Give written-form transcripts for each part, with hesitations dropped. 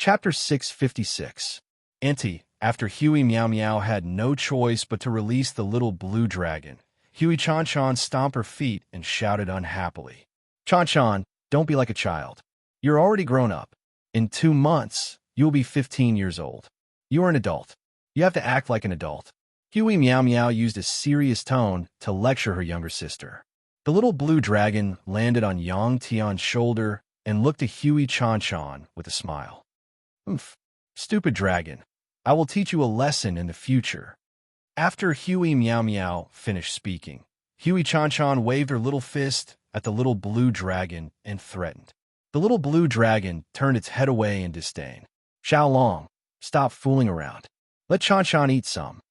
Chapter 656. Auntie. After Huey Meow Meow had no choice but to release the little blue dragon, Huey Chan Chan stomped her feet and shouted unhappily. Chan Chan, don't be like a child. You're already grown up. In 2 months, you'll be 15 years old. You're an adult. You have to act like an adult. Huey Meow Meow used a serious tone to lecture her younger sister. The little blue dragon landed on Yang Tian's shoulder and looked at Huey Chan Chan with a smile. Oomph, stupid dragon. I will teach you a lesson in the future. After Huey Meow Meow finished speaking, Huey Chan Chan waved her little fist at the little blue dragon and threatened. The little blue dragon turned its head away in disdain. Xiao Long, stop fooling around. Let Chan Chan eat some.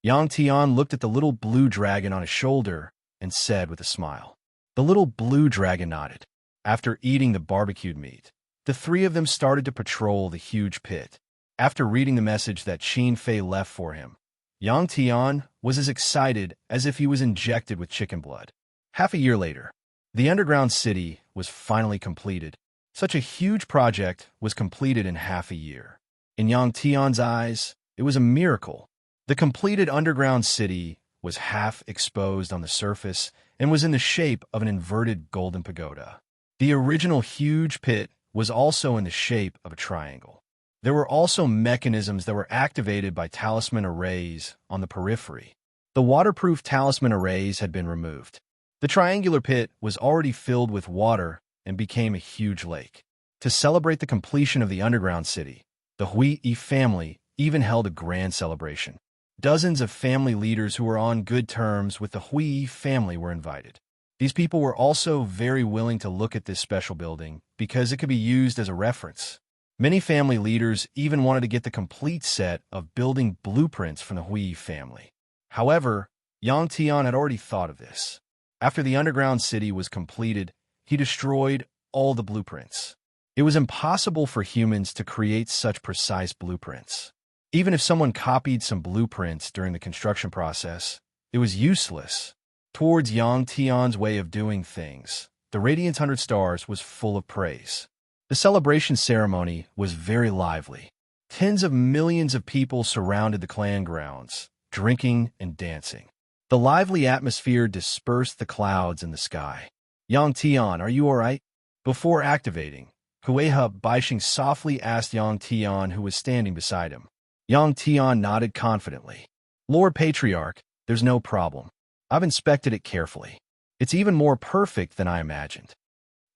Yang Tian looked at the little blue dragon on his shoulder and said with a smile. The little blue dragon nodded. After eating the barbecued meat, the three of them started to patrol the huge pit. After reading the message that Qin Fei left for him, Yang Tian was as excited as if he was injected with chicken blood. Half a year later, the underground city was finally completed. Such a huge project was completed in half a year. In Yang Tian's eyes, it was a miracle. The completed underground city was half exposed on the surface and was in the shape of an inverted golden pagoda. The original huge pit was also in the shape of a triangle. There were also mechanisms that were activated by talisman arrays on the periphery. The waterproof talisman arrays had been removed. The triangular pit was already filled with water and became a huge lake. To celebrate the completion of the underground city, the Hui family even held a grand celebration. Dozens of family leaders who were on good terms with the Hui family were invited. These people were also very willing to look at this special building because it could be used as a reference. Many family leaders even wanted to get the complete set of building blueprints from the Hui family. However, Yang Tian had already thought of this. After the underground city was completed, he destroyed all the blueprints. It was impossible for humans to create such precise blueprints. Even if someone copied some blueprints during the construction process, it was useless. Towards Yang Tian's way of doing things, the Radiant 100 Stars was full of praise. The celebration ceremony was very lively. Tens of millions of people surrounded the clan grounds, drinking and dancing. The lively atmosphere dispersed the clouds in the sky. Yang Tian, are you all right? Before activating, Hueha Baixing softly asked Yang Tian, who was standing beside him. Yang Tian nodded confidently. Lord Patriarch, there's no problem. I've inspected it carefully. It's even more perfect than I imagined.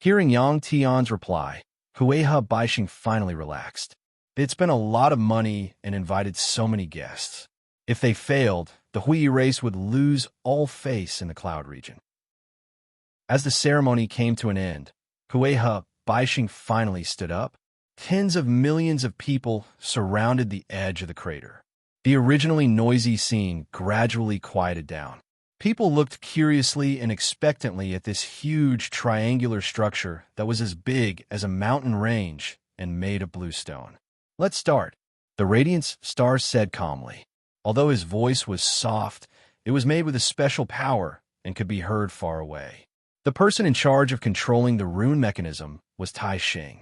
Hearing Yang Tian's reply, Hueha Baixing finally relaxed. They'd spent a lot of money and invited so many guests. If they failed, the Hui race would lose all face in the cloud region. As the ceremony came to an end, Hueha Baixing finally stood up. Tens of millions of people surrounded the edge of the crater. The originally noisy scene gradually quieted down. People looked curiously and expectantly at this huge triangular structure that was as big as a mountain range and made of blue stone. Let's start, the Radiant Star said calmly. Although his voice was soft, it was made with a special power and could be heard far away. The person in charge of controlling the rune mechanism was Tai Xing.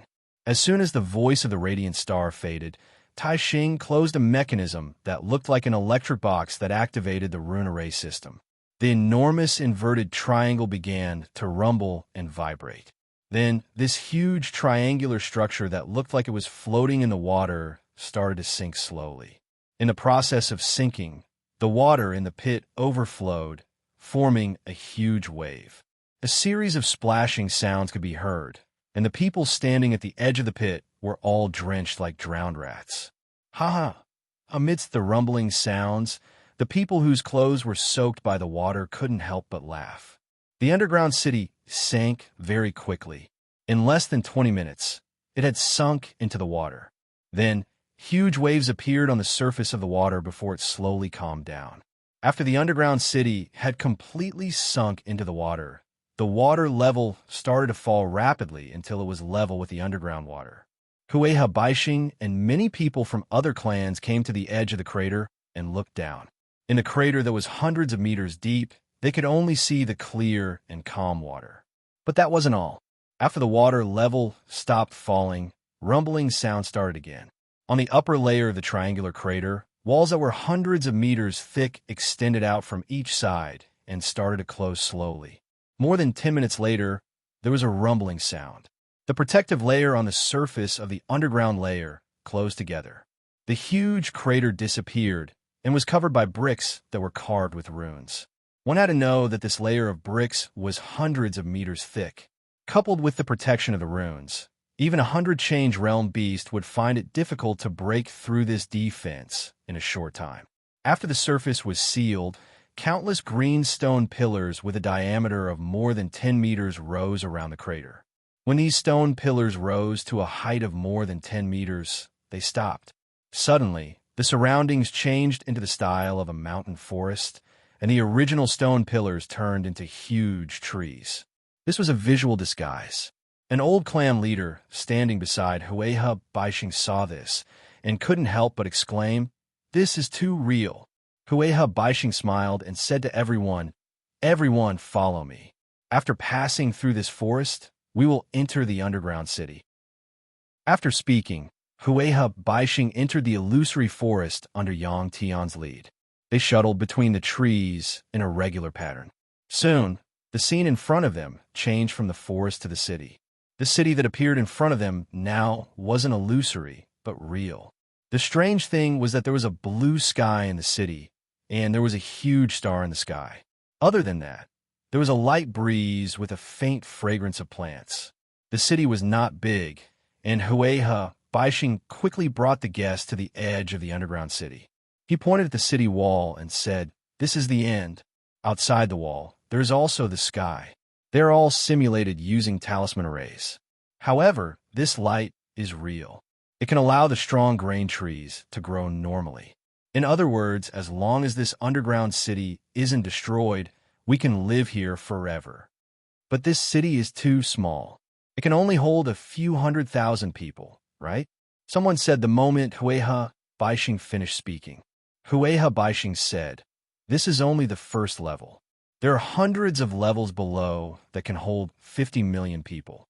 As soon as the voice of the Radiant Star faded, Tai Xing closed a mechanism that looked like an electric box that activated the rune array system. The enormous inverted triangle began to rumble and vibrate. Then, this huge triangular structure that looked like it was floating in the water started to sink slowly. In the process of sinking, the water in the pit overflowed, forming a huge wave. A series of splashing sounds could be heard, and the people standing at the edge of the pit were all drenched like drowned rats. Ha ha! Amidst the rumbling sounds, the people whose clothes were soaked by the water couldn't help but laugh. The underground city sank very quickly. In less than 20 minutes, it had sunk into the water. Then, huge waves appeared on the surface of the water before it slowly calmed down. After the underground city had completely sunk into the water level started to fall rapidly until it was level with the underground water. Hueha Baixing and many people from other clans came to the edge of the crater and looked down. In a crater that was hundreds of meters deep, they could only see the clear and calm water. But that wasn't all. After the water level stopped falling, rumbling sound started again. On the upper layer of the triangular crater, walls that were hundreds of meters thick extended out from each side and started to close slowly. More than 10 minutes later, there was a rumbling sound. The protective layer on the surface of the underground layer closed together. The huge crater disappeared and was covered by bricks that were carved with runes. One had to know that this layer of bricks was hundreds of meters thick. Coupled with the protection of the runes, even a 100-change realm beast would find it difficult to break through this defense in a short time. After the surface was sealed, countless green stone pillars with a diameter of more than 10 meters rose around the crater. When these stone pillars rose to a height of more than 10 meters, they stopped. Suddenly, the surroundings changed into the style of a mountain forest, and the original stone pillars turned into huge trees. This was a visual disguise. An old clan leader standing beside Hueha Baixing saw this and couldn't help but exclaim, "This is too real." Hueha Baixing smiled and said to everyone, "Everyone follow me. After passing through this forest, we will enter the underground city." After speaking, Hueha Baixing entered the illusory forest under Yang Tian's lead. They shuttled between the trees in a regular pattern. Soon, the scene in front of them changed from the forest to the city. The city that appeared in front of them now wasn't illusory, but real. The strange thing was that there was a blue sky in the city, and there was a huge star in the sky. Other than that, there was a light breeze with a faint fragrance of plants. The city was not big, and Hueha Baixing quickly brought the guests to the edge of the underground city. He pointed at the city wall and said, "This is the end." Outside the wall, there is also the sky. They are all simulated using talisman arrays. However, this light is real. It can allow the strong grain trees to grow normally. In other words, as long as this underground city isn't destroyed, we can live here forever. But this city is too small. It can only hold a few 100,000 people, right? Someone said the moment Hueha Baixing finished speaking. Hueha Baixing said, "This is only the first level. There are hundreds of levels below that can hold 50 million people."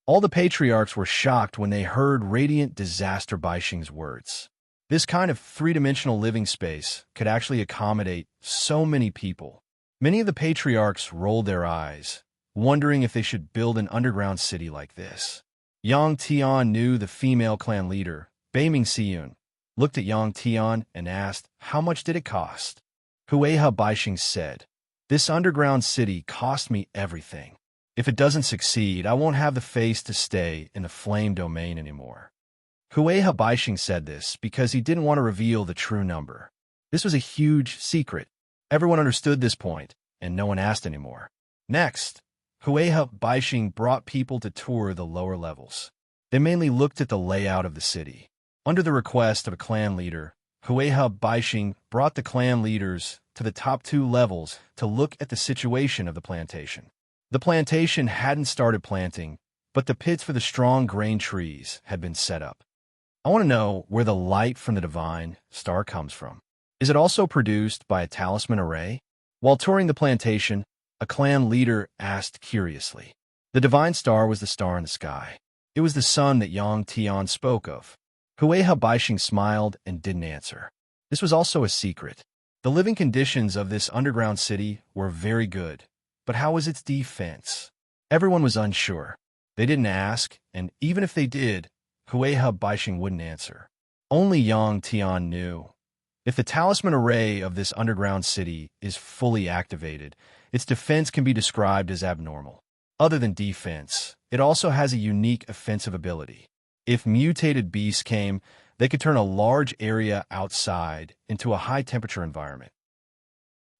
All the patriarchs were shocked when they heard Radiant Disaster Baixing's words. This kind of three-dimensional living space could actually accommodate so many people. Many of the patriarchs rolled their eyes, wondering if they should build an underground city like this. Yang Tian knew the female clan leader, Beiming Siyun, looked at Yang Tian and asked, "How much did it cost?" Hueha Baixing said, "This underground city cost me everything. If it doesn't succeed, I won't have the face to stay in the flame domain anymore." Hueha Baixing said this because he didn't want to reveal the true number. This was a huge secret. Everyone understood this point, and no one asked anymore. Next, Hueha Baixing brought people to tour the lower levels. They mainly looked at the layout of the city. Under the request of a clan leader, Hueha Baixing brought the clan leaders to the top 2 levels to look at the situation of the plantation. The plantation hadn't started planting, but the pits for the strong grain trees had been set up. I want to know where the light from the divine star comes from. Is it also produced by a talisman array? While touring the plantation, a clan leader asked curiously. The divine star was the star in the sky. It was the sun that Yang Tian spoke of. Hueha Baixing smiled and didn't answer. This was also a secret. The living conditions of this underground city were very good, but how was its defense? Everyone was unsure. They didn't ask, and even if they did, Hueha Baixing wouldn't answer. Only Yang Tian knew. If the talisman array of this underground city is fully activated, its defense can be described as abnormal. Other than defense, it also has a unique offensive ability. If mutated beasts came, they could turn a large area outside into a high-temperature environment.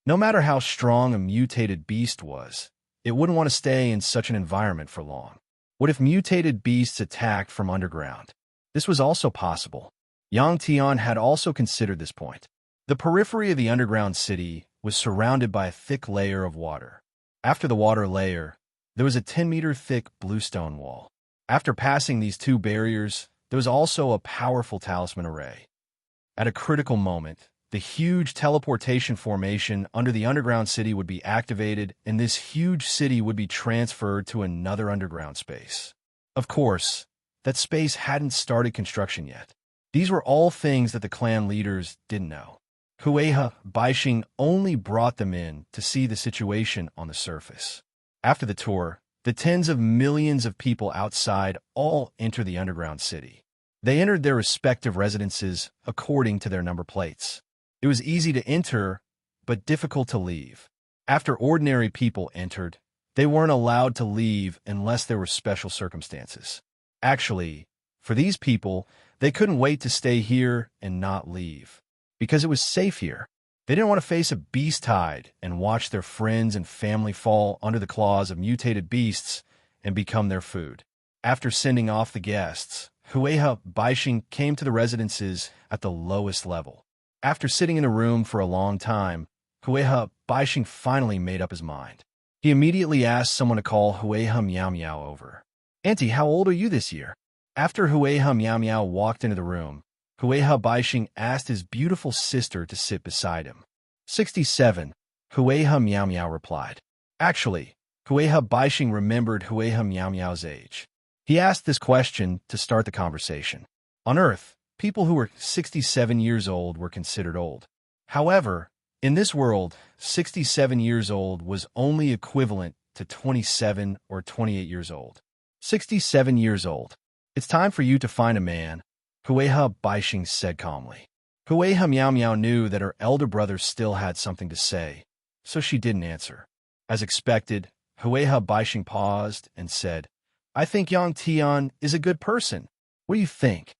No matter how strong a mutated beast was, it wouldn't want to stay in such an environment for long. What if mutated beasts attacked from underground? This was also possible. Yang Tian had also considered this point. The periphery of the underground city was surrounded by a thick layer of water. After the water layer, there was a 10-meter thick bluestone wall. After passing these 2 barriers, there was also a powerful talisman array. At a critical moment, the huge teleportation formation under the underground city would be activated, and this huge city would be transferred to another underground space. Of course, that space hadn't started construction yet. These were all things that the clan leaders didn't know. Hueha Baixing only brought them in to see the situation on the surface. After the tour, the tens of millions of people outside all entered the underground city. They entered their respective residences according to their number plates. It was easy to enter, but difficult to leave. After ordinary people entered, they weren't allowed to leave unless there were special circumstances. Actually, for these people, they couldn't wait to stay here and not leave, because it was safe here. They didn't want to face a beast tide and watch their friends and family fall under the claws of mutated beasts and become their food. After sending off the guests, Hueha Baixing came to the residences at the lowest level. After sitting in a room for a long time, Hueha Baixing finally made up his mind. He immediately asked someone to call Hueha Miao Miao over. "Auntie, how old are you this year?" After Hueha Miao Miao walked into the room, Hueha Baixing asked his beautiful sister to sit beside him. 67, Hueha Miao Miao replied. Actually, Hueha Baixing remembered Hueha Miao Miao's age. He asked this question to start the conversation. On Earth, people who were 67 years old were considered old. However, in this world, 67 years old was only equivalent to 27 or 28 years old. 67 years old. It's time for you to find a man, Hueha Baixing said calmly. Hueha Miao Miao knew that her elder brother still had something to say, so she didn't answer. As expected, Hueha Baixing paused and said, "I think Yang Tian is a good person. What do you think?"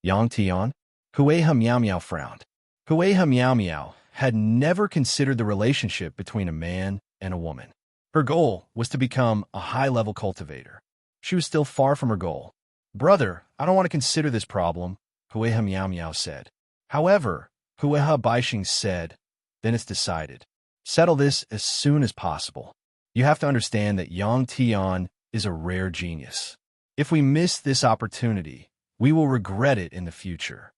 Yang Tian? Hueha Miao Miao frowned. Hueha Miao Miao had never considered the relationship between a man and a woman. Her goal was to become a high-level cultivator. She was still far from her goal. "Brother, I don't want to consider this problem," Hueha Miao Miao said. However, Hueha Baixing said, "Then it's decided. Settle this as soon as possible. You have to understand that Yang Tian is a rare genius. If we miss this opportunity, we will regret it in the future."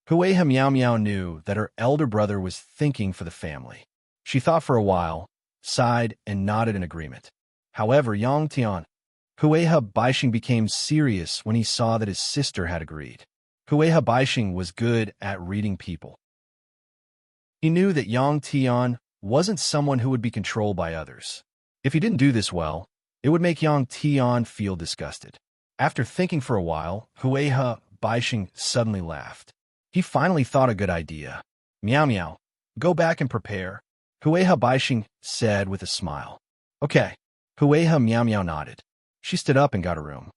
Hueha Miao Miao knew that her elder brother was thinking for the family. She thought for a while, sighed, and nodded in agreement. However, Yang Tian, Hueha Baixing became serious when he saw that his sister had agreed. Hueha Baixing was good at reading people. He knew that Yang Tian wasn't someone who would be controlled by others. If he didn't do this well, it would make Yang Tian feel disgusted. After thinking for a while, Hueha Baixing suddenly laughed. He finally thought a good idea. "Miao Miao, go back and prepare," Hueha Baixing said with a smile. "Okay." Hueha Miao Miao nodded. She stood up and got a room.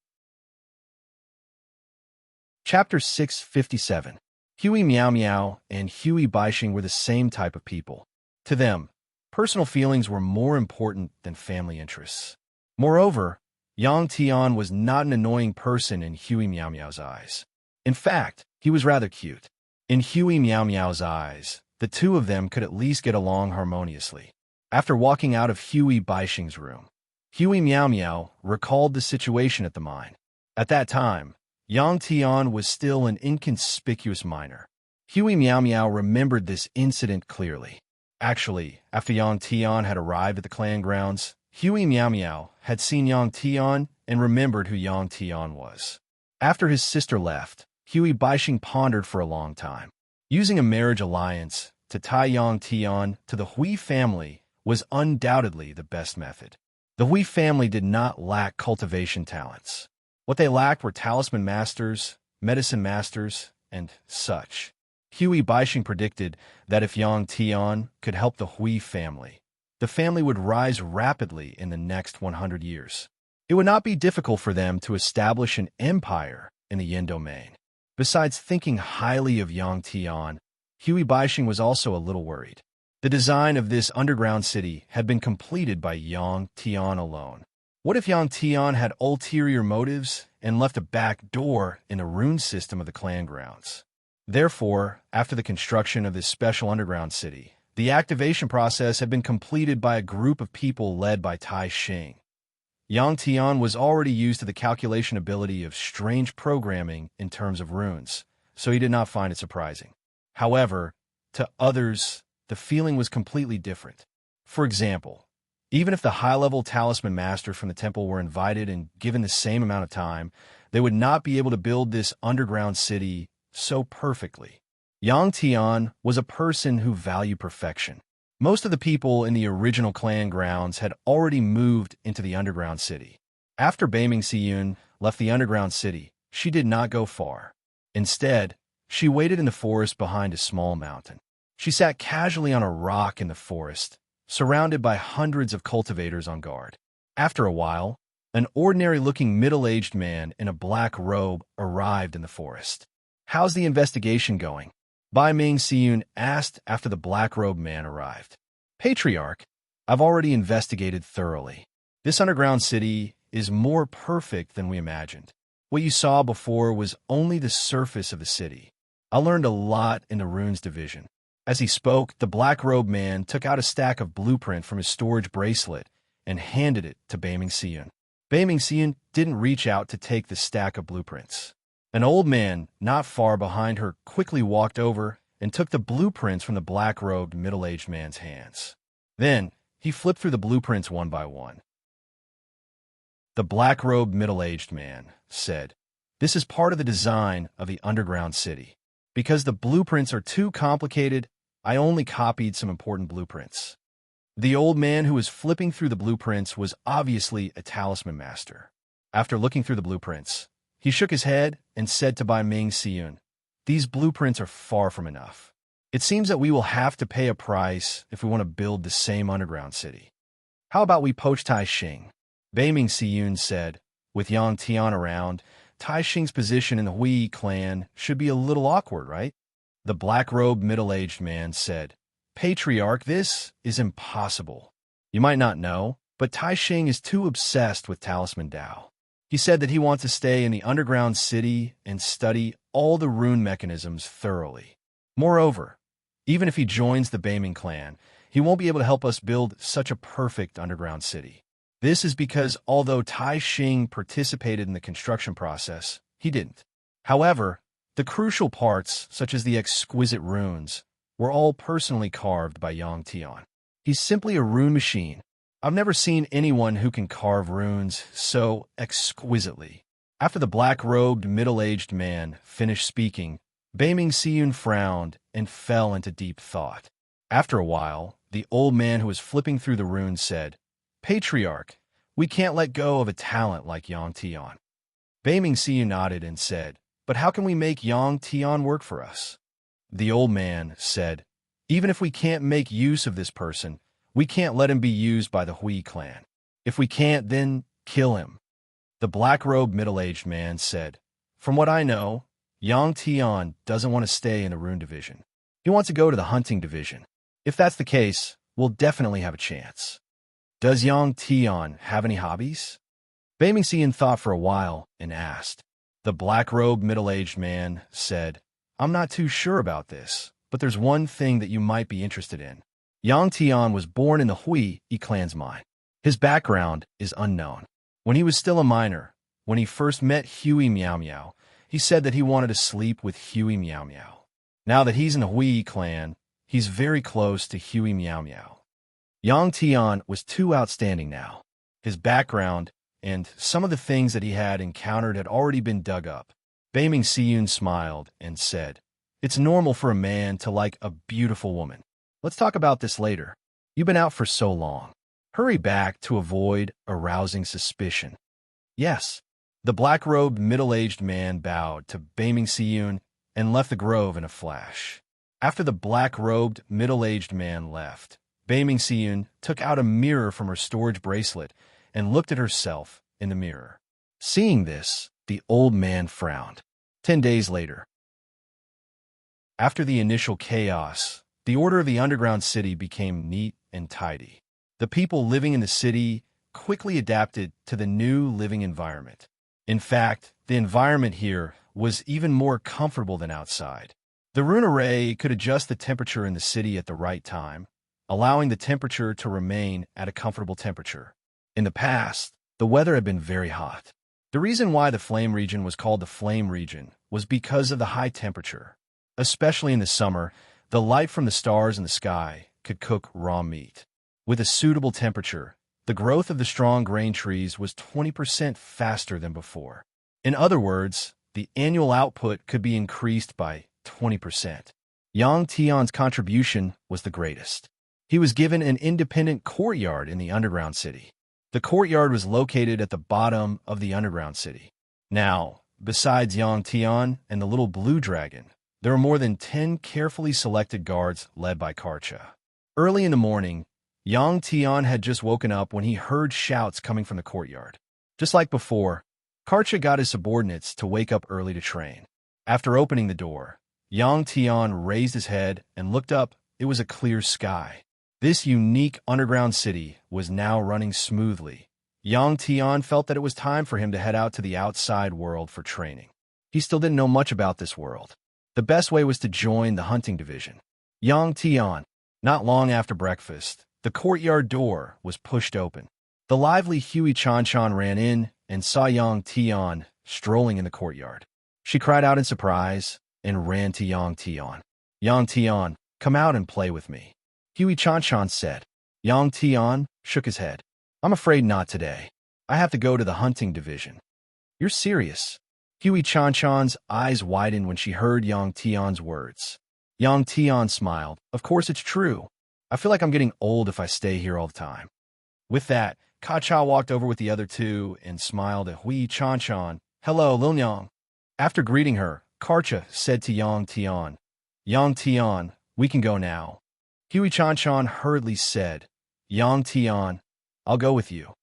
Chapter 657. Huey Miao Miao and Huey Baixing were the same type of people. To them, personal feelings were more important than family interests. Moreover, Yang Tian was not an annoying person in Huey Miao Miao's eyes. In fact, he was rather cute. In Huey Miao Miao's eyes, the two of them could at least get along harmoniously. After walking out of Huey Baixing's room, Huey Miao Miao recalled the situation at the mine. At that time, Yang Tian was still an inconspicuous miner. Huey Miao Miao remembered this incident clearly. Actually, after Yang Tian had arrived at the clan grounds, Huey Miao Miao had seen Yang Tian and remembered who Yang Tian was. After his sister left, Huey Baixing pondered for a long time. Using a marriage alliance to tie Yang Tian to the Hui family was undoubtedly the best method. The Hui family did not lack cultivation talents. What they lacked were talisman masters, medicine masters, and such. Huey Baixing predicted that if Yang Tian could help the Hui family, the family would rise rapidly in the next 100 years. It would not be difficult for them to establish an empire in the Yin domain. Besides thinking highly of Yang Tian, Huey Baixing was also a little worried. The design of this underground city had been completed by Yang Tian alone. What if Yang Tian had ulterior motives and left a back door in the rune system of the clan grounds? Therefore, after the construction of this special underground city, the activation process had been completed by a group of people led by Tai Xing. Yang Tian was already used to the calculation ability of strange programming in terms of runes, so he did not find it surprising. However, to others, the feeling was completely different. For example, even if the high-level talisman masters from the temple were invited and given the same amount of time, they would not be able to build this underground city so perfectly. Yang Tian was a person who valued perfection. Most of the people in the original clan grounds had already moved into the underground city. After Beiming Siyun left the underground city, she did not go far. Instead, she waited in the forest behind a small mountain. She sat casually on a rock in the forest, surrounded by hundreds of cultivators on guard. After a while, an ordinary-looking middle-aged man in a black robe arrived in the forest. "How's the investigation going?" Bai Ming Siyun asked after the black-robed man arrived. "Patriarch, I've already investigated thoroughly. This underground city is more perfect than we imagined. What you saw before was only the surface of the city. I learned a lot in the runes division." As he spoke, the black-robed man took out a stack of blueprint from his storage bracelet and handed it to Beiming Siyun. Beiming Siyun didn't reach out to take the stack of blueprints. An old man, not far behind her, quickly walked over and took the blueprints from the black-robed middle-aged man's hands. Then, he flipped through the blueprints one by one. The black-robed middle-aged man said, "This is part of the design of the underground city. Because the blueprints are too complicated, I only copied some important blueprints." The old man who was flipping through the blueprints was obviously a talisman master. After looking through the blueprints, he shook his head and said to Bai Ming Siyun, "These blueprints are far from enough. It seems that we will have to pay a price if we want to build the same underground city. How about we poach Tai Xing?" Bai Ming Siyun said, "With Yang Tian around, Tai Xing's position in the Hui clan should be a little awkward, right?" The black-robed middle-aged man said, "Patriarch, this is impossible. You might not know, but Tai Xing is too obsessed with Talisman Dao. He said that he wants to stay in the underground city and study all the rune mechanisms thoroughly. Moreover, even if he joins the Beiming clan, he won't be able to help us build such a perfect underground city. This is because although Tai Xing participated in the construction process, he didn't. However, the crucial parts, such as the exquisite runes, were all personally carved by Yang Tian. He's simply a rune machine. I've never seen anyone who can carve runes so exquisitely." After the black-robed middle-aged man finished speaking, Beiming Siyun frowned and fell into deep thought. After a while, the old man who was flipping through the runes said, "Patriarch, we can't let go of a talent like Yang Tian." Beiming Siyun nodded and said, "But how can we make Yang Tian work for us?" The old man said, "Even if we can't make use of this person, we can't let him be used by the Hui clan. If we can't, then kill him." The black-robed middle-aged man said, "From what I know, Yang Tian doesn't want to stay in the rune division. He wants to go to the hunting division. If that's the case, we'll definitely have a chance. Does Yang Tian have any hobbies?" Beiming Siyun thought for a while and asked. The black-robed middle-aged man said, "I'm not too sure about this, but there's one thing that you might be interested in. Yang Tian was born in the Hui clan's mine. His background is unknown. When he was still a minor, when he first met Huey Meow Meow, he said that he wanted to sleep with Huey Meow Meow. Now that he's in the Hui clan, he's very close to Huey Meow Meow. Yang Tian was too outstanding now. His background and some of the things that he had encountered had already been dug up." Beiming Siyun smiled and said, "It's normal for a man to like a beautiful woman. Let's talk about this later. You've been out for so long. Hurry back to avoid arousing suspicion." "Yes." The black-robed middle-aged man bowed to Beiming Siyun and left the grove in a flash. After the black-robed middle-aged man left, Beiming Siyun took out a mirror from her storage bracelet and looked at herself in the mirror. Seeing this, the old man frowned. 10 days later. After the initial chaos, the order of the underground city became neat and tidy. The people living in the city quickly adapted to the new living environment. In fact, the environment here was even more comfortable than outside. The rune array could adjust the temperature in the city at the right time, allowing the temperature to remain at a comfortable temperature. In the past, the weather had been very hot. The reason why the flame region was called the flame region was because of the high temperature. Especially in the summer, the light from the stars in the sky could cook raw meat. With a suitable temperature, the growth of the strong grain trees was 20% faster than before. In other words, the annual output could be increased by 20%. Yang Tian's contribution was the greatest. He was given an independent courtyard in the underground city. The courtyard was located at the bottom of the underground city. Now, besides Yang Tian and the little blue dragon, there were more than 10 carefully selected guards led by Karcha. Early in the morning, Yang Tian had just woken up when he heard shouts coming from the courtyard. Just like before, Karcha got his subordinates to wake up early to train. After opening the door, Yang Tian raised his head and looked up. It was a clear sky. This unique underground city was now running smoothly. Yang Tian felt that it was time for him to head out to the outside world for training. He still didn't know much about this world. The best way was to join the hunting division. Yang Tian. Not long after breakfast, the courtyard door was pushed open. The lively Huey Chan ran in and saw Yang Tian strolling in the courtyard. She cried out in surprise and ran to Yang Tian. Yang Tian, come out and play with me. Huey Chan said. Yang Tian shook his head. I'm afraid not today. I have to go to the hunting division. You're serious? Huey Chan's eyes widened when she heard Yang Tian's words. Yang Tian smiled. Of course it's true. I feel like I'm getting old if I stay here all the time. With that, Ka Cha walked over with the other two and smiled at Huey Chan. Hello, Lil Yang. After greeting her, Karcha said to Yang Tian, Yang Tian, we can go now. Huey Chan hurriedly said, Yang Tian, I'll go with you.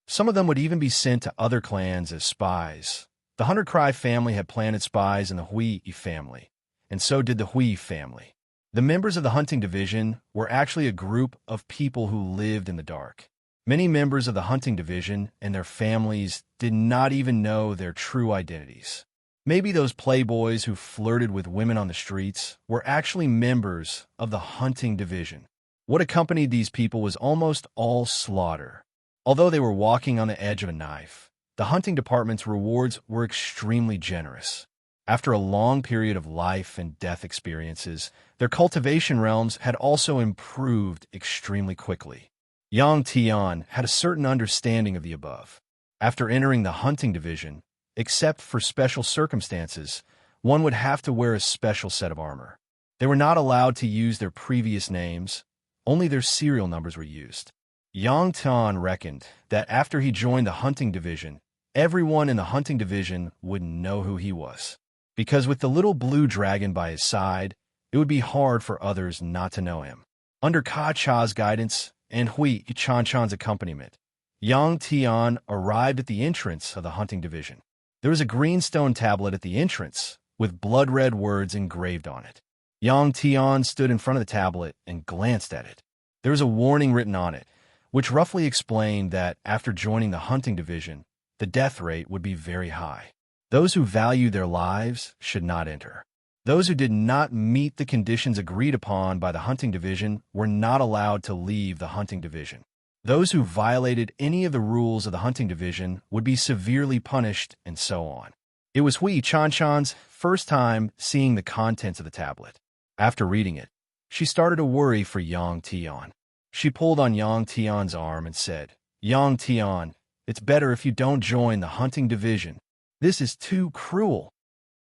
Some of them would even be sent to other clans as spies. The Hunter Cry family had planted spies in the Hui family, and so did the Hui family. The members of the hunting division were actually a group of people who lived in the dark. Many members of the hunting division and their families did not even know their true identities. Maybe those playboys who flirted with women on the streets were actually members of the hunting division. What accompanied these people was almost all slaughter. Although they were walking on the edge of a knife, the hunting department's rewards were extremely generous. After a long period of life and death experiences, their cultivation realms had also improved extremely quickly. Yang Tian had a certain understanding of the above. After entering the hunting division, except for special circumstances, one would have to wear a special set of armor. They were not allowed to use their previous names, only their serial numbers were used. Yang Tian reckoned that after he joined the hunting division, everyone in the hunting division would know who he was. Because with the little blue dragon by his side, it would be hard for others not to know him. Under Ka Cha's guidance and Hui Chan's accompaniment, Yang Tian arrived at the entrance of the hunting division. There was a green stone tablet at the entrance with blood-red words engraved on it. Yang Tian stood in front of the tablet and glanced at it. There was a warning written on it, which roughly explained that after joining the hunting division, the death rate would be very high. Those who valued their lives should not enter. Those who did not meet the conditions agreed upon by the hunting division were not allowed to leave the hunting division. Those who violated any of the rules of the hunting division would be severely punished, and so on. It was Hui Chan's first time seeing the contents of the tablet. After reading it, she started to worry for Yang Tian. She pulled on Yang Tian's arm and said, Yang Tian, it's better if you don't join the hunting division. This is too cruel.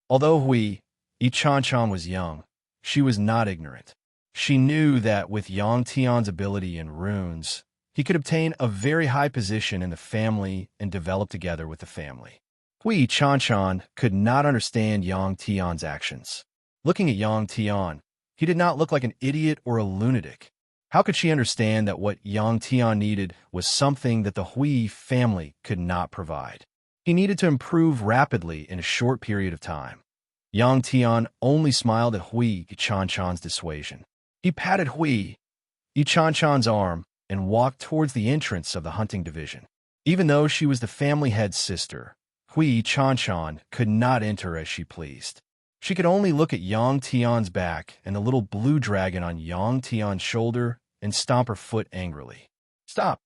Although Hui Chan was young, she was not ignorant. She knew that with Yang Tian's ability in runes, he could obtain a very high position in the family and develop together with the family. Hui Chan could not understand Yang Tian's actions. Looking at Yang Tian, he did not look like an idiot or a lunatic. How could she understand that what Yang Tian needed was something that the Hui family could not provide? He needed to improve rapidly in a short period of time. Yang Tian only smiled at Hui Chan's dissuasion. He patted Hui Chan's arm and walked towards the entrance of the hunting division. Even though she was the family head's sister, Hui Chan could not enter as she pleased. She could only look at Yang Tian's back and the little blue dragon on Yang Tian's shoulder and stomp her foot angrily. Stop!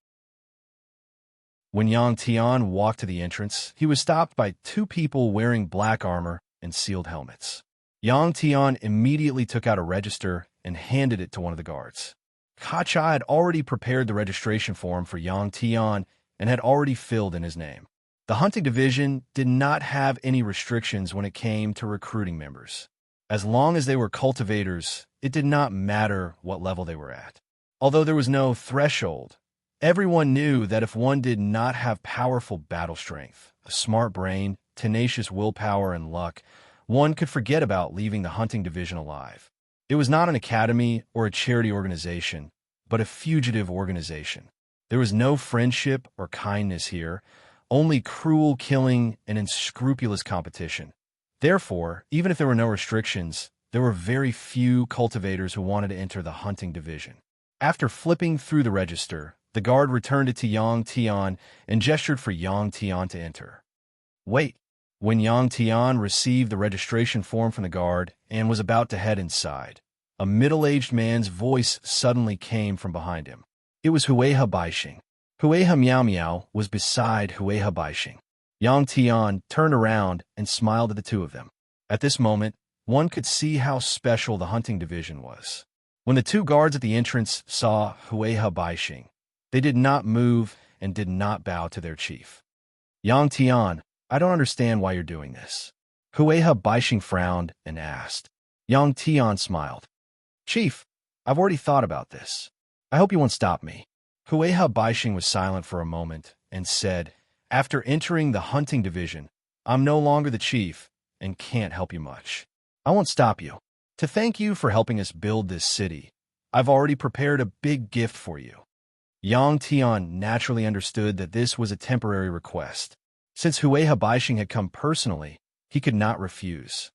When Yang Tian walked to the entrance, he was stopped by two people wearing black armor and sealed helmets. Yang Tian immediately took out a register and handed it to one of the guards. Kacha had already prepared the registration form for Yang Tian and had already filled in his name. The hunting division did not have any restrictions when it came to recruiting members. As long as they were cultivators, it did not matter what level they were at. Although there was no threshold, everyone knew that if one did not have powerful battle strength, a smart brain, tenacious willpower, and luck, one could forget about leaving the hunting division alive. It was not an academy or a charity organization, but a fugitive organization. There was no friendship or kindness here, only cruel killing and unscrupulous competition. Therefore, even if there were no restrictions, there were very few cultivators who wanted to enter the hunting division. After flipping through the register, the guard returned it to Yang Tian and gestured for Yang Tian to enter. Wait. When Yang Tian received the registration form from the guard and was about to head inside, a middle-aged man's voice suddenly came from behind him. It was Hueha Baixing. Hueha Miao Miao was beside Hueha Baixing. Yang Tian turned around and smiled at the two of them. At this moment, one could see how special the hunting division was. When the two guards at the entrance saw Hueha Baixing, they did not move and did not bow to their chief. Yang Tian, I don't understand why you're doing this. Hueha Baixing frowned and asked. Yang Tian smiled. Chief, I've already thought about this. I hope you won't stop me. Hueha Baixing was silent for a moment and said, after entering the hunting division, I'm no longer the chief and can't help you much. I won't stop you. To thank you for helping us build this city, I've already prepared a big gift for you. Yang Tian naturally understood that this was a temporary request. Since Hueha Baixing had come personally, he could not refuse.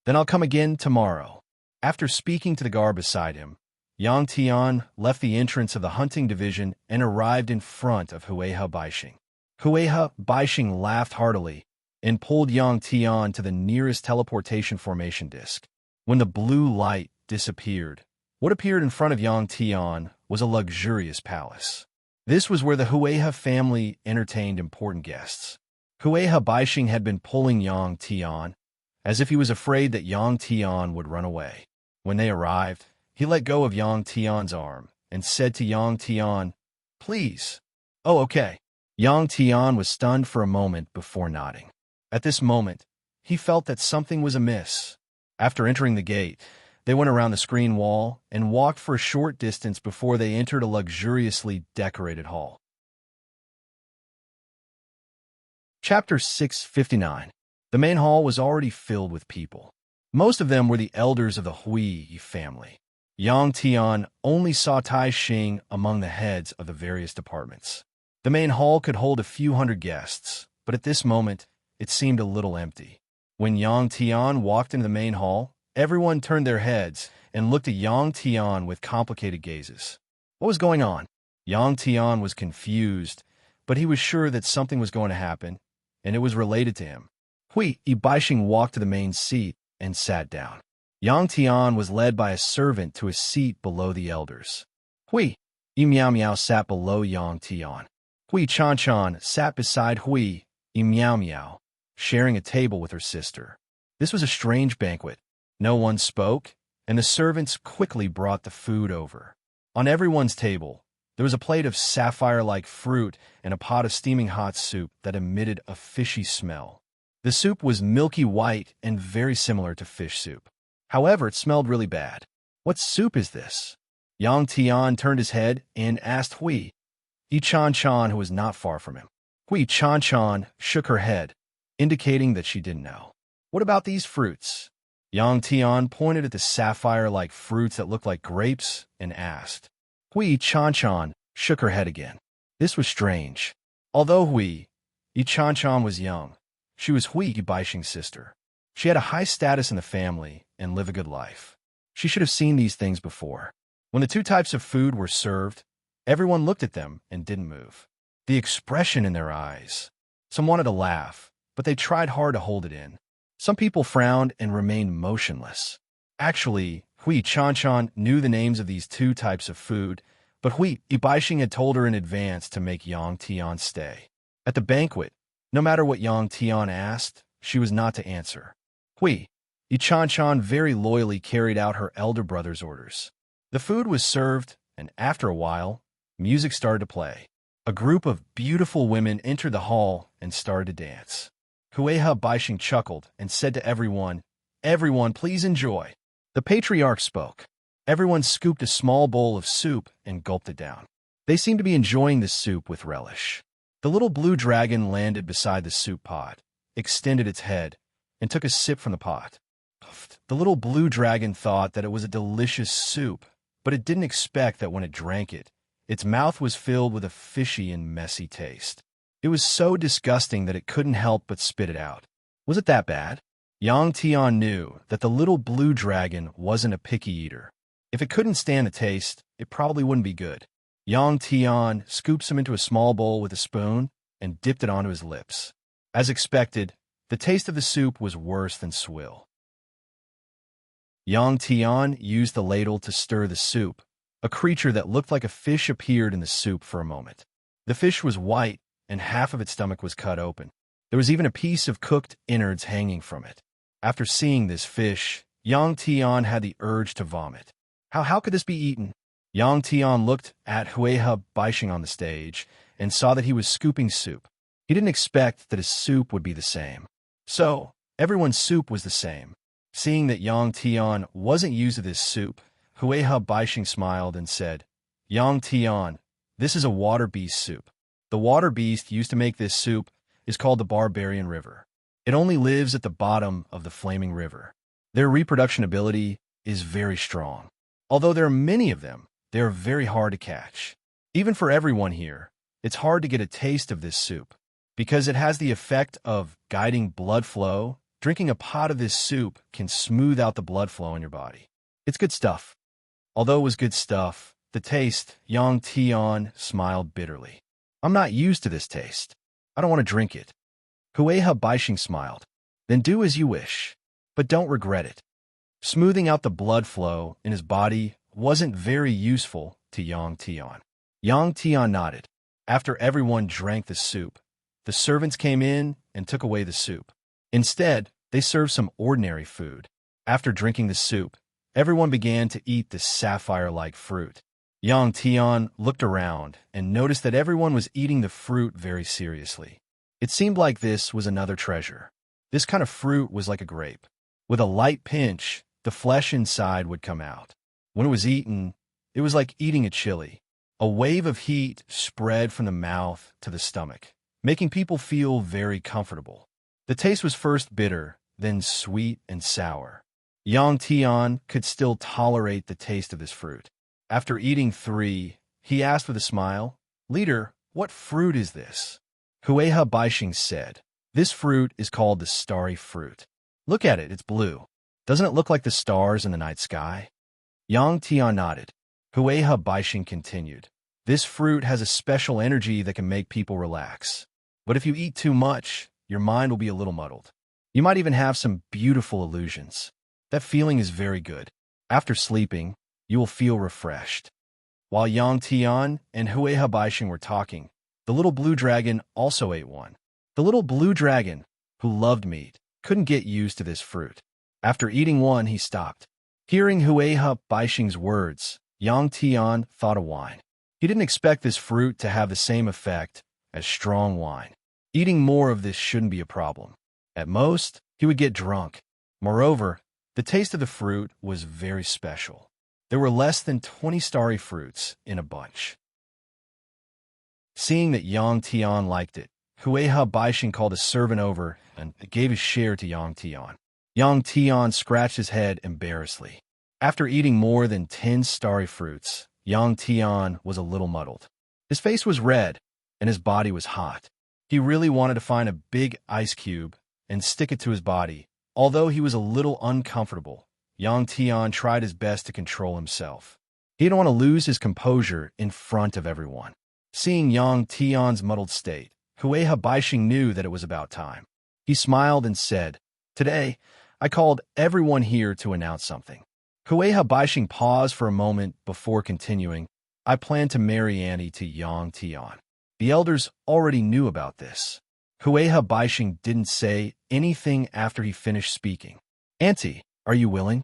Then I'll come again tomorrow. After speaking to the guard beside him, Yang Tian left the entrance of the hunting division and arrived in front of Hueha Baixing. Hueha Baixing laughed heartily and pulled Yang Tian to the nearest teleportation formation disk. When the blue light disappeared, what appeared in front of Yang Tian was a luxurious palace. This was where the Hueha family entertained important guests. Hueha Baixing had been pulling Yang Tian, as if he was afraid that Yang Tian would run away. When they arrived, he let go of Yang Tian's arm and said to Yang Tian, Please. Oh, okay. Yang Tian was stunned for a moment before nodding. At this moment, he felt that something was amiss. After entering the gate, they went around the screen wall and walked for a short distance before they entered a luxuriously decorated hall. Chapter 659. The main hall was already filled with people. Most of them were the elders of the Hui family. Yang Tian only saw Tai Xing among the heads of the various departments. The main hall could hold a few hundred guests, but at this moment, it seemed a little empty. When Yang Tian walked into the main hall, everyone turned their heads and looked at Yang Tian with complicated gazes. What was going on? Yang Tian was confused, but he was sure that something was going to happen, and it was related to him. Hui Baixing walked to the main seat and sat down. Yang Tian was led by a servant to a seat below the elders. Hui Miao Miao sat below Yang Tian. Hui Chan Chan sat beside Hui Miao Miao, sharing a table with her sister. This was a strange banquet. No one spoke, and the servants quickly brought the food over. On everyone's table, there was a plate of sapphire-like fruit and a pot of steaming hot soup that emitted a fishy smell. The soup was milky white and very similar to fish soup. However, it smelled really bad. What soup is this? Yang Tian turned his head and asked Hui Chan Chan, who was not far from him. Hui Chan Chan shook her head, indicating that she didn't know. What about these fruits? Yang Tian pointed at the sapphire-like fruits that looked like grapes and asked. Hui Chan Chan shook her head again. This was strange. Although Hui Chan Chan was young, she was Hui Baixing's sister. She had a high status in the family and lived a good life. She should have seen these things before. When the two types of food were served, everyone looked at them and didn't move. The expression in their eyes. Some wanted to laugh, but they tried hard to hold it in. Some people frowned and remained motionless. Actually, Hui Chan Chan knew the names of these two types of food, but Hui Baixing had told her in advance to make Yang Tian stay. At the banquet, no matter what Yang Tian asked, she was not to answer. Hui Chan very loyally carried out her elder brother's orders. The food was served, and after a while, music started to play. A group of beautiful women entered the hall and started to dance. Hueha Baixing chuckled and said to everyone, "Everyone, please enjoy." The patriarch spoke. Everyone scooped a small bowl of soup and gulped it down. They seemed to be enjoying the soup with relish. The little blue dragon landed beside the soup pot, extended its head, and took a sip from the pot. The little blue dragon thought that it was a delicious soup, but it didn't expect that when it drank it, its mouth was filled with a fishy and messy taste. It was so disgusting that it couldn't help but spit it out. Was it that bad? Yang Tian knew that the little blue dragon wasn't a picky eater. If it couldn't stand the taste, it probably wouldn't be good. Yang Tian scooped some into a small bowl with a spoon and dipped it onto his lips. As expected, the taste of the soup was worse than swill. Yang Tian used the ladle to stir the soup. A creature that looked like a fish appeared in the soup for a moment. The fish was white, and half of its stomach was cut open. There was even a piece of cooked innards hanging from it. After seeing this fish, Yang Tian had the urge to vomit. How could this be eaten? Yang Tian looked at Hueha Baixing on the stage and saw that he was scooping soup. He didn't expect that his soup would be the same. So, everyone's soup was the same. Seeing that Yang Tian wasn't used to this soup, Hueha Baixing smiled and said, "Yang Tian, this is a water beast soup. The water beast used to make this soup is called the Barbarian River. It only lives at the bottom of the flaming river. Their reproduction ability is very strong. Although there are many of them, they are very hard to catch. Even for everyone here, it's hard to get a taste of this soup. Because it has the effect of guiding blood flow, drinking a pot of this soup can smooth out the blood flow in your body. It's good stuff." Although it was good stuff, the taste, Yang Tian smiled bitterly. "I'm not used to this taste. I don't want to drink it." Hueha Baixing smiled. "Then do as you wish, but don't regret it." Smoothing out the blood flow in his body wasn't very useful to Yang Tian. Yang Tian nodded. After everyone drank the soup, the servants came in and took away the soup. Instead, they served some ordinary food. After drinking the soup, everyone began to eat the sapphire-like fruit. Yang Tian looked around and noticed that everyone was eating the fruit very seriously. It seemed like this was another treasure. This kind of fruit was like a grape. With a light pinch, the flesh inside would come out. When it was eaten, it was like eating a chili. A wave of heat spread from the mouth to the stomach, making people feel very comfortable. The taste was first bitter, then sweet and sour. Yang Tian could still tolerate the taste of this fruit. After eating 3, he asked with a smile, "Leader, what fruit is this?" Hueha Baixing said, "This fruit is called the starry fruit. Look at it, it's blue. Doesn't it look like the stars in the night sky?" Yang Tian nodded. Hueha Baixing continued, "This fruit has a special energy that can make people relax. But if you eat too much, your mind will be a little muddled. You might even have some beautiful illusions. That feeling is very good. After sleeping, you will feel refreshed." While Yang Tian and Hueha Baixing were talking, the little blue dragon also ate one. The little blue dragon, who loved meat, couldn't get used to this fruit. After eating one, he stopped. Hearing Hueha Baixing's words, Yang Tian thought of wine. He didn't expect this fruit to have the same effect as strong wine. Eating more of this shouldn't be a problem. At most, he would get drunk. Moreover, the taste of the fruit was very special. There were less than 20 starry fruits in a bunch. Seeing that Yang Tian liked it, Hueha Baixing called a servant over and gave his share to Yang Tian. Yang Tian scratched his head embarrassedly. After eating more than 10 starry fruits, Yang Tian was a little muddled. His face was red, and his body was hot. He really wanted to find a big ice cube and stick it to his body. Although he was a little uncomfortable, Yang Tian tried his best to control himself. He didn't want to lose his composure in front of everyone. Seeing Yang Tian's muddled state, Hueha Baixing knew that it was about time. He smiled and said, "Today, I called everyone here to announce something." Hueha Baixing paused for a moment before continuing, "I plan to marry Annie to Yang Tian." The elders already knew about this. Hueha Baixing didn't say anything after he finished speaking. Auntie, are you willing?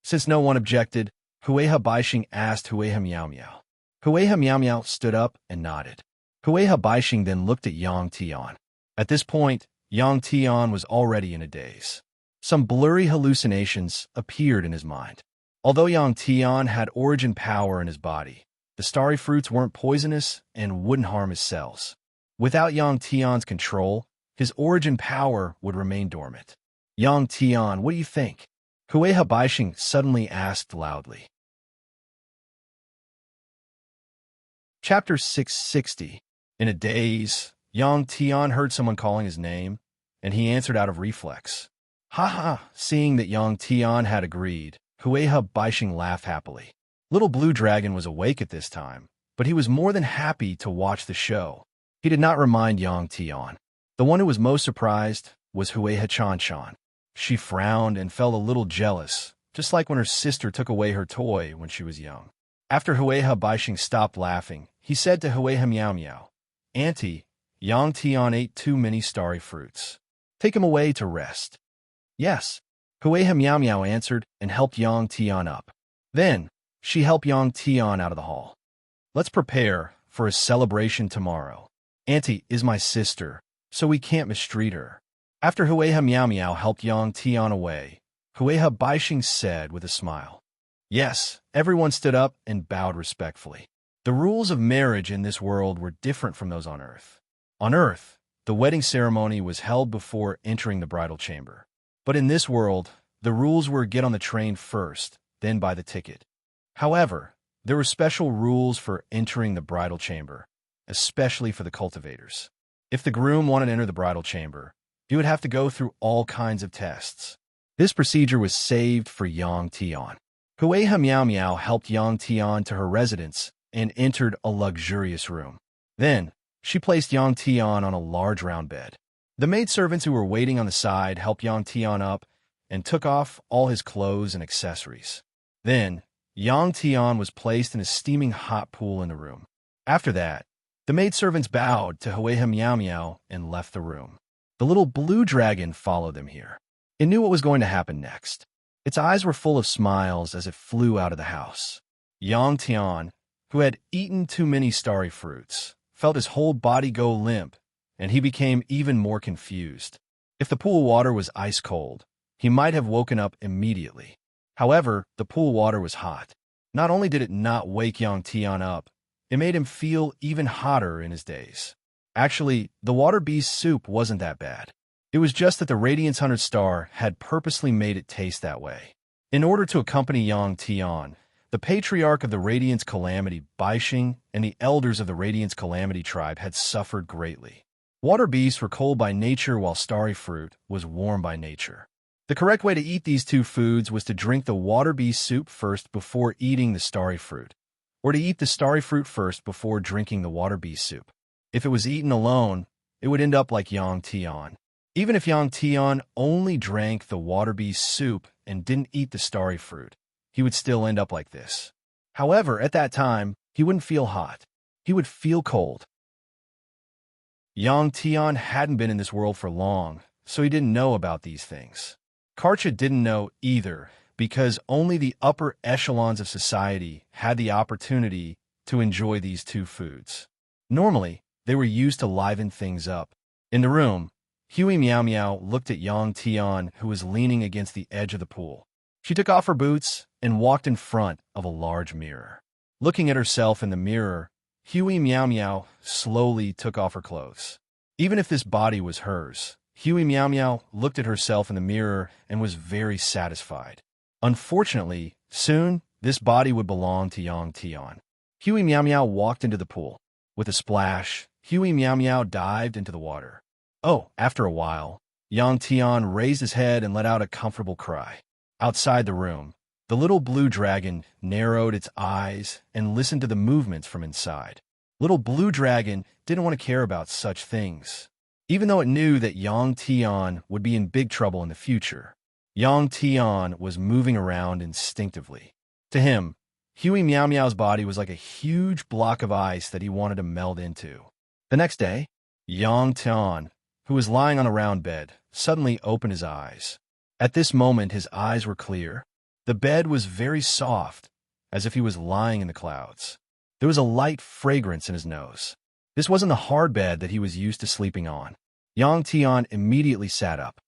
Since no one objected, Hueha Baixing asked Hueha Miao Miao. Hueha Miao Miao stood up and nodded. Hueha Baixing then looked at Yang Tian. At this point, Yang Tian was already in a daze. Some blurry hallucinations appeared in his mind. Although Yang Tian had origin power in his body, the starry fruits weren't poisonous and wouldn't harm his cells. Without Yang Tian's control, his origin power would remain dormant. Yang Tian, what do you think? Hueha Baixing suddenly asked loudly. Chapter 660. In a daze, Yang Tian heard someone calling his name, and he answered out of reflex. Ha ha! Seeing that Yang Tian had agreed, Hueha Baixing laughed happily. Little Blue Dragon was awake at this time, but he was more than happy to watch the show. He did not remind Yang Tian. The one who was most surprised was Hueha Chan Chan. She frowned and felt a little jealous, just like when her sister took away her toy when she was young. After Hueha Baixing stopped laughing, he said to Hueha Miao Miao, Auntie, Yang Tian ate too many starry fruits. Take him away to rest. Yes, Hueha Miao Miao answered and helped Yang Tian up. Then, she helped Yang Tian out of the hall. Let's prepare for a celebration tomorrow. Auntie is my sister, so we can't mistreat her. After Hueha Miao Miao helped Yang Tian away, Hueha Baixing said with a smile. Yes, everyone stood up and bowed respectfully. The rules of marriage in this world were different from those on Earth. On Earth, the wedding ceremony was held before entering the bridal chamber. But in this world, the rules were get on the train first, then buy the ticket. However, there were special rules for entering the bridal chamber, especially for the cultivators. If the groom wanted to enter the bridal chamber, he would have to go through all kinds of tests. This procedure was saved for Yang Tian. Hueha Miao Miao helped Yang Tian to her residence and entered a luxurious room. Then, she placed Yang Tian on a large round bed. The maidservants who were waiting on the side helped Yang Tian up and took off all his clothes and accessories. Then, Yang Tian was placed in a steaming hot pool in the room. After that, the maidservants bowed to Hueha Miao Miao and left the room. The little blue dragon followed them here. It knew what was going to happen next. Its eyes were full of smiles as it flew out of the house. Yang Tian, who had eaten too many starry fruits, felt his whole body go limp, and he became even more confused. If the pool water was ice cold, he might have woken up immediately. However, the pool water was hot. Not only did it not wake Yang Tian up, it made him feel even hotter in his daze. Actually, the water beast soup wasn't that bad. It was just that the Radiance 100 Star had purposely made it taste that way. In order to accompany Yang Tian, the patriarch of the Radiance Calamity, Baixing, and the elders of the Radiance Calamity tribe had suffered greatly. Water beasts were cold by nature while starry fruit was warm by nature. The correct way to eat these two foods was to drink the water beast soup first before eating the starry fruit, or to eat the starry fruit first before drinking the water beast soup. If it was eaten alone, it would end up like Yang Tian. Even if Yang Tian only drank the water beast soup and didn't eat the starry fruit, he would still end up like this. However, at that time, he wouldn't feel hot. He would feel cold. Yang Tian hadn't been in this world for long, so he didn't know about these things. Karcha didn't know either, because only the upper echelons of society had the opportunity to enjoy these two foods. Normally, they were used to liven things up. In the room, Huey Miao Miao looked at Yang Tian, who was leaning against the edge of the pool. She took off her boots and walked in front of a large mirror. Looking at herself in the mirror, Huey Miao Miao slowly took off her clothes. Even if this body was hers, Huey Miao Miao looked at herself in the mirror and was very satisfied. Unfortunately, soon, this body would belong to Yang Tian. Huey Miao Miao walked into the pool. With a splash, Huey Miao Miao dived into the water. Oh, after a while, Yang Tian raised his head and let out a comfortable cry. Outside the room, the little blue dragon narrowed its eyes and listened to the movements from inside. Little Blue Dragon didn't want to care about such things, even though it knew that Yang Tian would be in big trouble in the future. Yang Tian was moving around instinctively. To him, Huey Miao Miao's body was like a huge block of ice that he wanted to meld into. The next day, Yang Tian, who was lying on a round bed, suddenly opened his eyes. At this moment, his eyes were clear. The bed was very soft, as if he was lying in the clouds. There was a light fragrance in his nose. This wasn't the hard bed that he was used to sleeping on. Yang Tian immediately sat up.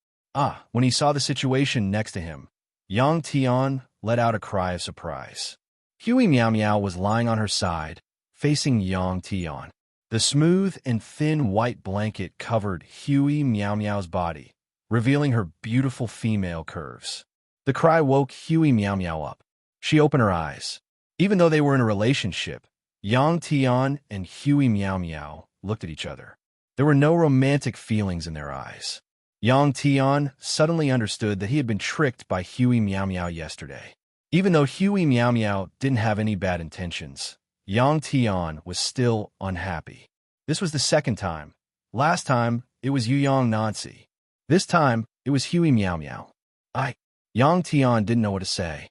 When he saw the situation next to him, Yang Tian let out a cry of surprise. Huey Meow Meow was lying on her side, facing Yang Tian. The smooth and thin white blanket covered Huey Meow Meow's body, revealing her beautiful female curves. The cry woke Huey Meow Meow up. She opened her eyes. Even though they were in a relationship, Yang Tian and Huey Meow Meow looked at each other. There were no romantic feelings in their eyes. Yang Tian suddenly understood that he had been tricked by Huey Meow Meow yesterday. Even though Huey Meow Meow didn't have any bad intentions, Yang Tian was still unhappy. This was the second time. Last time, it was Yang Nancy. This time, it was Huey Meow Meow. Yang Tian didn't know what to say.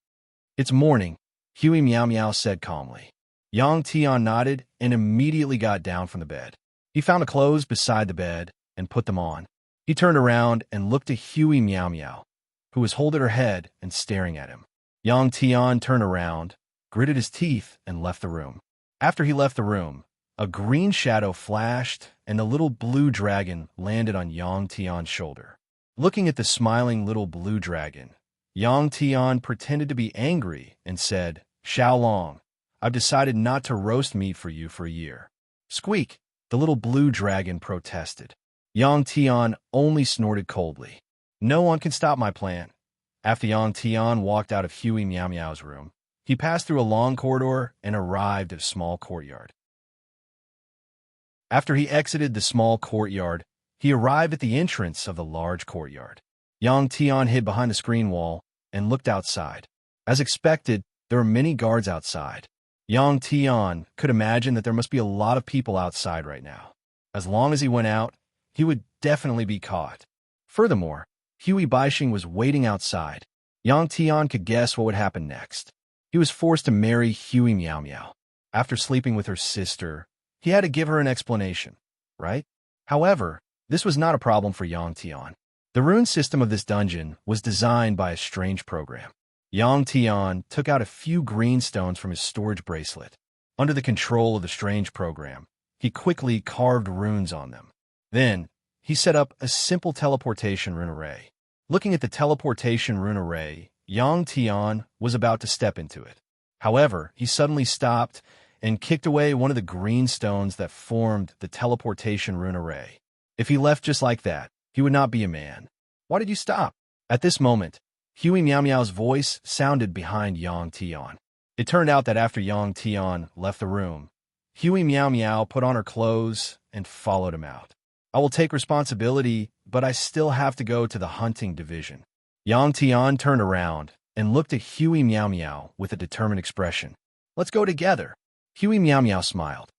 It's morning, Huey Meow Meow said calmly. Yang Tian nodded and immediately got down from the bed. He found the clothes beside the bed and put them on. He turned around and looked at Huey Meow Meow, who was holding her head and staring at him. Yang Tian turned around, gritted his teeth, and left the room. After he left the room, a green shadow flashed, and the little blue dragon landed on Yang Tian's shoulder. Looking at the smiling little blue dragon, Yang Tian pretended to be angry and said, "Xiaolong, I've decided not to roast meat for you for a year." Squeak, the little blue dragon protested. Yang Tian only snorted coldly. "No one can stop my plan." After Yang Tian walked out of Huey Meow Meow's room, he passed through a long corridor and arrived at a small courtyard. After he exited the small courtyard, he arrived at the entrance of the large courtyard. Yang Tian hid behind the screen wall and looked outside. As expected, there were many guards outside. Yang Tian could imagine that there must be a lot of people outside right now. As long as he went out, he would definitely be caught. Furthermore, Huey Baixing was waiting outside. Yang Tian could guess what would happen next. He was forced to marry Huey Meow Meow. After sleeping with her sister, he had to give her an explanation, right? However, this was not a problem for Yang Tian. The rune system of this dungeon was designed by a strange program. Yang Tian took out a few green stones from his storage bracelet. Under the control of the strange program, he quickly carved runes on them. Then, he set up a simple teleportation rune array. Looking at the teleportation rune array, Yang Tian was about to step into it. However, he suddenly stopped and kicked away one of the green stones that formed the teleportation rune array. If he left just like that, he would not be a man. "Why did you stop?" At this moment, Huey Meow Meow's voice sounded behind Yang Tian. It turned out that after Yang Tian left the room, Huey Meow Meow put on her clothes and followed him out. "I will take responsibility, but I still have to go to the hunting division." Yang Tian turned around and looked at Huey Meow Meow with a determined expression. "Let's go together." Huey Meow Meow smiled.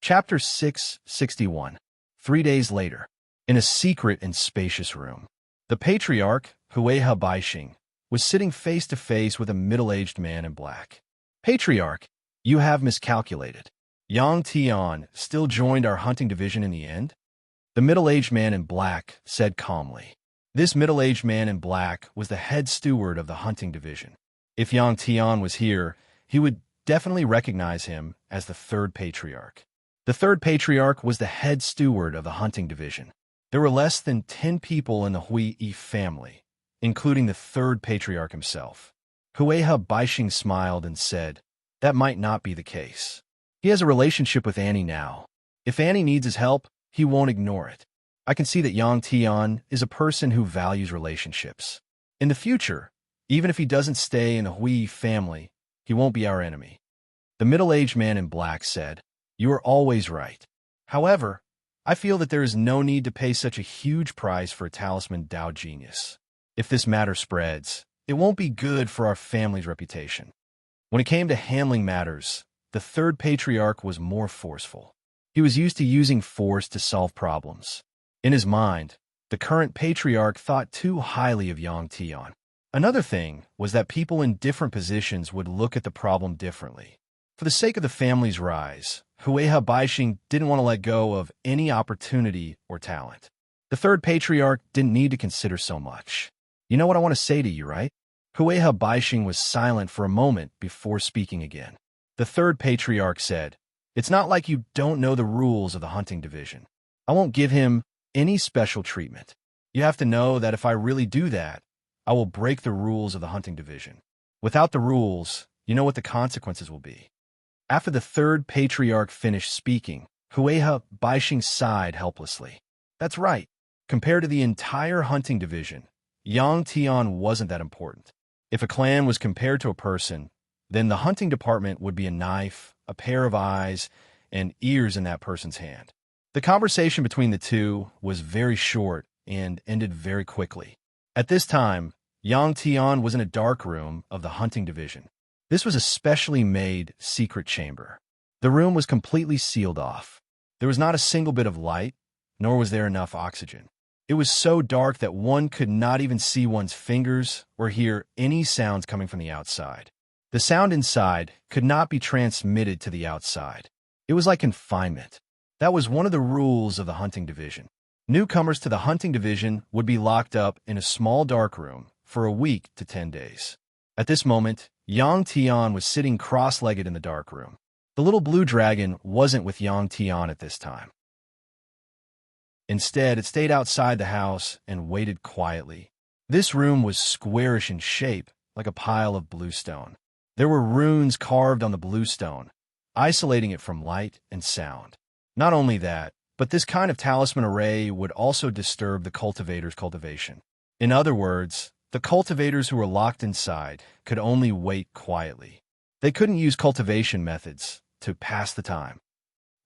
Chapter 661. 3 days later. In a secret and spacious room, the patriarch, Hueha Baixing, was sitting face to face with a middle-aged man in black. "Patriarch, you have miscalculated. Yang Tian still joined our hunting division in the end?" The middle-aged man in black said calmly. This middle-aged man in black was the head steward of the hunting division. If Yang Tian was here, he would definitely recognize him as the third patriarch. The third patriarch was the head steward of the hunting division. There were less than 10 people in the Hui family, including the third patriarch himself. Hueha Baixing smiled and said, "That might not be the case. He has a relationship with Annie now. If Annie needs his help, he won't ignore it. I can see that Yang Tian is a person who values relationships. In the future, even if he doesn't stay in the Hui family, he won't be our enemy." The middle-aged man in black said, "You are always right. However, I feel that there is no need to pay such a huge price for a talisman Dao genius. If this matter spreads, it won't be good for our family's reputation." When it came to handling matters, the third patriarch was more forceful. He was used to using force to solve problems. In his mind, the current patriarch thought too highly of Yang Tian. Another thing was that people in different positions would look at the problem differently. For the sake of the family's rise, Hueha Baixing didn't want to let go of any opportunity or talent. The third patriarch didn't need to consider so much. You know what I want to say to you, right? Hueha Baixing was silent for a moment before speaking again. The third patriarch said, "It's not like you don't know the rules of the hunting division. I won't give him any special treatment. You have to know that if I really do that, I will break the rules of the hunting division. Without the rules, you know what the consequences will be." After the third patriarch finished speaking, Hueha Baixing sighed helplessly. That's right. Compared to the entire hunting division, Yang Tian wasn't that important. If a clan was compared to a person, then the hunting department would be a knife, a pair of eyes, and ears in that person's hand. The conversation between the two was very short and ended very quickly. At this time, Yang Tian was in a dark room of the hunting division. This was a specially made secret chamber. The room was completely sealed off. There was not a single bit of light, nor was there enough oxygen. It was so dark that one could not even see one's fingers or hear any sounds coming from the outside. The sound inside could not be transmitted to the outside. It was like confinement. That was one of the rules of the hunting division. Newcomers to the hunting division would be locked up in a small dark room for a week to 10 days. At this moment, Yang Tian was sitting cross-legged in the dark room. The little blue dragon wasn't with Yang Tian at this time. Instead, it stayed outside the house and waited quietly. This room was squarish in shape, like a pile of bluestone. There were runes carved on the bluestone, isolating it from light and sound. Not only that, but this kind of talisman array would also disturb the cultivator's cultivation. In other words, the cultivators who were locked inside could only wait quietly. They couldn't use cultivation methods to pass the time.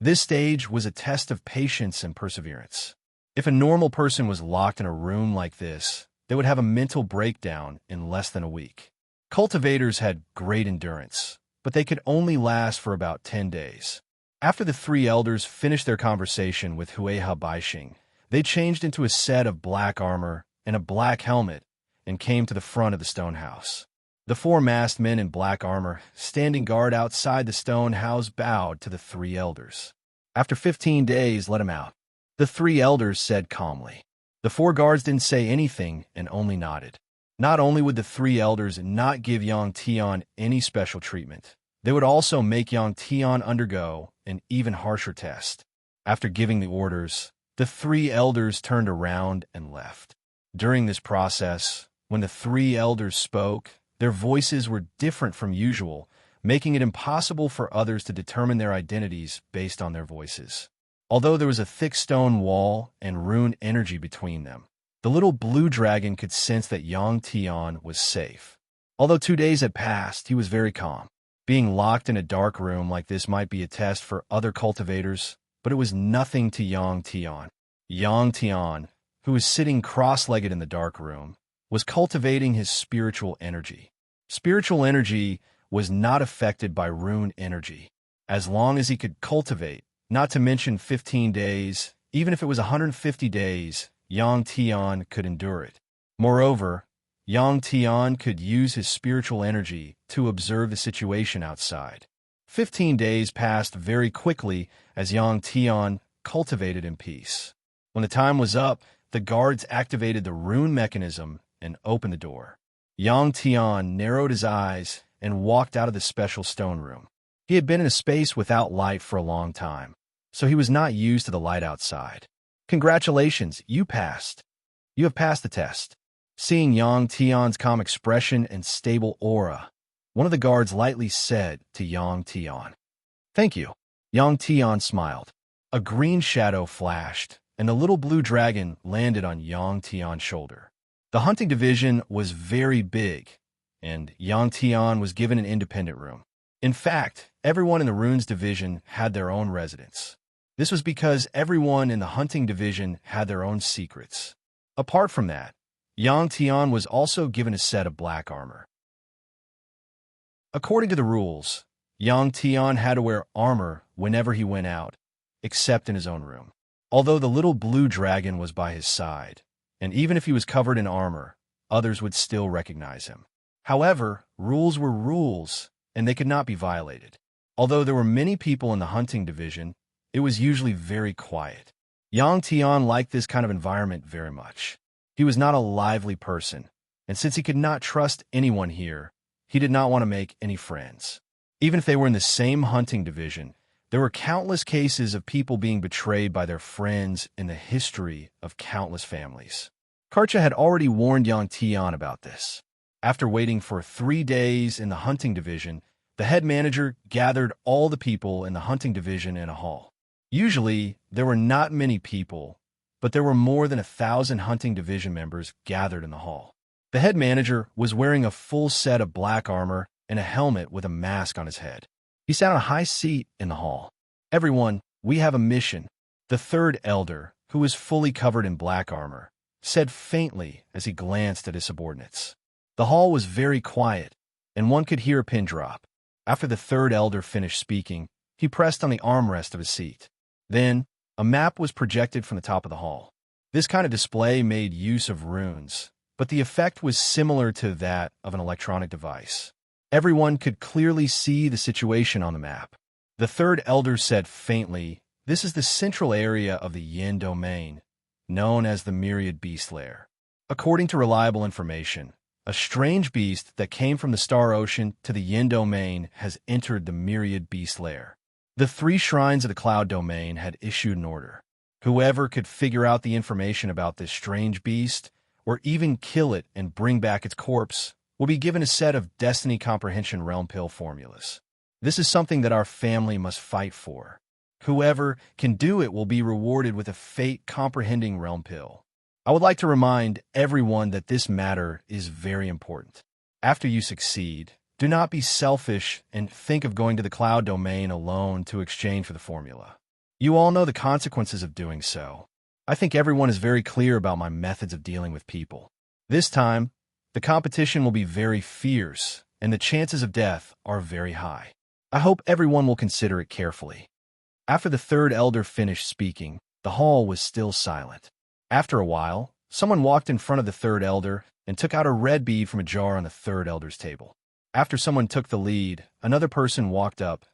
This stage was a test of patience and perseverance. If a normal person was locked in a room like this, they would have a mental breakdown in less than a week. Cultivators had great endurance, but they could only last for about 10 days. After the three elders finished their conversation with Hueha Baixing, they changed into a set of black armor and a black helmet and came to the front of the stone house. The four masked men in black armor, standing guard outside the stone house, bowed to the three elders. "After 15 days, let him out," the three elders said calmly. The four guards didn't say anything and only nodded. Not only would the three elders not give Yang Tian any special treatment, they would also make Yang Tian undergo an even harsher test. After giving the orders, the three elders turned around and left. During this process, when the three elders spoke, their voices were different from usual, making it impossible for others to determine their identities based on their voices. Although there was a thick stone wall and rune energy between them, the little blue dragon could sense that Yang Tian was safe. Although 2 days had passed, he was very calm. Being locked in a dark room like this might be a test for other cultivators, but it was nothing to Yang Tian. Yang Tian, who was sitting cross-legged in the dark room, was cultivating his spiritual energy. Spiritual energy was not affected by rune energy. As long as he could cultivate, not to mention 15 days, even if it was 150 days, Yang Tian could endure it. Moreover, Yang Tian could use his spiritual energy to observe the situation outside. 15 days passed very quickly as Yang Tian cultivated in peace. When the time was up, the guards activated the rune mechanism and opened the door. Yang Tian narrowed his eyes and walked out of the special stone room. He had been in a space without light for a long time, so he was not used to the light outside. "Congratulations, you passed. You have passed the test." Seeing Yang Tian's calm expression and stable aura, one of the guards lightly said to Yang Tian, "Thank you." Yang Tian smiled. A green shadow flashed, and the little blue dragon landed on Yang Tian's shoulder. The hunting division was very big, and Yang Tian was given an independent room. In fact, everyone in the runes division had their own residence. This was because everyone in the hunting division had their own secrets. Apart from that, Yang Tian was also given a set of black armor. According to the rules, Yang Tian had to wear armor whenever he went out, except in his own room. Although the little blue dragon was by his side, and even if he was covered in armor, others would still recognize him. However, rules were rules, and they could not be violated. Although there were many people in the hunting division, it was usually very quiet. Yang Tian liked this kind of environment very much. He was not a lively person, and since he could not trust anyone here, he did not want to make any friends. Even if they were in the same hunting division, there were countless cases of people being betrayed by their friends in the history of countless families. Karcha had already warned Yang Tian about this. After waiting for 3 days in the hunting division, the head manager gathered all the people in the hunting division in a hall. Usually, there were not many people, but there were more than 1,000 hunting division members gathered in the hall. The head manager was wearing a full set of black armor and a helmet with a mask on his head. He sat on a high seat in the hall. "Everyone, we have a mission," the third elder, who was fully covered in black armor, said faintly as he glanced at his subordinates. The hall was very quiet, and one could hear a pin drop. After the third elder finished speaking, he pressed on the armrest of his seat. Then, a map was projected from the top of the hall. This kind of display made use of runes, but the effect was similar to that of an electronic device. Everyone could clearly see the situation on the map. The third elder said faintly, "This is the central area of the Yin domain, known as the Myriad Beast Lair. According to reliable information, a strange beast that came from the Star Ocean to the Yin domain has entered the Myriad Beast Lair. The 3 shrines of the Cloud domain had issued an order. Whoever could figure out the information about this strange beast, or even kill it and bring back its corpse, will be given a set of Destiny Comprehension Realm Pill formulas. This is something that our family must fight for. Whoever can do it will be rewarded with a Fate Comprehending Realm Pill. I would like to remind everyone that this matter is very important. After you succeed, do not be selfish and think of going to the Cloud domain alone to exchange for the formula. You all know the consequences of doing so. I think everyone is very clear about my methods of dealing with people. This time, the competition will be very fierce, and the chances of death are very high. I hope everyone will consider it carefully." After the third elder finished speaking, the hall was still silent. After a while, someone walked in front of the third elder and took out a red bead from a jar on the third elder's table. After someone took the lead, another person walked up.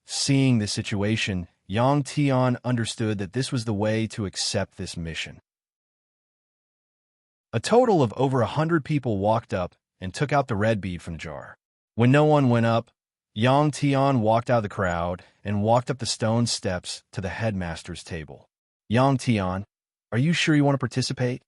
Seeing the situation, Yang Tian understood that this was the way to accept this mission. A total of over 100 people walked up and took out the red bead from the jar. When no one went up, Yang Tian walked out of the crowd and walked up the stone steps to the headmaster's table. "Yang Tian, are you sure you want to participate?"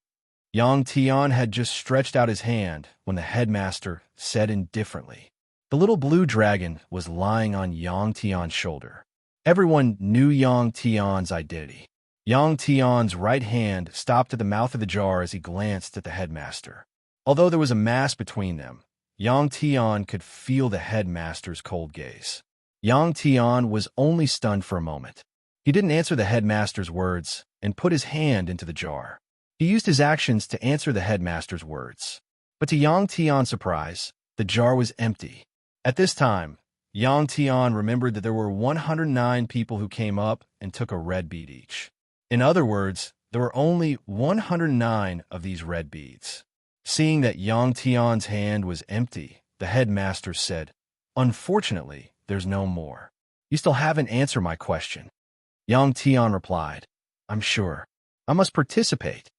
Yang Tian had just stretched out his hand when the headmaster said indifferently. The little blue dragon was lying on Yang Tian's shoulder. Everyone knew Yang Tian's identity. Yang Tian's right hand stopped at the mouth of the jar as he glanced at the headmaster. Although there was a mass between them, Yang Tian could feel the headmaster's cold gaze. Yang Tian was only stunned for a moment. He didn't answer the headmaster's words and put his hand into the jar. He used his actions to answer the headmaster's words. But to Yang Tian's surprise, the jar was empty. At this time, Yang Tian remembered that there were 109 people who came up and took a red bead each. In other words, there were only 109 of these red beads. Seeing that Yang Tian's hand was empty, the headmaster said, "Unfortunately, there's no more. You still haven't answered my question." Yang Tian replied, "I'm sure. I must participate."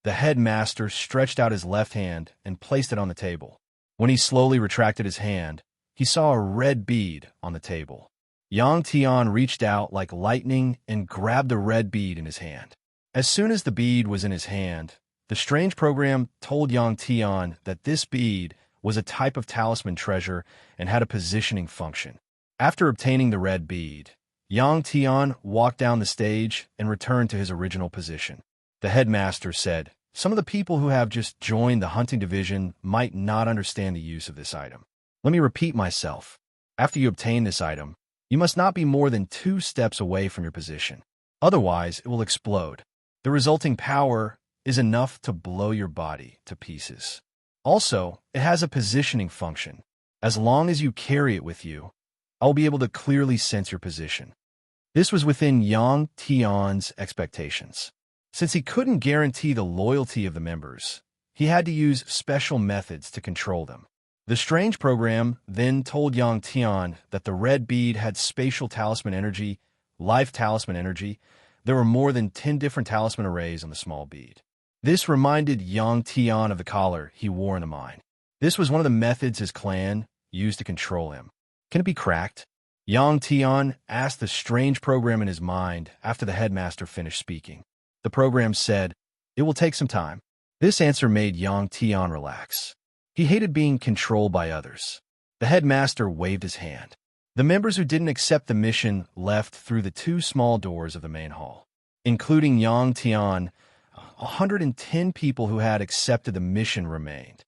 The headmaster stretched out his left hand and placed it on the table. When he slowly retracted his hand, he saw a red bead on the table. Yang Tian reached out like lightning and grabbed the red bead in his hand. As soon as the bead was in his hand, the strange program told Yang Tian that this bead was a type of talisman treasure and had a positioning function. After obtaining the red bead, Yang Tian walked down the stage and returned to his original position. The headmaster said, "Some of the people who have just joined the hunting division might not understand the use of this item. Let me repeat myself. After you obtain this item, you must not be more than 2 steps away from your position. Otherwise, it will explode. The resulting power is enough to blow your body to pieces. Also, it has a positioning function. As long as you carry it with you, I will be able to clearly sense your position." This was within Yang Tian's expectations. Since he couldn't guarantee the loyalty of the members, he had to use special methods to control them. The strange program then told Yang Tian that the red bead had spatial talisman energy, life talisman energy, There were more than 10 different talisman arrays on the small bead. This reminded Yang Tian of the collar he wore in the mine. This was one of the methods his clan used to control him. Can it be cracked? Yang Tian asked the strange program in his mind after the headmaster finished speaking. The program said, "It will take some time." This answer made Yang Tian relax. He hated being controlled by others. The headmaster waved his hand. The members who didn't accept the mission left through the two small doors of the main hall. Including Yang Tian, 110 people who had accepted the mission remained.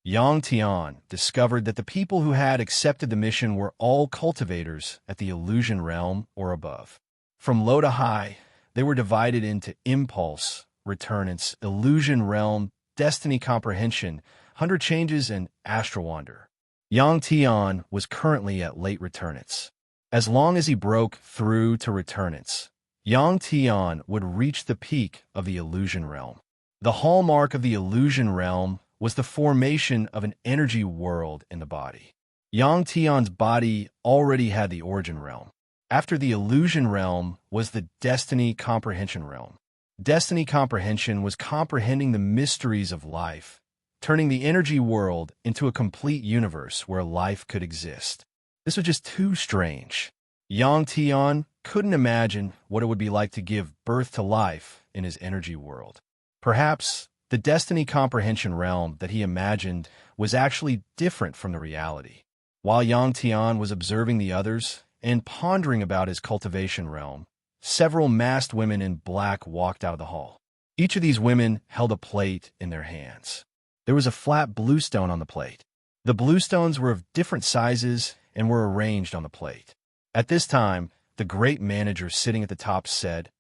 Yang Tian discovered that the people who had accepted the mission were all cultivators at the illusion realm or above. From low to high, they were divided into impulse, returnance, illusion realm, destiny comprehension, 100 changes, and astral wander. Yang Tian was currently at late returnance. As long as he broke through to returnance, Yang Tian would reach the peak of the illusion realm. The hallmark of the illusion realm was the formation of an energy world in the body. Yang Tian's body already had the origin realm. After the illusion realm was the destiny comprehension realm. Destiny comprehension was comprehending the mysteries of life, turning the energy world into a complete universe where life could exist. This was just too strange. Yang Tian couldn't imagine what it would be like to give birth to life in his energy world. Perhaps the destiny comprehension realm that he imagined was actually different from the reality. While Yang Tian was observing the others and pondering about his cultivation realm, several masked women in black walked out of the hall. Each of these women held a plate in their hands. There was a flat blue stone on the plate. The blue stones were of different sizes and were arranged on the plate. At this time, the great manager sitting at the top said,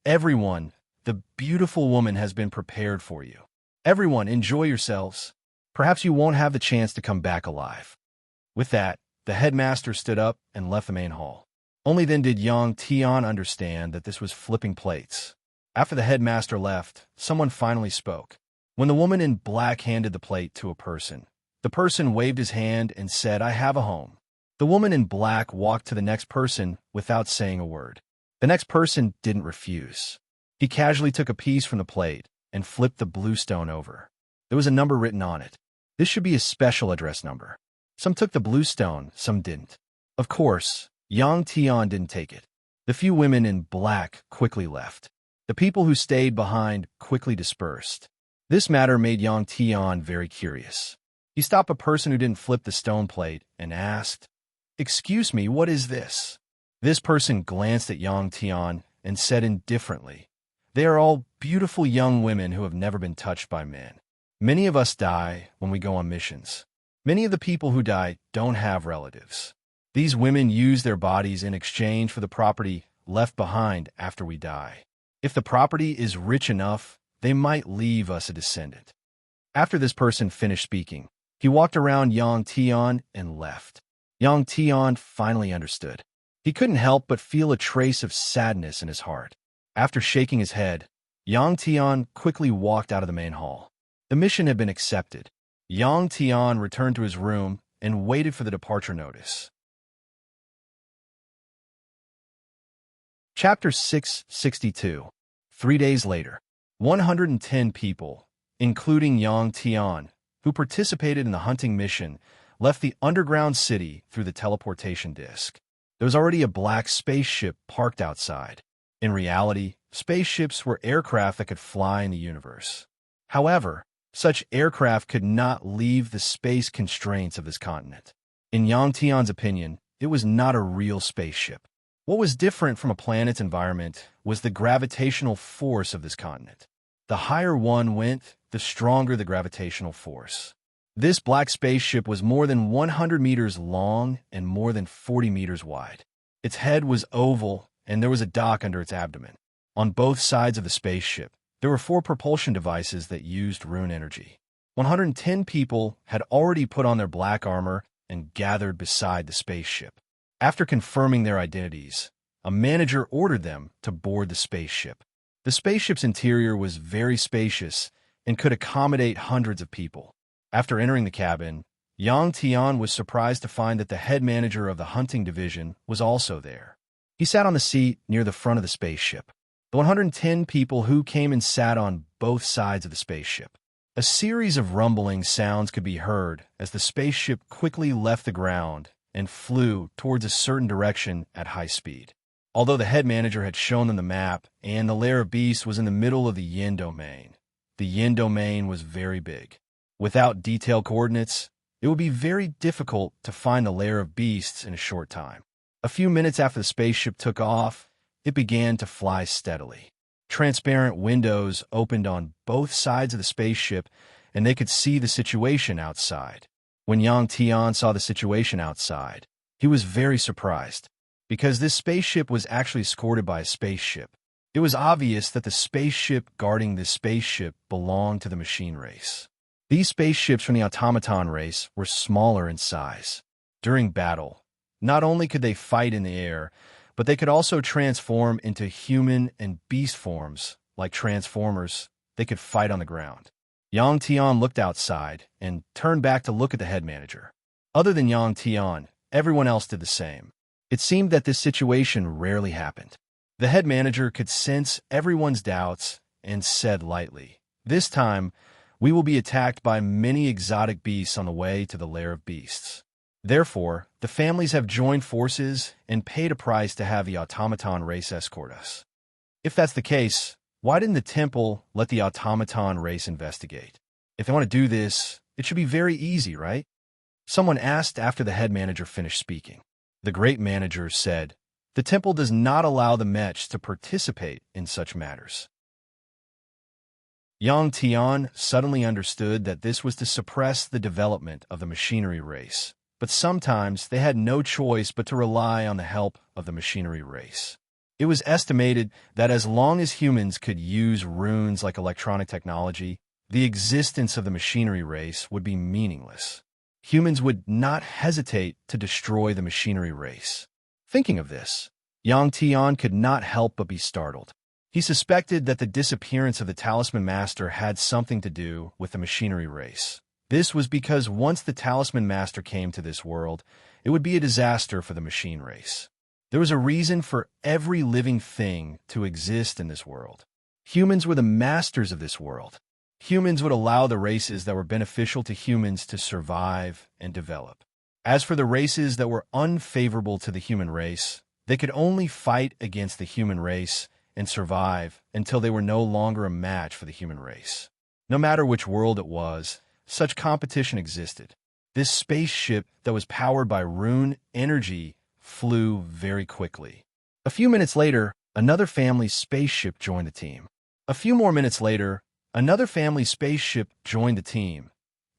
"Everyone, the beautiful woman has been prepared for you. Everyone, enjoy yourselves. Perhaps you won't have the chance to come back alive." With that, the headmaster stood up and left the main hall. Only then did Yang Tian understand that this was flipping plates. After the headmaster left, someone finally spoke. When the woman in black handed the plate to a person, the person waved his hand and said, "I have a home." The woman in black walked to the next person without saying a word. The next person didn't refuse. He casually took a piece from the plate and flipped the blue stone over. There was a number written on it. This should be a special address number. Some took the blue stone, some didn't. Of course, Yang Tian didn't take it. The few women in black quickly left. The people who stayed behind quickly dispersed. This matter made Yang Tian very curious. He stopped a person who didn't flip the stone plate and asked, "Excuse me, what is this?" This person glanced at Yang Tian and said indifferently, "They are all beautiful young women who have never been touched by men. Many of us die when we go on missions. Many of the people who die don't have relatives. These women use their bodies in exchange for the property left behind after we die. If the property is rich enough, they might leave us a descendant." After this person finished speaking, he walked around Yang Tian and left. Yang Tian finally understood. He couldn't help but feel a trace of sadness in his heart. After shaking his head, Yang Tian quickly walked out of the main hall. The mission had been accepted. Yang Tian returned to his room and waited for the departure notice. Chapter 662. 3 days later, 110 people, including Yang Tian, who participated in the hunting mission, left the underground city through the teleportation disk. There was already a black spaceship parked outside. In reality, spaceships were aircraft that could fly in the universe. However, such aircraft could not leave the space constraints of this continent. In Yang Tian's opinion, it was not a real spaceship. What was different from a planet's environment was the gravitational force of this continent. The higher one went, the stronger the gravitational force. This black spaceship was more than 100 meters long and more than 40 meters wide. Its head was oval, and there was a dock under its abdomen. On both sides of the spaceship, there were 4 propulsion devices that used rune energy. 110 people had already put on their black armor and gathered beside the spaceship. After confirming their identities, a manager ordered them to board the spaceship. The spaceship's interior was very spacious and could accommodate hundreds of people. After entering the cabin, Yang Tian was surprised to find that the head manager of the hunting division was also there. He sat on the seat near the front of the spaceship. The 110 people who came and sat on both sides of the spaceship. A series of rumbling sounds could be heard as the spaceship quickly left the ground and flew towards a certain direction at high speed. Although the head manager had shown them the map and the lair of beasts was in the middle of the yin domain, the yin domain was very big. Without detailed coordinates, it would be very difficult to find the lair of beasts in a short time. A few minutes after the spaceship took off, it began to fly steadily. Transparent windows opened on both sides of the spaceship, and they could see the situation outside. When Yang Tian saw the situation outside, he was very surprised, because this spaceship was actually escorted by a spaceship. It was obvious that the spaceship guarding this spaceship belonged to the machine race. These spaceships from the automaton race were smaller in size. During battle, not only could they fight in the air, but they could also transform into human and beast forms. Like transformers, they could fight on the ground. Yang Tian looked outside and turned back to look at the head manager. Other than Yang Tian, everyone else did the same. It seemed that this situation rarely happened. The head manager could sense everyone's doubts and said lightly, "This time, we will be attacked by many exotic beasts on the way to the lair of beasts. Therefore, the families have joined forces and paid a price to have the automaton race escort us. If that's the case, why didn't the temple let the automaton race investigate? If they want to do this, it should be very easy, right?" Someone asked after the head manager finished speaking. The great manager said, "The temple does not allow the mechs to participate in such matters." Yang Tian suddenly understood that this was to suppress the development of the machinery race. But sometimes they had no choice but to rely on the help of the machinery race. It was estimated that as long as humans could use runes like electronic technology, the existence of the machinery race would be meaningless. Humans would not hesitate to destroy the machinery race. Thinking of this, Yang Tian could not help but be startled. He suspected that the disappearance of the Talisman Master had something to do with the machinery race. This was because once the Talisman Master came to this world, it would be a disaster for the machine race. There was a reason for every living thing to exist in this world. Humans were the masters of this world. Humans would allow the races that were beneficial to humans to survive and develop. As for the races that were unfavorable to the human race, they could only fight against the human race and survive until they were no longer a match for the human race. No matter which world it was, such competition existed. This spaceship that was powered by rune energy flew very quickly. A few minutes later, another family spaceship joined the team. A few more minutes later, another family spaceship joined the team.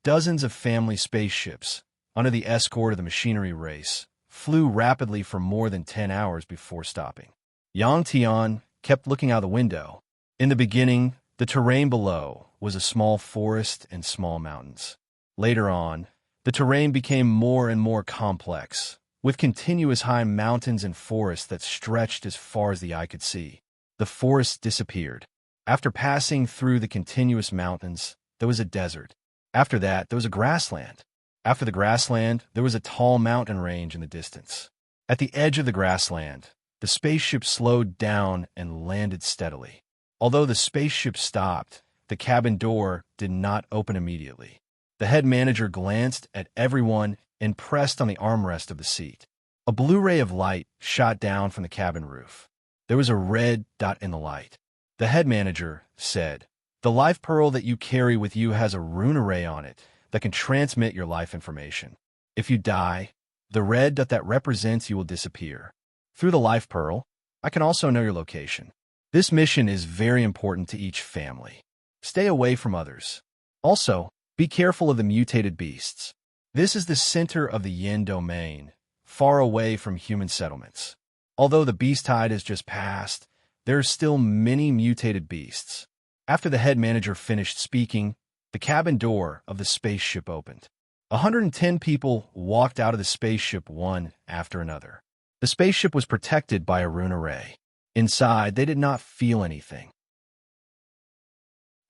Dozens of family spaceships, under the escort of the machinery race, flew rapidly for more than 10 hours before stopping. Yang Tian kept looking out the window. In the beginning, the terrain below was a small forest and small mountains. Later on, the terrain became more and more complex, with continuous high mountains and forests that stretched as far as the eye could see. The forest disappeared. After passing through the continuous mountains, there was a desert. After that, there was a grassland. After the grassland, there was a tall mountain range in the distance. At the edge of the grassland, the spaceship slowed down and landed steadily. Although the spaceship stopped, the cabin door did not open immediately. The head manager glanced at everyone and pressed on the armrest of the seat. A blue ray of light shot down from the cabin roof. There was a red dot in the light. The head manager said, "The life pearl that you carry with you has a rune array on it that can transmit your life information. If you die, the red dot that represents you will disappear. Through the life pearl, I can also know your location. This mission is very important to each family. Stay away from others. Also, be careful of the mutated beasts. This is the center of the yin domain, far away from human settlements. Although the beast tide has just passed, there are still many mutated beasts." After the head manager finished speaking, the cabin door of the spaceship opened. 110 people walked out of the spaceship one after another. The spaceship was protected by a rune array. Inside, they did not feel anything.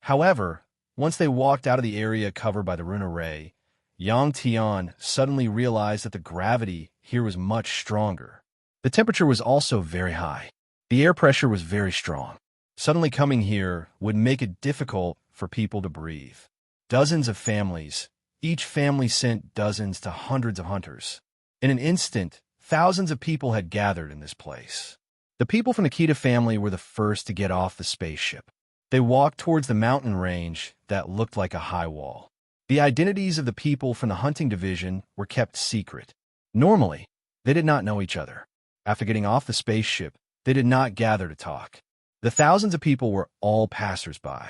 However, once they walked out of the area covered by the rune array, Yang Tian suddenly realized that the gravity here was much stronger. The temperature was also very high. The air pressure was very strong. Suddenly coming here would make it difficult for people to breathe. Dozens of families. Each family sent dozens to hundreds of hunters. In an instant, thousands of people had gathered in this place. The people from the Kita family were the first to get off the spaceship. They walked towards the mountain range that looked like a high wall. The identities of the people from the hunting division were kept secret. Normally, they did not know each other. After getting off the spaceship, they did not gather to talk. The thousands of people were all passers-by.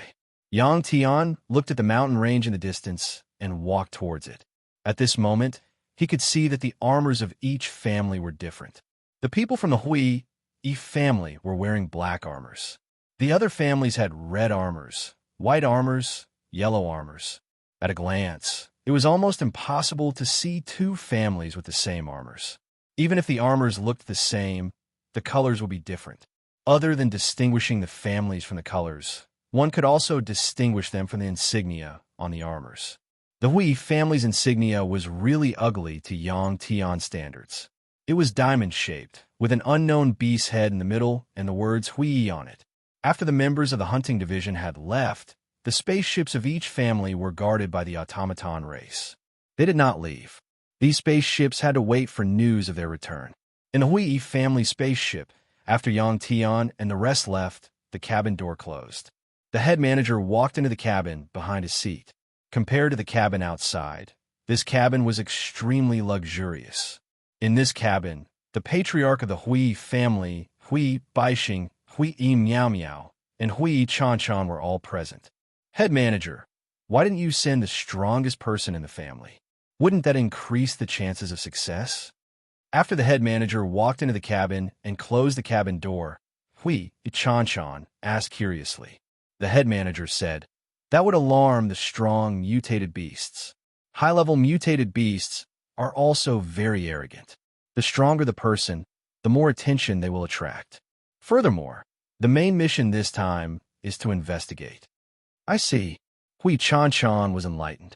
Yang Tian looked at the mountain range in the distance and walked towards it. At this moment, he could see that the armors of each family were different. The people from the Hui family were wearing black armors. The other families had red armors, white armors, yellow armors. At a glance, it was almost impossible to see two families with the same armors. Even if the armors looked the same, the colors would be different. Other than distinguishing the families from the colors, one could also distinguish them from the insignia on the armors. The Hui family's insignia was really ugly to Yang Tian standards. It was diamond-shaped, with an unknown beast's head in the middle and the words Hui on it. After the members of the hunting division had left, the spaceships of each family were guarded by the automaton race. They did not leave. These spaceships had to wait for news of their return. In the Hui family spaceship, after Yang Tian and the rest left, the cabin door closed. The head manager walked into the cabin behind his seat. Compared to the cabin outside, this cabin was extremely luxurious. In this cabin, the patriarch of the Hui family, Hui Baixing, Hui Miao Miao, and Hui Chan Chan were all present. Head manager, why didn't you send the strongest person in the family? Wouldn't that increase the chances of success? After the head manager walked into the cabin and closed the cabin door, Hui Chan Chan asked curiously. The head manager said, that would alarm the strong mutated beasts. High-level mutated beasts are also very arrogant. The stronger the person, the more attention they will attract. Furthermore, the main mission this time is to investigate. I see. Hui Chan Chan was enlightened.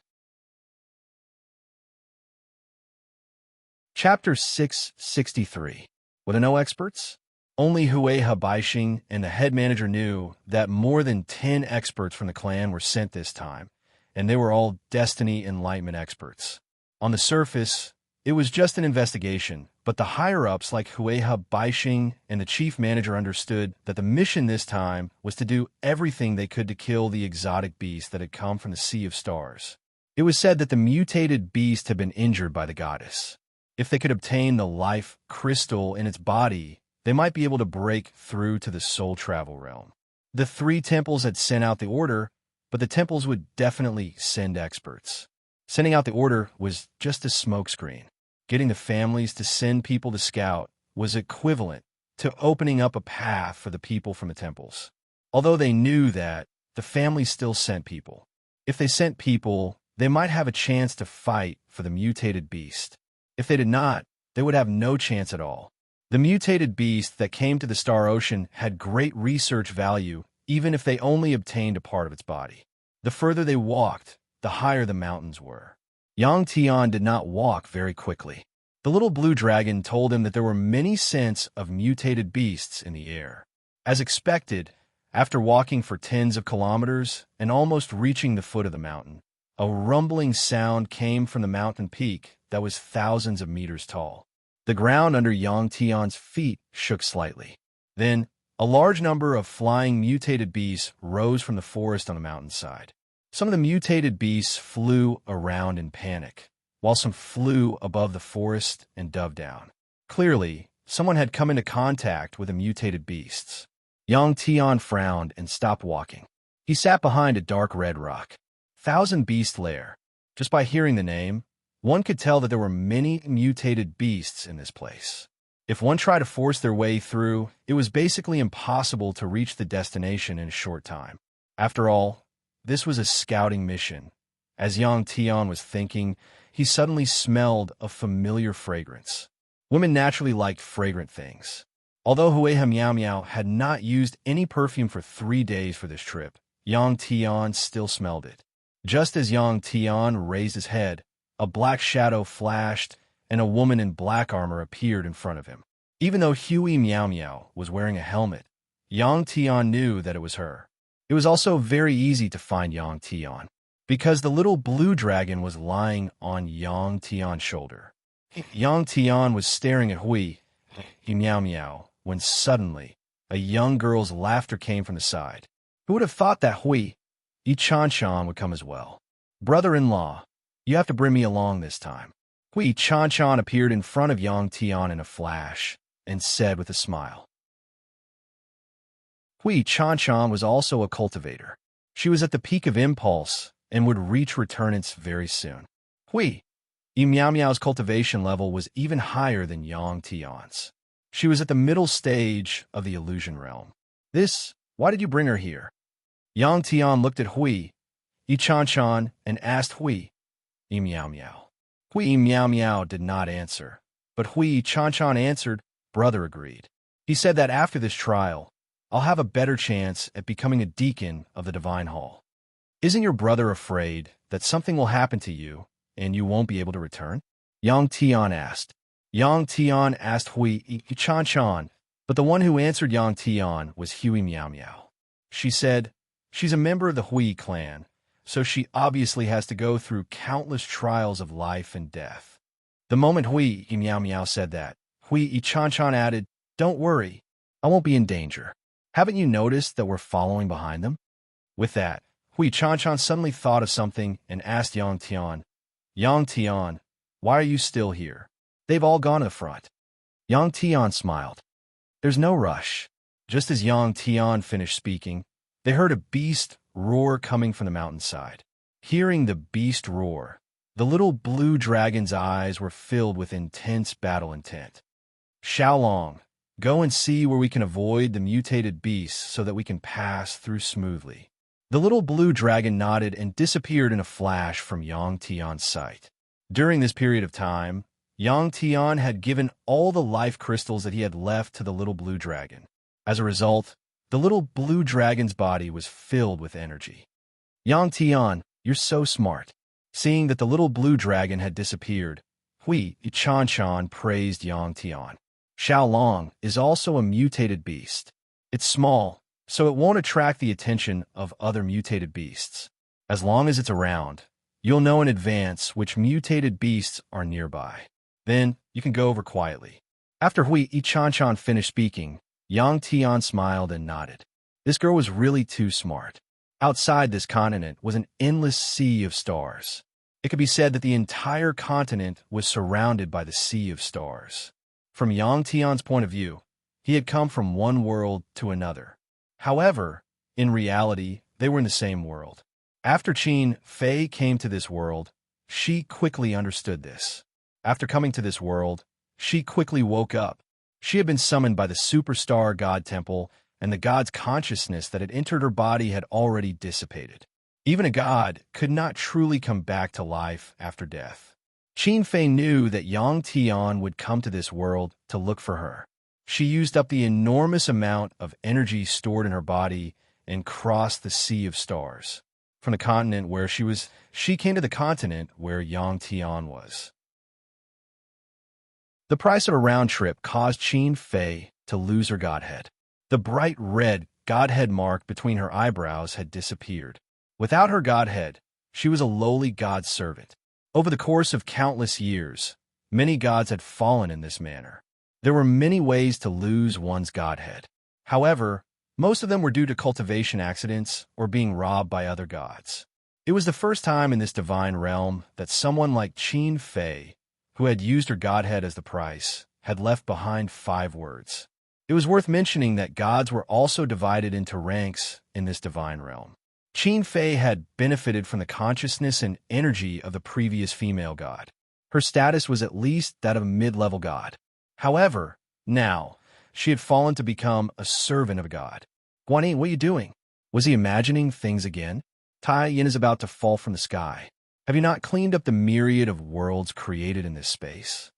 Chapter 663. With the no experts? Only Hueha Baixing and the head manager knew that more than 10 experts from the clan were sent this time, and they were all Destiny Enlightenment experts. On the surface, it was just an investigation, but the higher-ups like Hueha Baixing and the chief manager understood that the mission this time was to do everything they could to kill the exotic beast that had come from the Sea of Stars. It was said that the mutated beast had been injured by the goddess. If they could obtain the life crystal in its body, they might be able to break through to the soul travel realm. The 3 temples had sent out the order, but the temples would definitely send experts. Sending out the order was just a smokescreen. Getting the families to send people to scout was equivalent to opening up a path for the people from the temples. Although they knew that, the families still sent people. If they sent people, they might have a chance to fight for the mutated beast. If they did not, they would have no chance at all. The mutated beast that came to the Star Ocean had great research value, even if they only obtained a part of its body. The further they walked, the higher the mountains were. Yang Tian did not walk very quickly. The little blue dragon told him that there were many scents of mutated beasts in the air. As expected, after walking for tens of kilometers and almost reaching the foot of the mountain, a rumbling sound came from the mountain peak that was thousands of meters tall. The ground under Yang Tian's feet shook slightly. Then, a large number of flying mutated beasts rose from the forest on the mountainside. Some of the mutated beasts flew around in panic, while some flew above the forest and dove down. Clearly, someone had come into contact with the mutated beasts. Yang Tian frowned and stopped walking. He sat behind a dark red rock. Thousand Beast Lair. Just by hearing the name, one could tell that there were many mutated beasts in this place. If one tried to force their way through, it was basically impossible to reach the destination in a short time. After all, this was a scouting mission. As Yang Tian was thinking, he suddenly smelled a familiar fragrance. Women naturally liked fragrant things. Although Hueha Miao Miao had not used any perfume for 3 days for this trip, Yang Tian still smelled it. Just as Yang Tian raised his head, a black shadow flashed, and a woman in black armor appeared in front of him. Even though Huey Meow Meow was wearing a helmet, Yang Tian knew that it was her. It was also very easy to find Yang Tian, because the little blue dragon was lying on Yang Tian's shoulder. Yang Tian was staring at Hui Meow Meow when suddenly a young girl's laughter came from the side. Who would have thought that Hui Chan would come as well? Brother-in-law, you have to bring me along this time. Hui Chan appeared in front of Yang Tian in a flash and said with a smile. Hui Chan was also a cultivator. She was at the peak of impulse and would reach returnants very soon. Hui Meow Meow's cultivation level was even higher than Yang Tian's. She was at the middle stage of the illusion realm. Why did you bring her here? Yang Tian looked at Hui Chan and asked Hui Meow Meow. Hui Meow Meow did not answer, but Hui Chan answered. Brother agreed. He said that after this trial, I'll have a better chance at becoming a deacon of the Divine Hall. Isn't your brother afraid that something will happen to you and you won't be able to return? Yang Tian asked. Yang Tian asked Hui Chan, but the one who answered Yang Tian was Huey Meow Meow. She said, she's a member of the Hui clan, so she obviously has to go through countless trials of life and death. The moment Hui Meow Meow said that, Hui Chan added, don't worry, I won't be in danger. Haven't you noticed that we're following behind them? With that, Hui Chan suddenly thought of something and asked Yang Tian, why are you still here? They've all gone to the front. Yang Tian smiled. There's no rush. Just as Yang Tian finished speaking, they heard a beast roar coming from the mountainside. Hearing the beast roar, the little blue dragon's eyes were filled with intense battle intent. Xiaolong, go and see where we can avoid the mutated beasts so that we can pass through smoothly. The little blue dragon nodded and disappeared in a flash from Yang Tian's sight. During this period of time, Yang Tian had given all the life crystals that he had left to the little blue dragon. As a result, the little blue dragon's body was filled with energy. Yang Tian, you're so smart. Seeing that the little blue dragon had disappeared, Hui Chan praised Yang Tian. Xiaolong is also a mutated beast. It's small, so it won't attract the attention of other mutated beasts. As long as it's around, you'll know in advance which mutated beasts are nearby. Then you can go over quietly. After Hui Chan finished speaking, Yang Tian smiled and nodded. This girl was really too smart. Outside this continent was an endless sea of stars. It could be said that the entire continent was surrounded by the sea of stars. From Yang Tian's point of view, he had come from one world to another. However, in reality, they were in the same world. After Qin Fei came to this world, she quickly understood this. After coming to this world, she quickly woke up. She had been summoned by the superstar god temple, and the god's consciousness that had entered her body had already dissipated. Even a god could not truly come back to life after death. Qin Fei knew that Yang Tian would come to this world to look for her. She used up the enormous amount of energy stored in her body and crossed the sea of stars. From the continent where she came to the continent where Yang Tian was. The price of a round trip caused Qin Fei to lose her godhead. The bright red godhead mark between her eyebrows had disappeared. Without her godhead, she was a lowly god servant. Over the course of countless years, many gods had fallen in this manner. There were many ways to lose one's godhead. However, most of them were due to cultivation accidents or being robbed by other gods. It was the first time in this divine realm that someone like Qin Fei, who had used her godhead as the price, had left behind 5 words. It was worth mentioning that gods were also divided into ranks in this divine realm. Qin Fei had benefited from the consciousness and energy of the previous female god. Her status was at least that of a mid-level god. However, now, she had fallen to become a servant of a god. Guanyin, what are you doing? Was he imagining things again? Tai Yin is about to fall from the sky. Have you not cleaned up the myriad of worlds created in this space?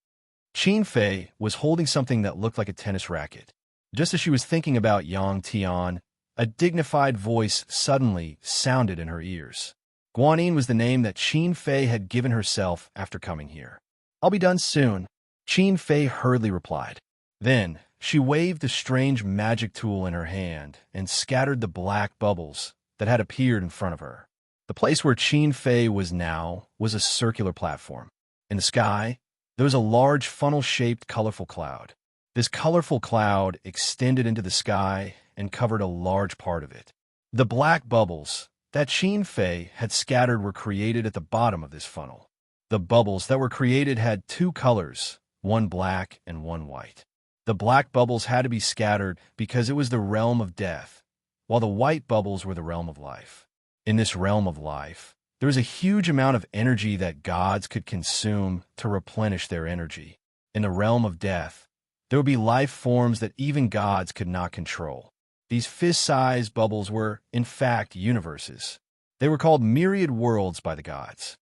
Qin Fei was holding something that looked like a tennis racket. Just as she was thinking about Yang Tian, a dignified voice suddenly sounded in her ears. Guanyin was the name that Qin Fei had given herself after coming here. I'll be done soon, Qin Fei hurriedly replied. Then, she waved the strange magic tool in her hand and scattered the black bubbles that had appeared in front of her. The place where Qin Fei was now was a circular platform. In the sky, there was a large funnel-shaped colorful cloud. This colorful cloud extended into the sky and covered a large part of it. The black bubbles that Qin Fei had scattered were created at the bottom of this funnel. The bubbles that were created had two colors, one black and one white. The black bubbles had to be scattered because it was the realm of death, while the white bubbles were the realm of life. In this realm of life, there was a huge amount of energy that gods could consume to replenish their energy. In the realm of death, there would be life forms that even gods could not control. These fist-sized bubbles were, in fact, universes. They were called myriad worlds by the gods.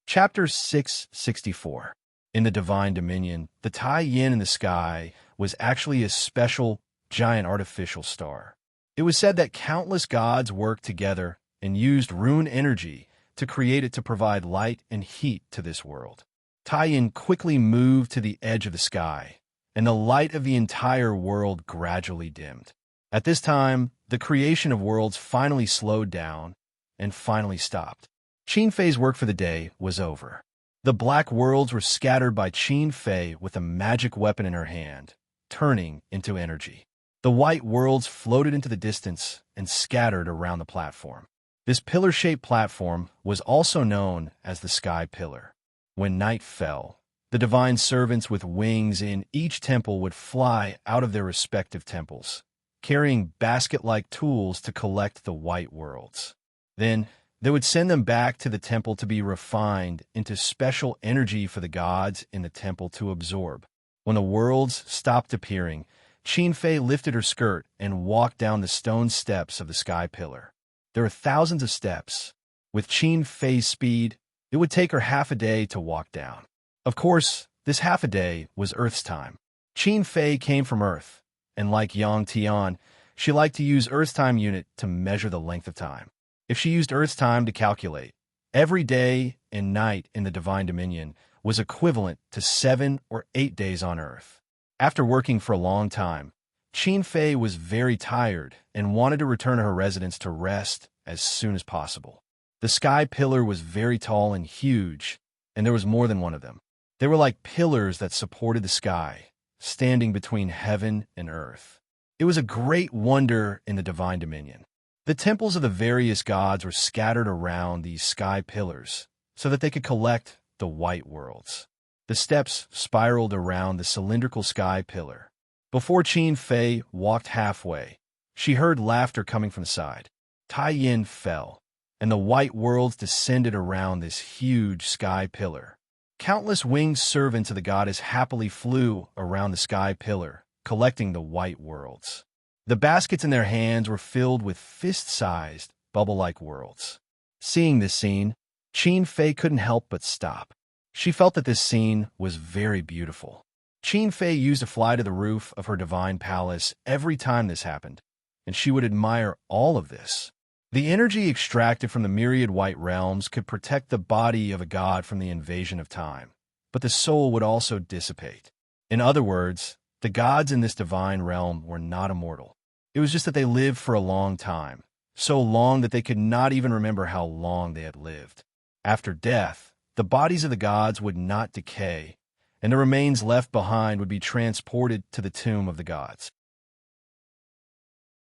Chapter 664. In the Divine Dominion, the Tai Yin in the sky was actually a special, giant artificial star. It was said that countless gods worked together and used rune energy to create it to provide light and heat to this world. Tai Yin quickly moved to the edge of the sky, and the light of the entire world gradually dimmed. At this time, the creation of worlds finally slowed down and finally stopped. Qin Fei's work for the day was over. The black worlds were scattered by Qin Fei with a magic weapon in her hand, turning into energy. The white worlds floated into the distance and scattered around the platform. This pillar-shaped platform was also known as the Sky Pillar. When night fell, the divine servants with wings in each temple would fly out of their respective temples, carrying basket-like tools to collect the white worlds. Then, they would send them back to the temple to be refined into special energy for the gods in the temple to absorb. When the worlds stopped appearing, Qin Fei lifted her skirt and walked down the stone steps of the Sky Pillar. There were thousands of steps. With Qin Fei's speed, it would take her half a day to walk down. Of course, this half a day was Earth's time. Qin Fei came from Earth, and like Yang Tian, she liked to use Earth's time unit to measure the length of time. If she used Earth's time to calculate, every day and night in the Divine Dominion was equivalent to 7 or 8 days on Earth. After working for a long time, Qin Fei was very tired and wanted to return to her residence to rest as soon as possible. The Sky Pillar was very tall and huge, and there was more than one of them. They were like pillars that supported the sky, standing between heaven and earth. It was a great wonder in the Divine Dominion. The temples of the various gods were scattered around these sky pillars so that they could collect the white worlds. The steps spiraled around the cylindrical sky pillar. Before Qin Fei walked halfway, she heard laughter coming from the side. Tai Yin fell, and the white worlds descended around this huge sky pillar. Countless winged servants of the goddess happily flew around the sky pillar, collecting the white worlds. The baskets in their hands were filled with fist-sized, bubble-like worlds. Seeing this scene, Qin Fei couldn't help but stop. She felt that this scene was very beautiful. Qin Fei used to fly to the roof of her divine palace every time this happened, and she would admire all of this. The energy extracted from the myriad white realms could protect the body of a god from the invasion of time, but the soul would also dissipate. In other words, the gods in this divine realm were not immortal. It was just that they lived for a long time, so long that they could not even remember how long they had lived. After death, the bodies of the gods would not decay, and the remains left behind would be transported to the tomb of the gods.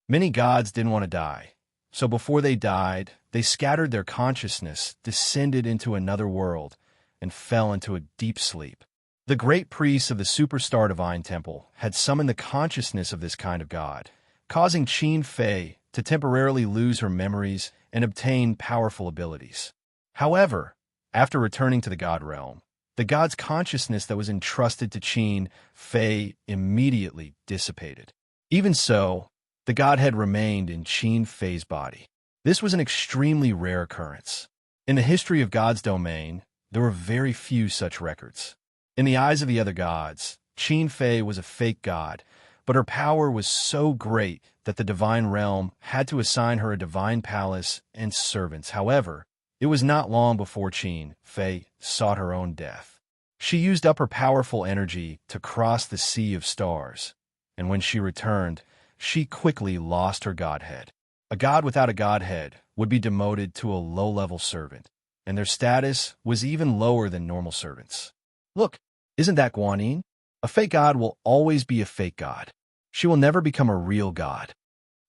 Many gods didn't want to die, so before they died, they scattered their consciousness, descended into another world, and fell into a deep sleep. The great priests of the Superstar Divine Temple had summoned the consciousness of this kind of god, causing Qin Fei to temporarily lose her memories and obtain powerful abilities. However, after returning to the god realm, the god's consciousness that was entrusted to Qin Fei immediately dissipated. Even so, the god had remained in Qin Fei's body. This was an extremely rare occurrence. In the history of God's domain, there were very few such records. In the eyes of the other gods, Qin Fei was a fake god, but her power was so great that the divine realm had to assign her a divine palace and servants. However, it was not long before Qin Fei sought her own death. She used up her powerful energy to cross the sea of stars, and when she returned, she quickly lost her godhead. A god without a godhead would be demoted to a low-level servant, and their status was even lower than normal servants. Look, isn't that Guanyin? A fake god will always be a fake god. She will never become a real god.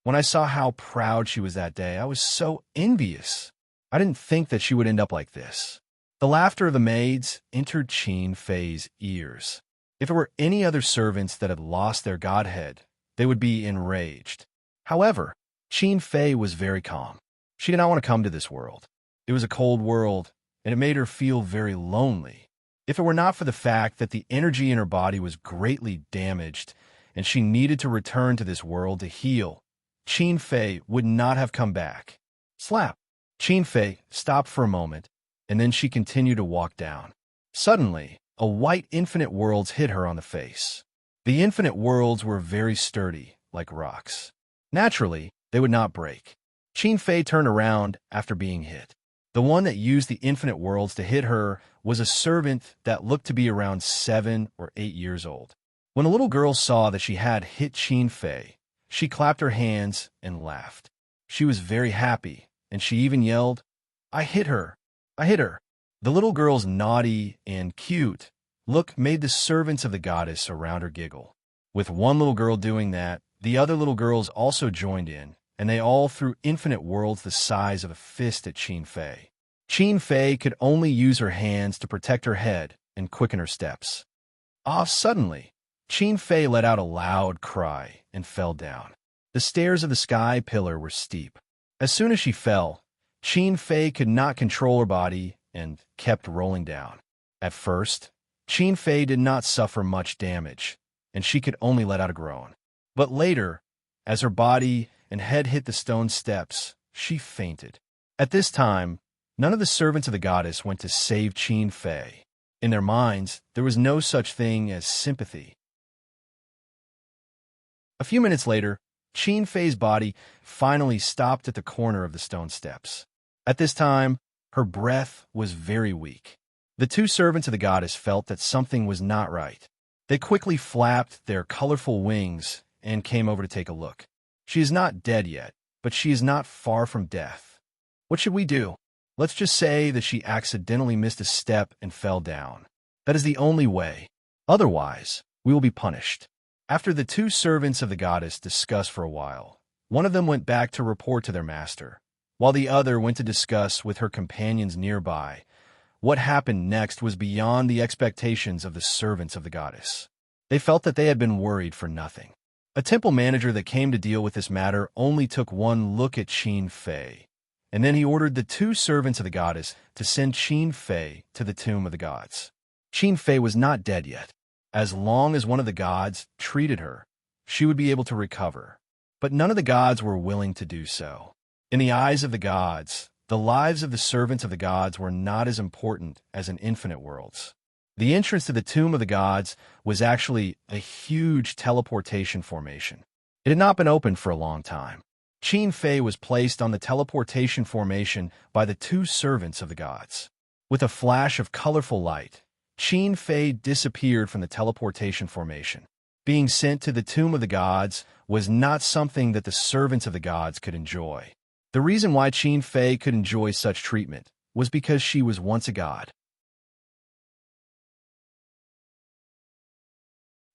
When I saw how proud she was that day, I was so envious. I didn't think that she would end up like this. The laughter of the maids entered Qin Fei's ears. If it were any other servants that had lost their godhead, they would be enraged. However, Qin Fei was very calm. She did not want to come to this world. It was a cold world, and it made her feel very lonely. If it were not for the fact that the energy in her body was greatly damaged, and she needed to return to this world to heal, Qin Fei would not have come back. Slap! Qin Fei stopped for a moment, and then she continued to walk down. Suddenly, a white infinite worlds hit her on the face. The infinite worlds were very sturdy, like rocks. Naturally, they would not break. Qin Fei turned around after being hit. The one that used the infinite worlds to hit her was a servant that looked to be around 7 or 8 years old. When a little girl saw that she had hit Qin Fei, she clapped her hands and laughed. She was very happy, and she even yelled, "I hit her! I hit her!" The little girl's naughty and cute look made the servants of the goddess around her giggle. With one little girl doing that, the other little girls also joined in, and they all threw infinite worlds the size of a fist at Qin Fei. Qin Fei could only use her hands to protect her head and quicken her steps. Suddenly, Qin Fei let out a loud cry and fell down. The stairs of the sky pillar were steep. As soon as she fell, Qin Fei could not control her body and kept rolling down. At first, Qin Fei did not suffer much damage, and she could only let out a groan. But later, as her body and head hit the stone steps, she fainted. At this time, none of the servants of the goddess went to save Qin Fei. In their minds, there was no such thing as sympathy. A few minutes later, Qin Fei's body finally stopped at the corner of the stone steps. At this time, her breath was very weak. The two servants of the goddess felt that something was not right. They quickly flapped their colorful wings and came over to take a look. She is not dead yet, but she is not far from death. What should we do? Let's just say that she accidentally missed a step and fell down. That is the only way. Otherwise, we will be punished. After the two servants of the goddess discussed for a while, one of them went back to report to their master, while the other went to discuss with her companions nearby. What happened next was beyond the expectations of the servants of the goddess. They felt that they had been worried for nothing. A temple manager that came to deal with this matter only took one look at Qin Fei, and then he ordered the two servants of the goddess to send Qin Fei to the tomb of the gods. Qin Fei was not dead yet. As long as one of the gods treated her, she would be able to recover. But none of the gods were willing to do so. In the eyes of the gods, the lives of the servants of the gods were not as important as in infinite worlds. The entrance to the tomb of the gods was actually a huge teleportation formation. It had not been opened for a long time. Qin Fei was placed on the teleportation formation by the two servants of the gods. With a flash of colorful light, Qin Fei disappeared from the teleportation formation. Being sent to the tomb of the gods was not something that the servants of the gods could enjoy. The reason why Qin Fei could enjoy such treatment was because she was once a god.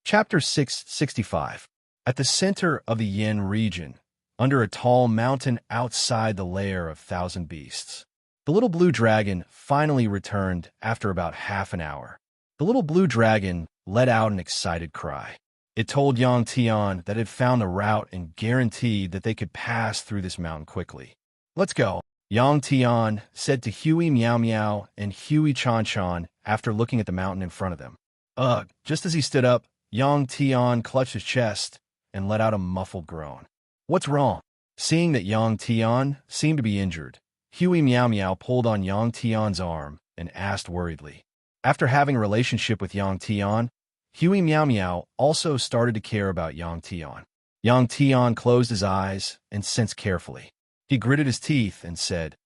Chapter 665. At the center of the Yin region, under a tall mountain outside the lair of thousand beasts, the little blue dragon finally returned after about half an hour. The little blue dragon let out an excited cry. It told Yang Tian that it found the route and guaranteed that they could pass through this mountain quickly. "Let's go," Yang Tian said to Huey Meow Meow and Huey Chan Chan after looking at the mountain in front of them. Ugh! Just as he stood up, Yang Tian clutched his chest and let out a muffled groan. "What's wrong?" Seeing that Yang Tian seemed to be injured, Huey Meow Meow pulled on Yang Tian's arm and asked worriedly. After having a relationship with Yang Tian, Huey Meow Meow also started to care about Yang Tian. Yang Tian closed his eyes and sensed carefully. He gritted his teeth and said,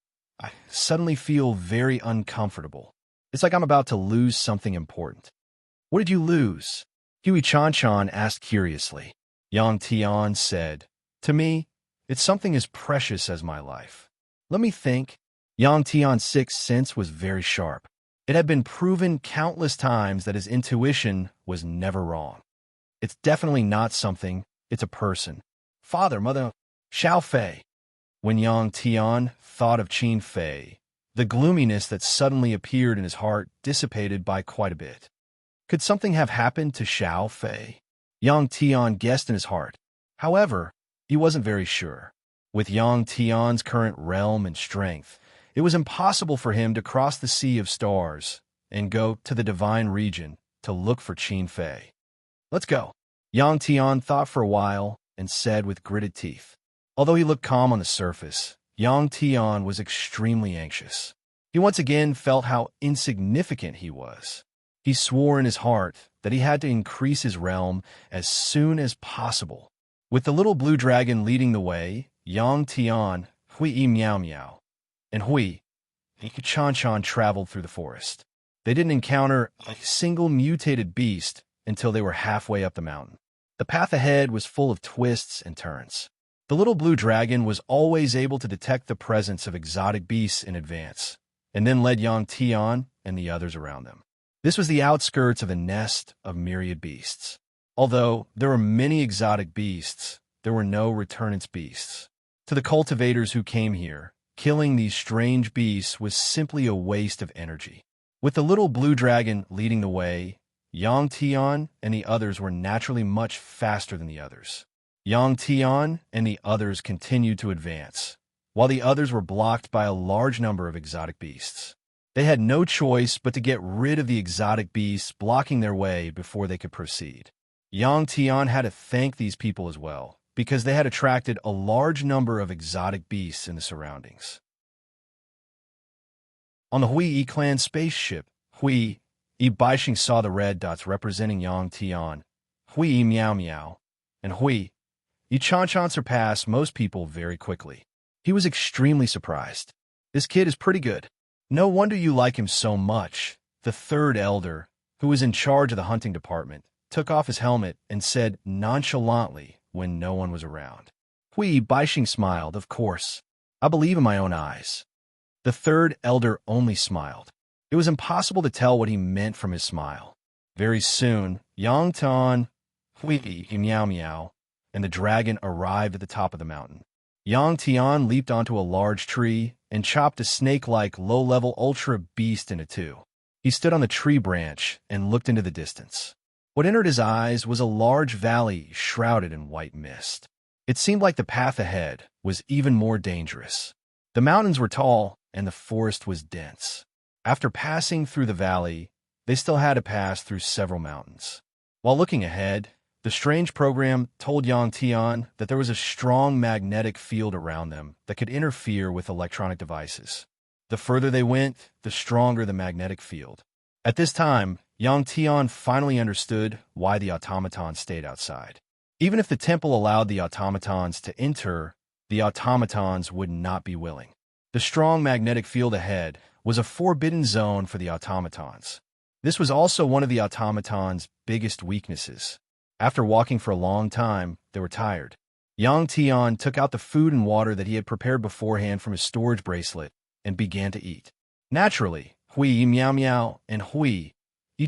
"I suddenly feel very uncomfortable. It's like I'm about to lose something important. What did you lose? Huey Chan asked curiously. Yang Tian said, to me, it's something as precious as my life. Let me think. Yang Tian's sixth sense was very sharp. It had been proven countless times that his intuition was never wrong. It's definitely not something, it's a person. Father, mother, Xiao Fei. When Yang Tian thought of Qin Fei, the gloominess that suddenly appeared in his heart dissipated by quite a bit. Could something have happened to Xiao Fei? Yang Tian guessed in his heart. However, he wasn't very sure. With Yang Tian's current realm and strength, it was impossible for him to cross the sea of stars and go to the divine region to look for Qin Fei. Let's go. Yang Tian thought for a while and said with gritted teeth. Although he looked calm on the surface, Yang Tian was extremely anxious. He once again felt how insignificant he was. He swore in his heart that he had to increase his realm as soon as possible. With the little blue dragon leading the way, Yang Tian, Hui Miao Miao, and Hui Chan traveled through the forest. They didn't encounter a single mutated beast until they were halfway up the mountain. The path ahead was full of twists and turns. The little blue dragon was always able to detect the presence of exotic beasts in advance, and then led Yang Tian and the others around them. This was the outskirts of a nest of myriad beasts. Although there were many exotic beasts, there were no returnance beasts. To the cultivators who came here, killing these strange beasts was simply a waste of energy. With the little blue dragon leading the way, Yang Tian and the others were naturally much faster than the others. Yang Tian and the others continued to advance, while the others were blocked by a large number of exotic beasts. They had no choice but to get rid of the exotic beasts blocking their way before they could proceed. Yang Tian had to thank these people as well, because they had attracted a large number of exotic beasts in the surroundings. On the Hui clan spaceship, Hui Baixing saw the red dots representing Yang Tian, Hui Miao Miao, and Hui Chan surpassed most people very quickly. He was extremely surprised. This kid is pretty good. No wonder you like him so much. The third elder, who was in charge of the hunting department, took off his helmet and said nonchalantly when no one was around. Hui Baixing smiled, of course. I believe in my own eyes. The third elder only smiled. It was impossible to tell what he meant from his smile. Very soon, Yang Tian, Hui Miao Miao, and the dragon arrived at the top of the mountain. Yang Tian leaped onto a large tree and chopped a snake-like low-level ultra beast into two. He stood on the tree branch and looked into the distance. What entered his eyes was a large valley shrouded in white mist. It seemed like the path ahead was even more dangerous. The mountains were tall and the forest was dense. After passing through the valley, they still had to pass through several mountains. While looking ahead, the strange program told Yang Tian that there was a strong magnetic field around them that could interfere with electronic devices. The further they went, the stronger the magnetic field. At this time, Yang Tian finally understood why the automatons stayed outside. Even if the temple allowed the automatons to enter, the automatons would not be willing. The strong magnetic field ahead was a forbidden zone for the automatons. This was also one of the automatons' biggest weaknesses. After walking for a long time, they were tired. Yang Tian took out the food and water that he had prepared beforehand from his storage bracelet and began to eat. Naturally, Hui Miao Miao and Hui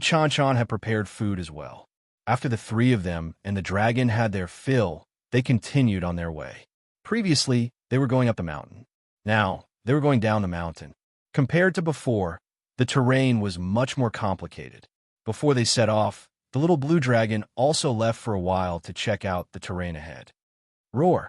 Chan had prepared food as well. After the three of them and the dragon had their fill, they continued on their way. Previously, they were going up the mountain. Now, they were going down the mountain. Compared to before, the terrain was much more complicated. Before they set off, the little blue dragon also left for a while to check out the terrain ahead. Roar!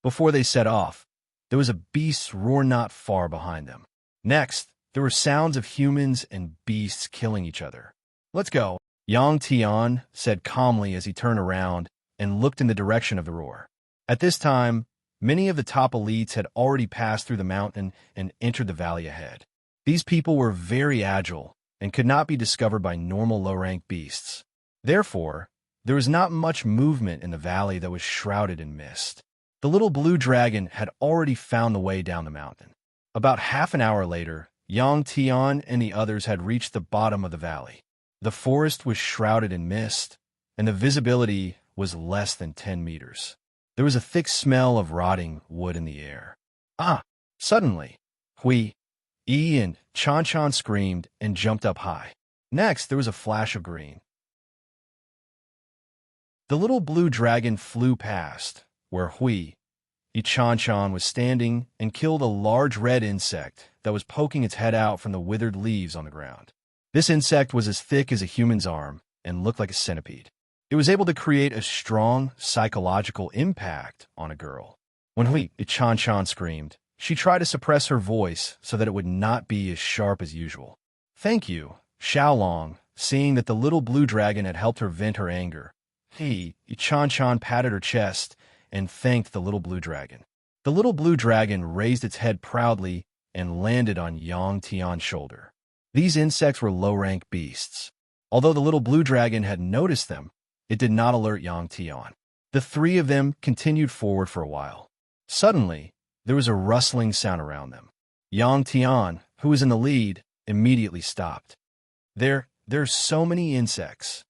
Before they set off, there was a beast's roar not far behind them. Next, there were sounds of humans and beasts killing each other. Let's go, Yang Tian said calmly as he turned around and looked in the direction of the roar. At this time, many of the top elites had already passed through the mountain and entered the valley ahead. These people were very agile and could not be discovered by normal low-rank beasts. Therefore, there was not much movement in the valley that was shrouded in mist. The little blue dragon had already found the way down the mountain. About half an hour later, Yang Tian and the others had reached the bottom of the valley. The forest was shrouded in mist, and the visibility was less than 10 meters. There was a thick smell of rotting wood in the air. Ah! Suddenly, Hui, Yi, and Chan screamed and jumped up high. Next, there was a flash of green. The little blue dragon flew past, where Hui, Chan was standing, and killed a large red insect that was poking its head out from the withered leaves on the ground. This insect was as thick as a human's arm and looked like a centipede. It was able to create a strong psychological impact on a girl. When Hui, Chan screamed, she tried to suppress her voice so that it would not be as sharp as usual. "Thank you," Xiaolong, seeing that the little blue dragon had helped her vent her anger. Chan patted her chest and thanked the little blue dragon. The little blue dragon raised its head proudly and landed on Yang Tian's shoulder. These insects were low-rank beasts. Although the little blue dragon had noticed them, it did not alert Yang Tian. The three of them continued forward for a while. Suddenly, there was a rustling sound around them. Yang Tian, who was in the lead, immediately stopped. There's so many insects."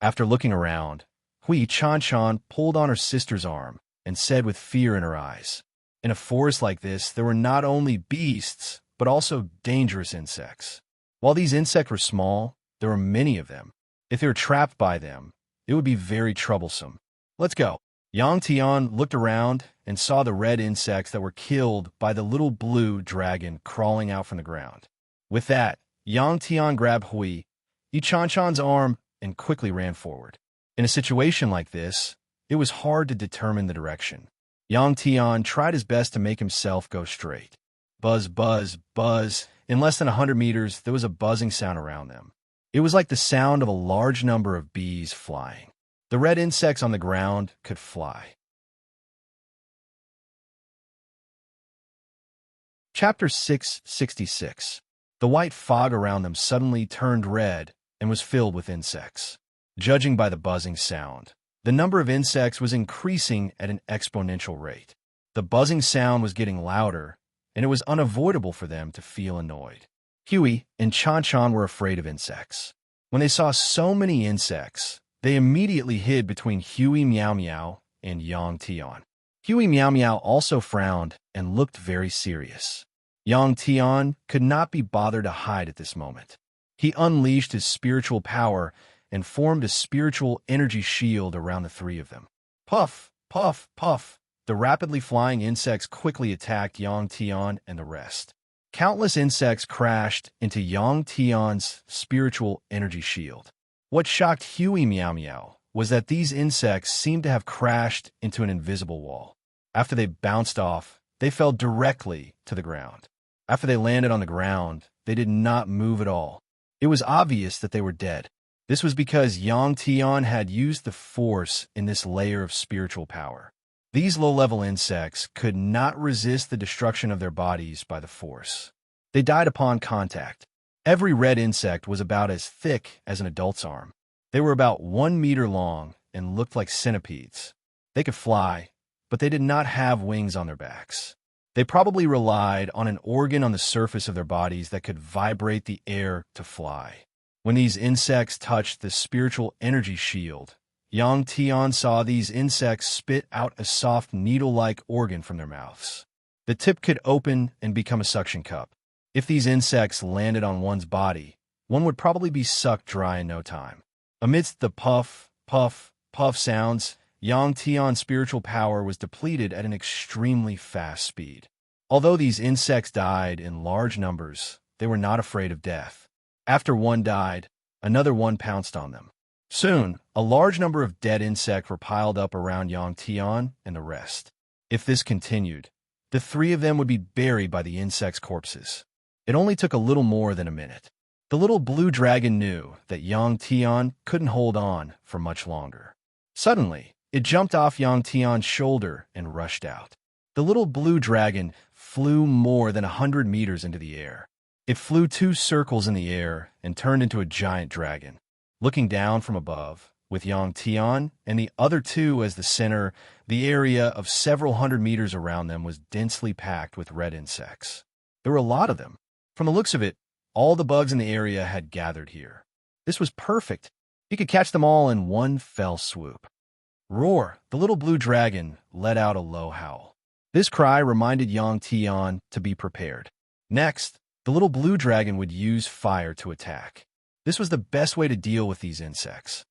After looking around, Hui Chan pulled on her sister's arm and said with fear in her eyes, "In a forest like this, there were not only beasts, but also dangerous insects. While these insects were small, there were many of them. If they were trapped by them, it would be very troublesome. Let's go." Yang Tian looked around and saw the red insects that were killed by the little blue dragon crawling out from the ground. With that, Yang Tian grabbed Hui, Chan's arm, and quickly ran forward. In a situation like this, it was hard to determine the direction. Yang Tian tried his best to make himself go straight. Buzz, buzz, buzz. In less than 100 meters, there was a buzzing sound around them. It was like the sound of a large number of bees flying. The red insects on the ground could fly. Chapter 666. The white fog around them suddenly turned red and was filled with insects. Judging by the buzzing sound, the number of insects was increasing at an exponential rate. The buzzing sound was getting louder, and it was unavoidable for them to feel annoyed. Hui and Chan were afraid of insects. When they saw so many insects, they immediately hid between Hui Miao and Yang Tian. Hui Miao also frowned and looked very serious. Yang Tian could not be bothered to hide at this moment. He unleashed his spiritual power and formed a spiritual energy shield around the three of them. Puff, puff, puff. The rapidly flying insects quickly attacked Yang Tian and the rest. Countless insects crashed into Yang Tian's spiritual energy shield. What shocked Hui Miao was that these insects seemed to have crashed into an invisible wall. After they bounced off, they fell directly to the ground. After they landed on the ground, they did not move at all. It was obvious that they were dead. This was because Yang Tian had used the force in this layer of spiritual power. These low-level insects could not resist the destruction of their bodies by the force. They died upon contact. Every red insect was about as thick as an adult's arm. They were about 1 meter long and looked like centipedes. They could fly, but they did not have wings on their backs. They probably relied on an organ on the surface of their bodies that could vibrate the air to fly. When these insects touched the spiritual energy shield, Yang Tian saw these insects spit out a soft needle-like organ from their mouths. The tip could open and become a suction cup. If these insects landed on one's body, one would probably be sucked dry in no time. Amidst the puff, puff, puff sounds, Yang Tian's spiritual power was depleted at an extremely fast speed. Although these insects died in large numbers, they were not afraid of death. After one died, another one pounced on them. Soon, a large number of dead insects were piled up around Yang Tian and the rest. If this continued, the three of them would be buried by the insects' corpses. It only took a little more than a minute. The little blue dragon knew that Yang Tian couldn't hold on for much longer. Suddenly, it jumped off Yang Tian's shoulder and rushed out. The little blue dragon flew more than 100 meters into the air. It flew 2 circles in the air and turned into a giant dragon. Looking down from above, with Yang Tian and the other two as the center, the area of several hundred meters around them was densely packed with red insects. There were a lot of them. From the looks of it, all the bugs in the area had gathered here. This was perfect. He could catch them all in one fell swoop. Roar! The little blue dragon let out a low howl. This cry reminded Yang Tian to be prepared. Next, the little blue dragon would use fire to attack. This was the best way to deal with these insects.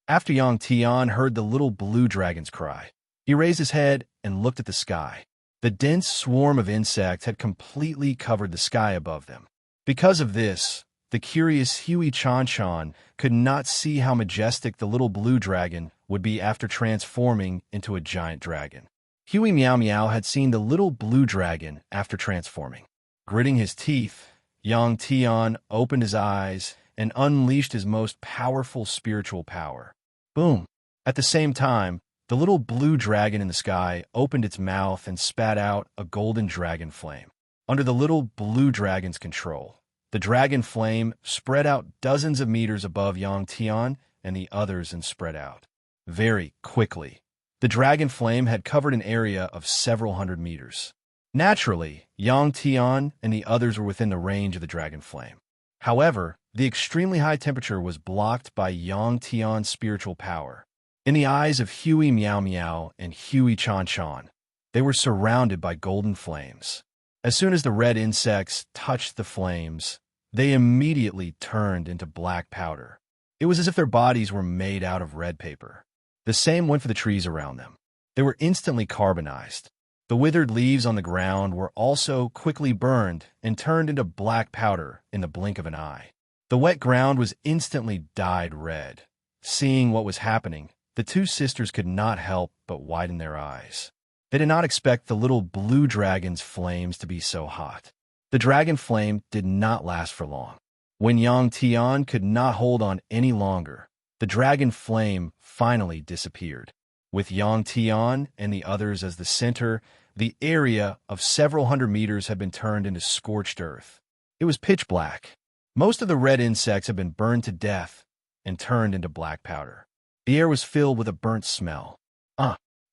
After Yang Tian heard the little blue dragon's cry, he raised his head and looked at the sky. The dense swarm of insects had completely covered the sky above them. Because of this, the curious Huey Chan could not see how majestic the little blue dragon would be after transforming into a giant dragon. Huey Meow had seen the little blue dragon after transforming. Gritting his teeth, Yang Tian opened his eyes and unleashed his most powerful spiritual power. Boom! At the same time, the little blue dragon in the sky opened its mouth and spat out a golden dragon flame. Under the little blue dragon's control, the dragon flame spread out dozens of meters above Yang Tian and the others and spread out. Very quickly, the dragon flame had covered an area of several hundred meters. Naturally, Yang Tian and the others were within the range of the dragon flame. However, the extremely high temperature was blocked by Yang Tian's spiritual power. In the eyes of Huey Meow and Huey Chan, they were surrounded by golden flames. As soon as the red insects touched the flames, they immediately turned into black powder. It was as if their bodies were made out of red paper. The same went for the trees around them. They were instantly carbonized. The withered leaves on the ground were also quickly burned and turned into black powder in the blink of an eye. The wet ground was instantly dyed red. Seeing what was happening, the two sisters could not help but widen their eyes. They did not expect the little blue dragon's flames to be so hot. The dragon flame did not last for long. When Yang Tian could not hold on any longer, the dragon flame finally disappeared. With Yang Tian and the others as the center, the area of several hundred meters had been turned into scorched earth. It was pitch black. Most of the red insects had been burned to death and turned into black powder. The air was filled with a burnt smell.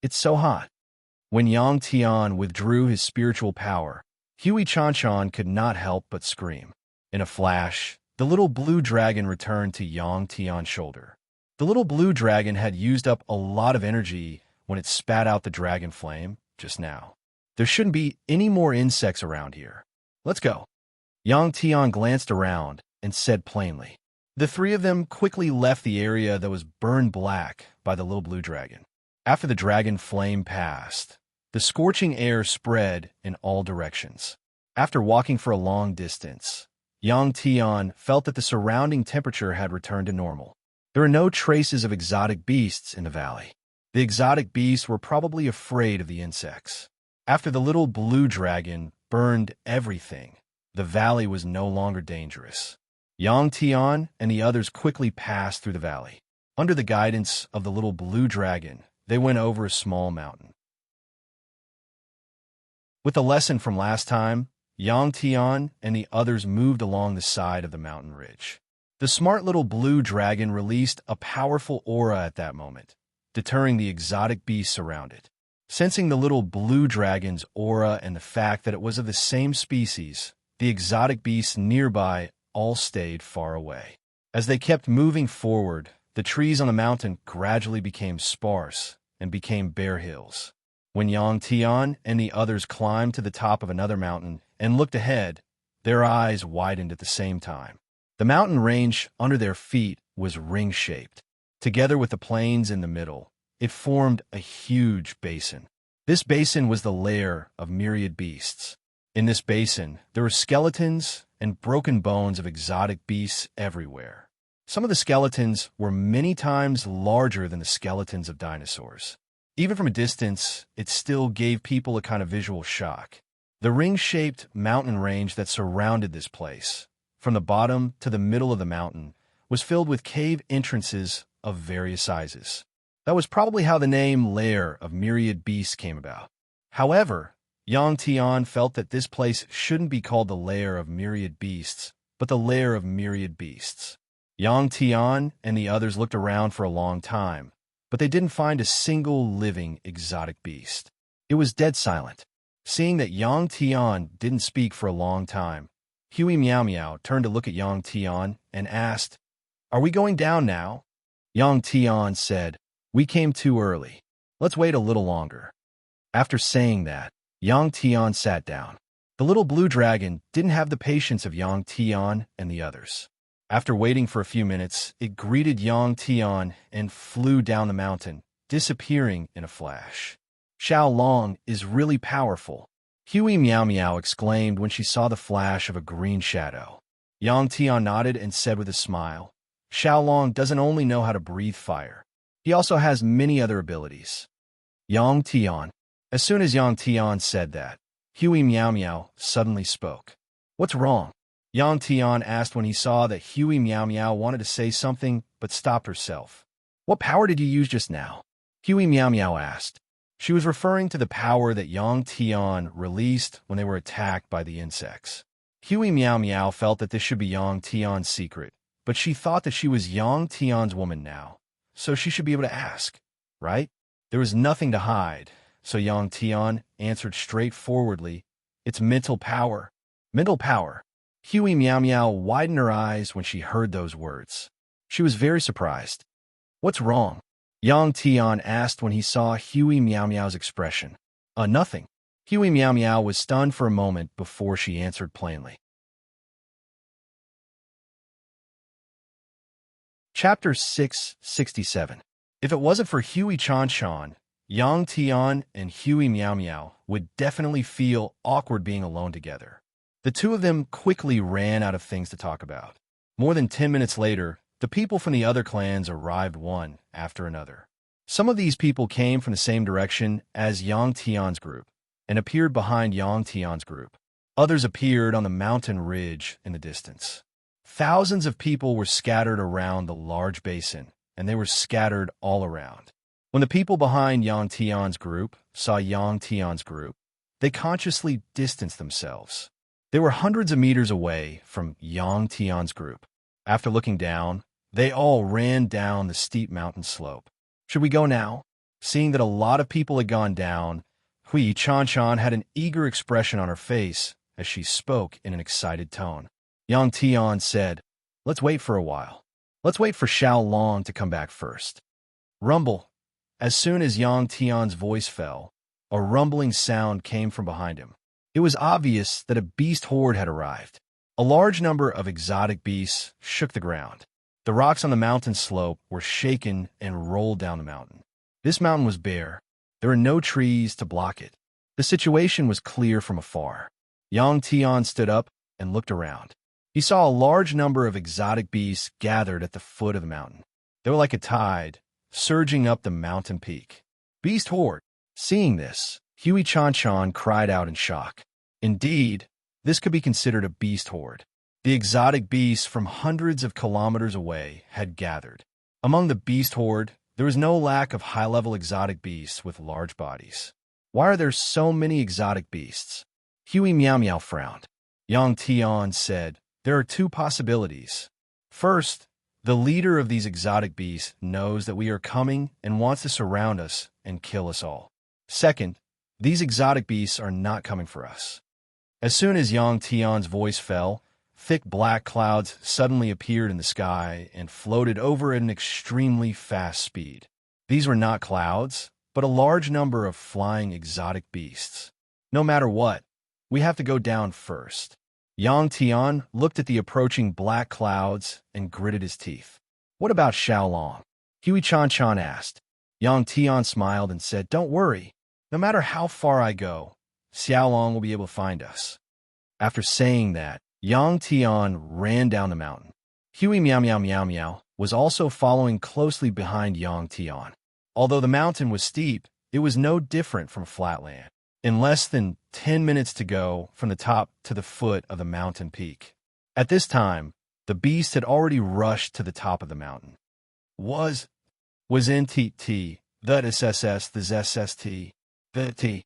It's so hot. When Yang Tian withdrew his spiritual power, Huey Chan could not help but scream. In a flash, the little blue dragon returned to Yang Tian's shoulder. The little blue dragon had used up a lot of energy when it spat out the dragon flame just now. There shouldn't be any more insects around here. Let's go. Yang Tian glanced around and said plainly. The three of them quickly left the area that was burned black by the little blue dragon. After the dragon flame passed, the scorching air spread in all directions. After walking for a long distance, Yang Tian felt that the surrounding temperature had returned to normal. There were no traces of exotic beasts in the valley. The exotic beasts were probably afraid of the insects. After the little blue dragon burned everything, the valley was no longer dangerous. Yang Tian and the others quickly passed through the valley. Under the guidance of the little blue dragon, they went over a small mountain. With the lesson from last time, Yang Tian and the others moved along the side of the mountain ridge. The smart little blue dragon released a powerful aura at that moment, deterring the exotic beasts around it. Sensing the little blue dragon's aura and the fact that it was of the same species, the exotic beasts nearby all stayed far away. As they kept moving forward, the trees on the mountain gradually became sparse and became bare hills. When Yang Tian and the others climbed to the top of another mountain and looked ahead, their eyes widened at the same time. The mountain range under their feet was ring-shaped. Together with the plains in the middle, it formed a huge basin. This basin was the lair of myriad beasts. In this basin, there were skeletons and broken bones of exotic beasts everywhere. Some of the skeletons were many times larger than the skeletons of dinosaurs. Even from a distance, it still gave people a kind of visual shock. The ring-shaped mountain range that surrounded this place, from the bottom to the middle of the mountain, was filled with cave entrances of various sizes. That was probably how the name Lair of Myriad Beasts came about. However, Yang Tian felt that this place shouldn't be called the Lair of Myriad Beasts, but the Lair of Myriad Beasts. Yang Tian and the others looked around for a long time, but they didn't find a single living exotic beast. It was dead silent. Seeing that Yang Tian didn't speak for a long time, Huey Meow Meow turned to look at Yang Tian and asked, "Are we going down now?" Yang Tian said, "We came too early. Let's wait a little longer." After saying that, Yang Tian sat down. The little blue dragon didn't have the patience of Yang Tian and the others. After waiting for a few minutes, it greeted Yang Tian and flew down the mountain, disappearing in a flash. "Xiao Long is really powerful," Huey Meow Meow exclaimed when she saw the flash of a green shadow. Yang Tian nodded and said with a smile, "Xiao Long doesn't only know how to breathe fire. He also has many other abilities." Yang Tian. As soon as Yang Tian said that, Huey Meow Meow suddenly spoke. "What's wrong?" Yang Tian asked when he saw that Huey Meow Meow wanted to say something but stopped herself. "What power did you use just now?" Huey Meow Meow asked. She was referring to the power that Yang Tian released when they were attacked by the insects. Huey Meow Meow felt that this should be Yang Tian's secret, but she thought that she was Yang Tian's woman now, so she should be able to ask, right? There was nothing to hide, so Yang Tian answered straightforwardly, "It's mental power." Mental power. Huey Meow Meow widened her eyes when she heard those words. She was very surprised. "What's wrong?" Yang Tian asked when he saw Huey Meow Meow's expression. Nothing." Huey Meow Meow was stunned for a moment before she answered plainly. Chapter 667. If it wasn't for Huey Chan Chan, Yang Tian and Huey Meow Meow would definitely feel awkward being alone together. The two of them quickly ran out of things to talk about. More than 10 minutes later, the people from the other clans arrived one after another. Some of these people came from the same direction as Yang Tian's group and appeared behind Yang Tian's group. Others appeared on the mountain ridge in the distance. Thousands of people were scattered around the large basin, and they were scattered all around. When the people behind Yang Tian's group saw Yang Tian's group, they consciously distanced themselves. They were hundreds of meters away from Yang Tian's group. After looking down, they all ran down the steep mountain slope. "Should we go now?" Seeing that a lot of people had gone down, Hui Chan Chan had an eager expression on her face as she spoke in an excited tone. Yang Tian said, "Let's wait for a while. Let's wait for Xiao Long to come back first." Rumble. As soon as Yang Tian's voice fell, a rumbling sound came from behind him. It was obvious that a beast horde had arrived. A large number of exotic beasts shook the ground. The rocks on the mountain slope were shaken and rolled down the mountain. This mountain was bare. There were no trees to block it. The situation was clear from afar. Yang Tian stood up and looked around. He saw a large number of exotic beasts gathered at the foot of the mountain. They were like a tide, surging up the mountain peak. "Beast horde!" Seeing this, Huey Chan Chan cried out in shock. Indeed, this could be considered a beast horde. The exotic beasts from hundreds of kilometers away had gathered. Among the beast horde, there was no lack of high-level exotic beasts with large bodies. Why are there so many exotic beasts? Huey Meow Meow frowned. Yang Tian said, "There are two possibilities. First, the leader of these exotic beasts knows that we are coming and wants to surround us and kill us all. Second, these exotic beasts are not coming for us." As soon as Yang Tian's voice fell, thick black clouds suddenly appeared in the sky and floated over at an extremely fast speed. These were not clouds, but a large number of flying exotic beasts. "No matter what, we have to go down first." Yang Tian looked at the approaching black clouds and gritted his teeth. "What about Xiao Long?" Huey Chan Chan asked. Yang Tian smiled and said, "Don't worry. No matter how far I go, Xiao Long will be able to find us." After saying that, Yang Tian ran down the mountain. Huey Meow Meow Meow Meow was also following closely behind Yang Tian. Although the mountain was steep, it was no different from flatland. In less than 10 minutes to go from the top to the foot of the mountain peak. At this time, the beast had already rushed to the top of the mountain. Was in TT, the SSS, the ZSST, the T.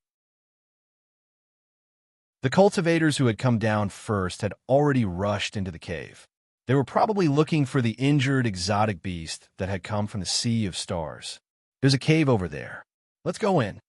The cultivators who had come down first had already rushed into the cave. They were probably looking for the injured exotic beast that had come from the Sea of Stars. "There's a cave over there. Let's go in."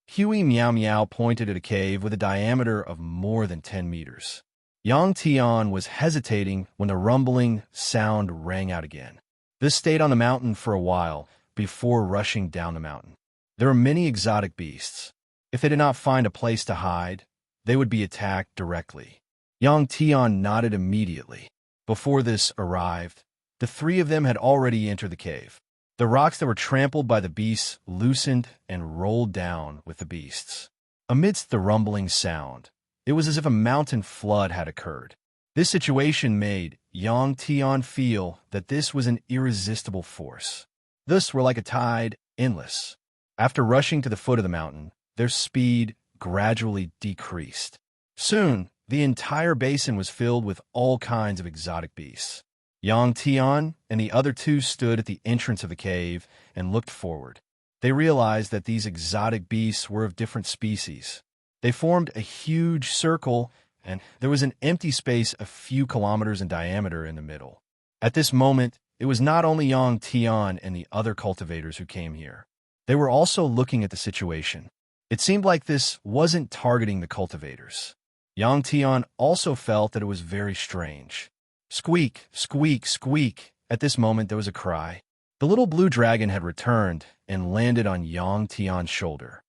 Huey Meow Meow pointed at a cave with a diameter of more than 10 meters. Yang Tian was hesitating when the rumbling sound rang out again. This stayed on the mountain for a while before rushing down the mountain. There were many exotic beasts. If they did not find a place to hide, they would be attacked directly. Yang Tian nodded immediately. Before this arrived, the three of them had already entered the cave. The rocks that were trampled by the beasts loosened and rolled down with the beasts. Amidst the rumbling sound, it was as if a mountain flood had occurred. This situation made Yang Tian feel that this was an irresistible force. Thus were like a tide, endless. After rushing to the foot of the mountain, their speed gradually decreased. Soon, the entire basin was filled with all kinds of exotic beasts. Yang Tian and the other two stood at the entrance of the cave and looked forward. They realized that these exotic beasts were of different species. They formed a huge circle, and there was an empty space a few kilometers in diameter in the middle. At this moment, it was not only Yang Tian and the other cultivators who came here. They were also looking at the situation. It seemed like this wasn't targeting the cultivators. Yang Tian also felt that it was very strange. Squeak, squeak, squeak. At this moment, there was a cry. The little blue dragon had returned and landed on Yang Tian's shoulder.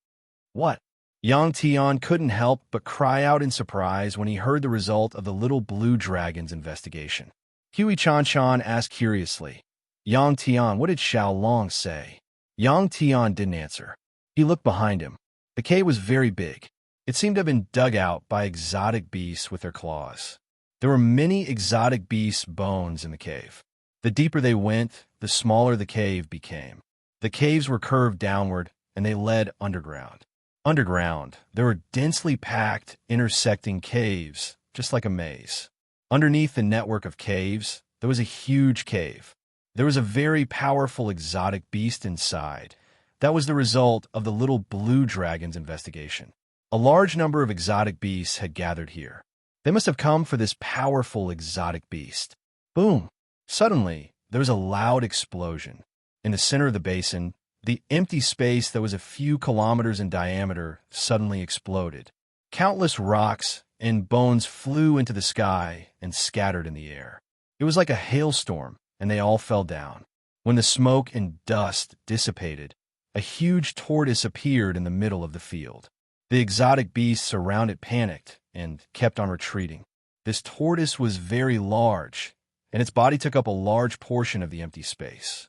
What? Yang Tian couldn't help but cry out in surprise when he heard the result of the little blue dragon's investigation. Huey Chan Chan asked curiously, Yang Tian, what did Xiao Long say? Yang Tian didn't answer. He looked behind him. The cave was very big. It seemed to have been dug out by exotic beasts with their claws. There were many exotic beasts' bones in the cave. The deeper they went, the smaller the cave became. The caves were curved downward, and they led underground. Underground, there were densely packed, intersecting caves, just like a maze. Underneath the network of caves, there was a huge cave. There was a very powerful exotic beast inside. That was the result of the little blue dragon's investigation. A large number of exotic beasts had gathered here. They must have come for this powerful exotic beast. Boom! Suddenly, there was a loud explosion. In the center of the basin, the empty space that was a few kilometers in diameter suddenly exploded. Countless rocks and bones flew into the sky and scattered in the air. It was like a hailstorm, and they all fell down. When the smoke and dust dissipated, a huge tortoise appeared in the middle of the field. The exotic beasts around it panicked and kept on retreating. This tortoise was very large, and its body took up a large portion of the empty space.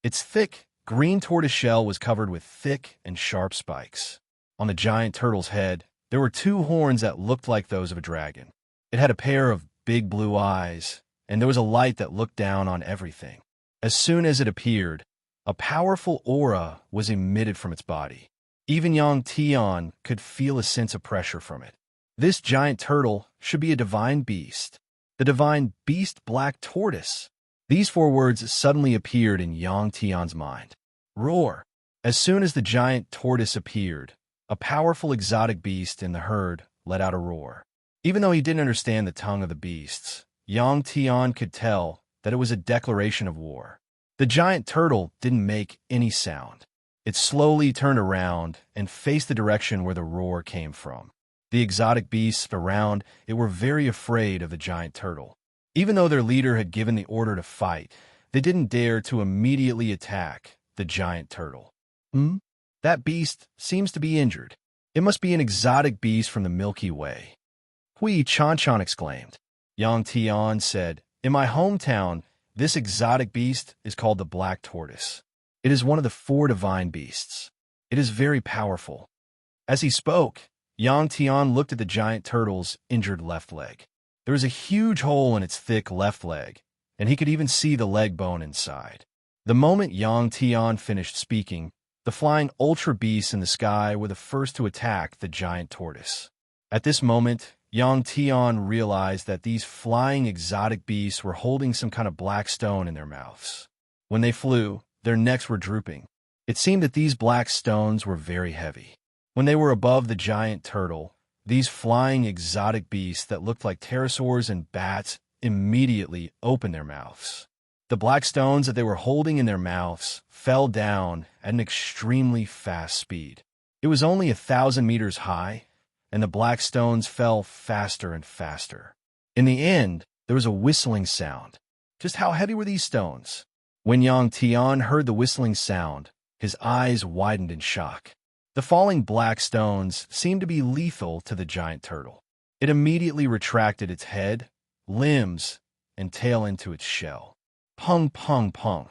Its thick, green tortoise shell was covered with thick and sharp spikes. On the giant turtle's head, there were two horns that looked like those of a dragon. It had a pair of big blue eyes, and there was a light that looked down on everything. As soon as it appeared, a powerful aura was emitted from its body. Even Yang Tian could feel a sense of pressure from it. This giant turtle should be a divine beast. The divine beast black tortoise. These four words suddenly appeared in Yang Tian's mind. Roar! As soon as the giant tortoise appeared, a powerful exotic beast in the herd let out a roar. Even though he didn't understand the tongue of the beasts, Yang Tian could tell that it was a declaration of war. The giant turtle didn't make any sound. It slowly turned around and faced the direction where the roar came from. The exotic beasts around it were very afraid of the giant turtle. Even though their leader had given the order to fight, they didn't dare to immediately attack the giant turtle. That beast seems to be injured. It must be an exotic beast from the Milky Way. Hui Chan Chan exclaimed. Yang Tian said, in my hometown, this exotic beast is called the black tortoise. It is one of the four divine beasts. It is very powerful. As he spoke, Yang Tian looked at the giant turtle's injured left leg. There was a huge hole in its thick left leg, and he could even see the leg bone inside. The moment Yang Tian finished speaking, the flying ultra beasts in the sky were the first to attack the giant tortoise. At this moment, Yang Tian realized that these flying exotic beasts were holding some kind of black stone in their mouths. When they flew, their necks were drooping. It seemed that these black stones were very heavy. When they were above the giant turtle, these flying exotic beasts that looked like pterosaurs and bats immediately opened their mouths. The black stones that they were holding in their mouths fell down at an extremely fast speed. It was only 1,000 meters high, and the black stones fell faster and faster. In the end, there was a whistling sound. Just how heavy were these stones? When Yang Tian heard the whistling sound, his eyes widened in shock. The falling black stones seemed to be lethal to the giant turtle. It immediately retracted its head, limbs, and tail into its shell. Pung, pung, pung.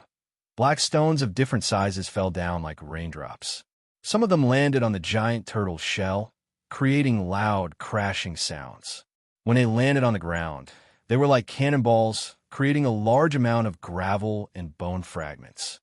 Black stones of different sizes fell down like raindrops. Some of them landed on the giant turtle's shell, creating loud, crashing sounds. When they landed on the ground, they were like cannonballs, creating a large amount of gravel and bone fragments.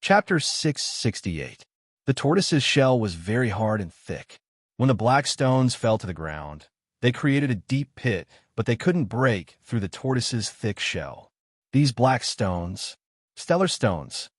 Chapter 668. The tortoise's shell was very hard and thick. When the black stones fell to the ground, they created a deep pit, but they couldn't break through the tortoise's thick shell. These black stones, stellar stones.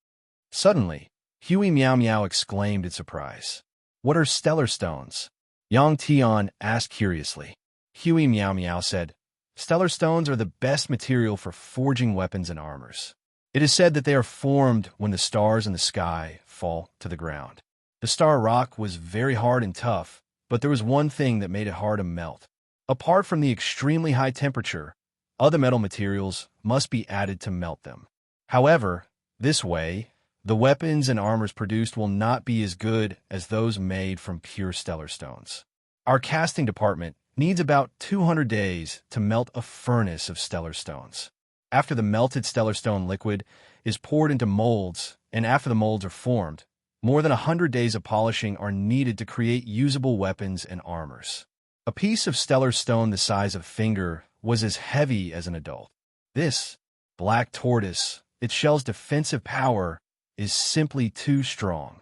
Suddenly, Huey Meow Meow exclaimed in surprise. What are stellar stones? Yang Tian asked curiously. Huey Meow Meow said, stellar stones are the best material for forging weapons and armors. It is said that they are formed when the stars in the sky fall to the ground. The star rock was very hard and tough, but there was one thing that made it hard to melt. Apart from the extremely high temperature, other metal materials must be added to melt them. However, this way, the weapons and armors produced will not be as good as those made from pure stellar stones. Our casting department needs about 200 days to melt a furnace of stellar stones. After the melted stellar stone liquid is poured into molds, and after the molds are formed, more than 100 days of polishing are needed to create usable weapons and armors. A piece of stellar stone the size of a finger was as heavy as an adult. This black tortoise, its shell's defensive power, is simply too strong.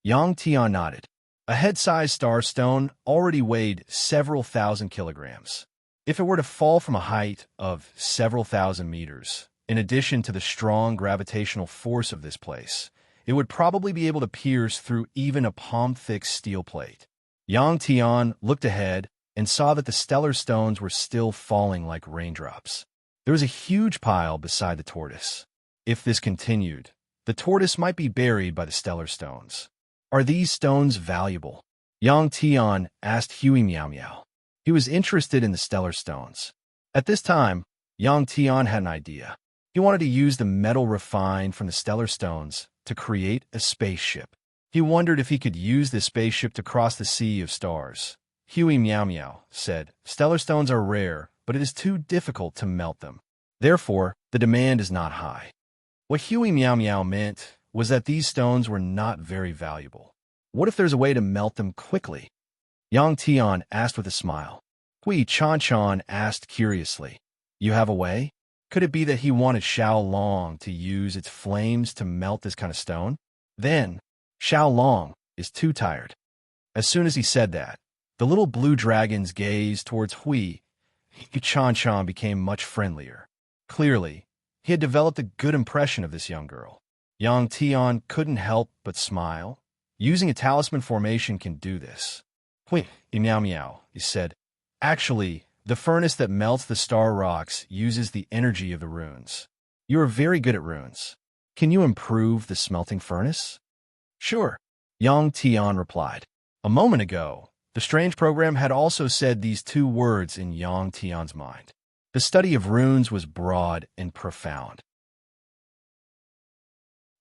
Yang Tian nodded. A head-sized star stone already weighed several thousand kilograms. If it were to fall from a height of several thousand meters, in addition to the strong gravitational force of this place, it would probably be able to pierce through even a palm-thick steel plate. Yang Tian looked ahead and saw that the stellar stones were still falling like raindrops. There was a huge pile beside the tortoise. If this continued, the tortoise might be buried by the stellar stones. Are these stones valuable? Yang Tian asked Huey Meow Meow. He was interested in the stellar stones. At this time, Yang Tian had an idea. He wanted to use the metal refined from the stellar stones to create a spaceship. He wondered if he could use this spaceship to cross the sea of stars. Huey Meow Meow said, stellar stones are rare, but it is too difficult to melt them. Therefore, the demand is not high. What Huey Meow Meow meant was that these stones were not very valuable. What if there's a way to melt them quickly? Yang Tian asked with a smile. Hui Chan Chan asked curiously, you have a way? Could it be that he wanted Xiao Long to use its flames to melt this kind of stone? Then, Xiao Long is too tired. As soon as he said that, the little blue dragon's gaze towards Hui Chan Chan became much friendlier. Clearly, he had developed a good impression of this young girl. Yang Tian couldn't help but smile. Using a talisman formation can do this. Hui Meow Meow, he said. Actually, the furnace that melts the star rocks uses the energy of the runes. You are very good at runes. Can you improve the smelting furnace? Sure, Yang Tian replied. A moment ago, the strange program had also said these two words in Yang Tian's mind. The study of runes was broad and profound.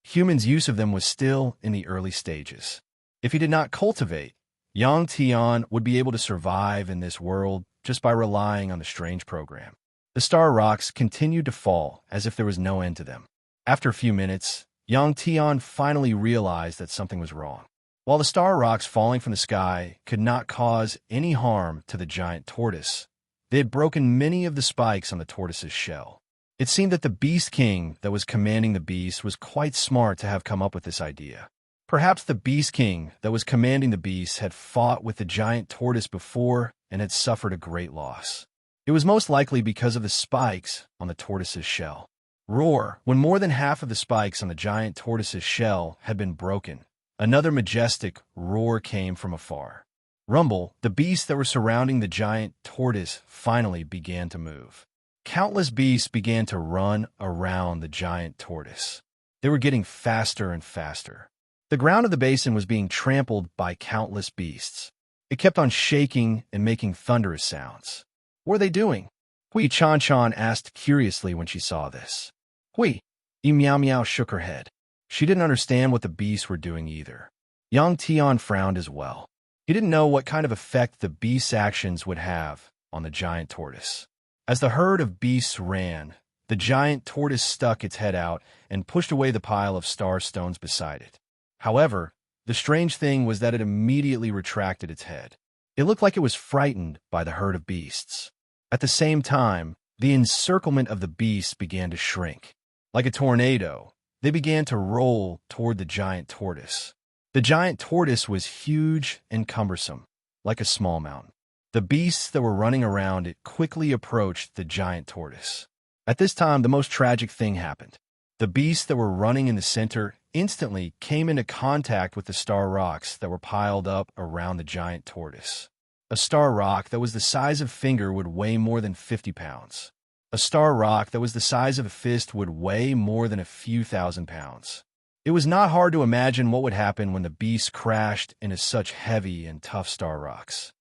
Humans' use of them was still in the early stages. If he did not cultivate, Yang Tian would be able to survive in this world just by relying on the strange program. The star rocks continued to fall as if there was no end to them. After a few minutes, Yang Tian finally realized that something was wrong. While the star rocks falling from the sky could not cause any harm to the giant tortoise, they had broken many of the spikes on the tortoise's shell. It seemed that the Beast King that was commanding the beast was quite smart to have come up with this idea. Perhaps the Beast King that was commanding the beast had fought with the giant tortoise before and had suffered a great loss. It was most likely because of the spikes on the tortoise's shell. Roar! When more than half of the spikes on the giant tortoise's shell had been broken, another majestic roar came from afar. Rumble, the beasts that were surrounding the giant tortoise finally began to move. Countless beasts began to run around the giant tortoise. They were getting faster and faster. The ground of the basin was being trampled by countless beasts. It kept on shaking and making thunderous sounds. What were they doing? Hui Chan asked curiously when she saw this. Hui, Meow Meow shook her head. She didn't understand what the beasts were doing either. Yang Tian frowned as well. He didn't know what kind of effect the beast's actions would have on the giant tortoise. As the herd of beasts ran, the giant tortoise stuck its head out and pushed away the pile of star stones beside it. However, the strange thing was that it immediately retracted its head. It looked like it was frightened by the herd of beasts. At the same time, the encirclement of the beasts began to shrink. Like a tornado, they began to roll toward the giant tortoise. The giant tortoise was huge and cumbersome, like a small mountain. The beasts that were running around it quickly approached the giant tortoise. At this time, the most tragic thing happened. The beasts that were running in the center instantly came into contact with the star rocks that were piled up around the giant tortoise. A star rock that was the size of a finger would weigh more than 50 pounds. A star rock that was the size of a fist would weigh more than a few thousand pounds. It was not hard to imagine what would happen when the beasts crashed into such heavy and tough star rocks.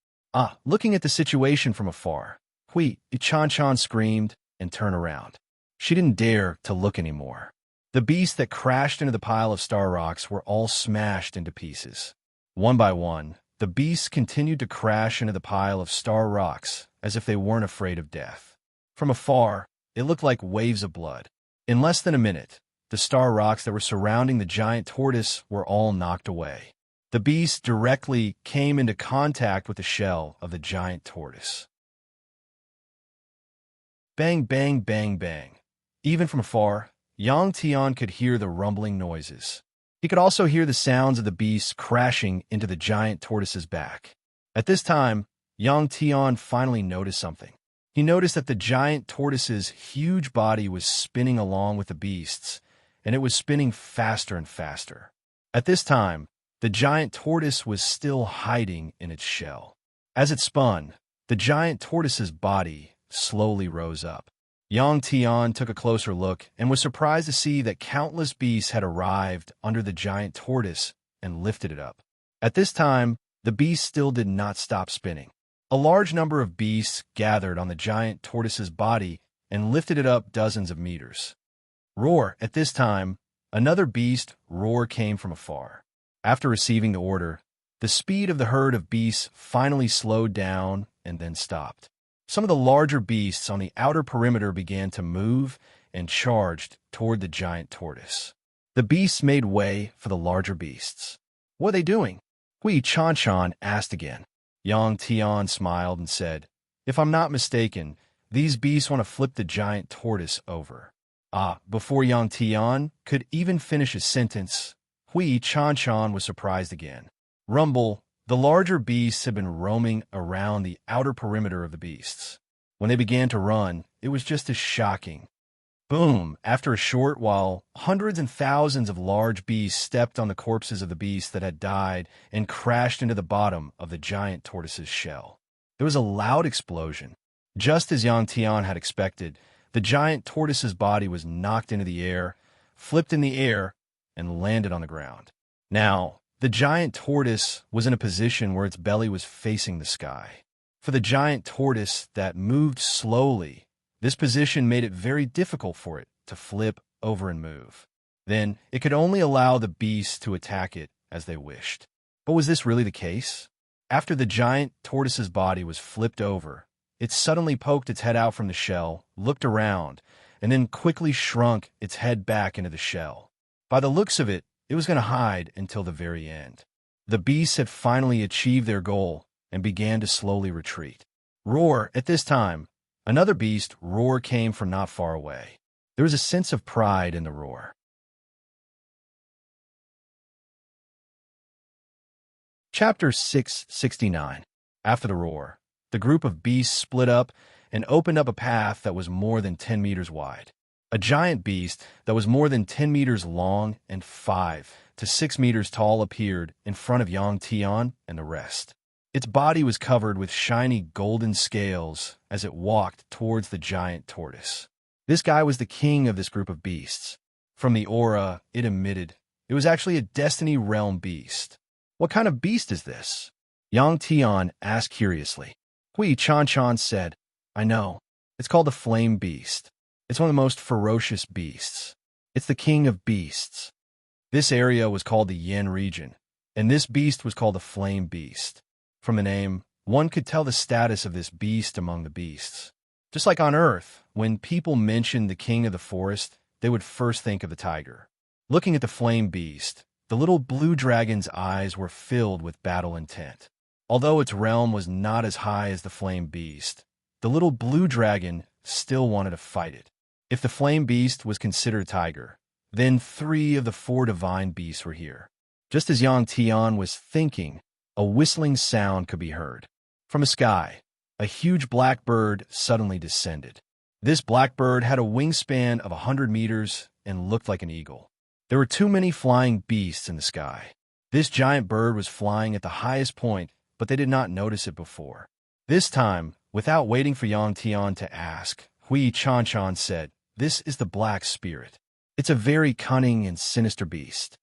Looking at the situation from afar, Hui Chan screamed and turned around. She didn't dare to look anymore. The beasts that crashed into the pile of star rocks were all smashed into pieces. One by one, the beasts continued to crash into the pile of star rocks as if they weren't afraid of death. From afar, it looked like waves of blood. In less than a minute, the star rocks that were surrounding the giant tortoise were all knocked away. The beasts directly came into contact with the shell of the giant tortoise. Bang, bang, bang, bang. Even from afar, Yang Tian could hear the rumbling noises. He could also hear the sounds of the beasts crashing into the giant tortoise's back. At this time, Yang Tian finally noticed something. He noticed that the giant tortoise's huge body was spinning along with the beasts, and it was spinning faster and faster. At this time, the giant tortoise was still hiding in its shell. As it spun, the giant tortoise's body slowly rose up. Yang Tian took a closer look and was surprised to see that countless beasts had arrived under the giant tortoise and lifted it up. At this time, the beast still did not stop spinning. A large number of beasts gathered on the giant tortoise's body and lifted it up dozens of meters. Roar! At this time, another beast roar came from afar. After receiving the order, the speed of the herd of beasts finally slowed down and then stopped. Some of the larger beasts on the outer perimeter began to move and charged toward the giant tortoise. The beasts made way for the larger beasts. What are they doing? Hui Chan asked again. Yang Tian smiled and said, "If I'm not mistaken, these beasts want to flip the giant tortoise over." Before Yang Tian could even finish his sentence, Hui Chan was surprised again. Rumble, the larger beasts had been roaming around the outer perimeter of the beasts. When they began to run, it was just as shocking. Boom! After a short while, hundreds and thousands of large beasts stepped on the corpses of the beasts that had died and crashed into the bottom of the giant tortoise's shell. There was a loud explosion. Just as Yang Tian had expected, the giant tortoise's body was knocked into the air, flipped in the air, and landed on the ground. Now, the giant tortoise was in a position where its belly was facing the sky. For the giant tortoise that moved slowly, this position made it very difficult for it to flip over and move. Then, it could only allow the beasts to attack it as they wished. But was this really the case? After the giant tortoise's body was flipped over, it suddenly poked its head out from the shell, looked around, and then quickly shrunk its head back into the shell. By the looks of it, it was going to hide until the very end. The beasts had finally achieved their goal and began to slowly retreat. Roar! At this time, another beast roar came from not far away. There was a sense of pride in the roar. Chapter 669. After the roar, the group of beasts split up and opened up a path that was more than 10 meters wide. A giant beast that was more than 10 meters long and 5 to 6 meters tall appeared in front of Yang Tian and the rest. Its body was covered with shiny golden scales as it walked towards the giant tortoise. This guy was the king of this group of beasts. From the aura it emitted, it was actually a Destiny Realm beast. What kind of beast is this? Yang Tian asked curiously. Hui Chan said, I know. It's called the Flame Beast. It's one of the most ferocious beasts. It's the king of beasts. This area was called the Yin region, and this beast was called the Flame Beast. From the name, one could tell the status of this beast among the beasts. Just like on Earth, when people mentioned the king of the forest, they would first think of the tiger. Looking at the Flame Beast, the little blue dragon's eyes were filled with battle intent. Although its realm was not as high as the Flame Beast, the little blue dragon still wanted to fight it. If the Flame Beast was considered a tiger, then 3 of the 4 divine beasts were here. Just as Yang Tian was thinking, a whistling sound could be heard. From the sky, a huge black bird suddenly descended. This black bird had a wingspan of 100 meters and looked like an eagle. There were too many flying beasts in the sky. This giant bird was flying at the highest point, but they did not notice it before. This time, without waiting for Yang Tian to ask, Hui Chan said, This is the Black Spirit. It's a very cunning and sinister beast.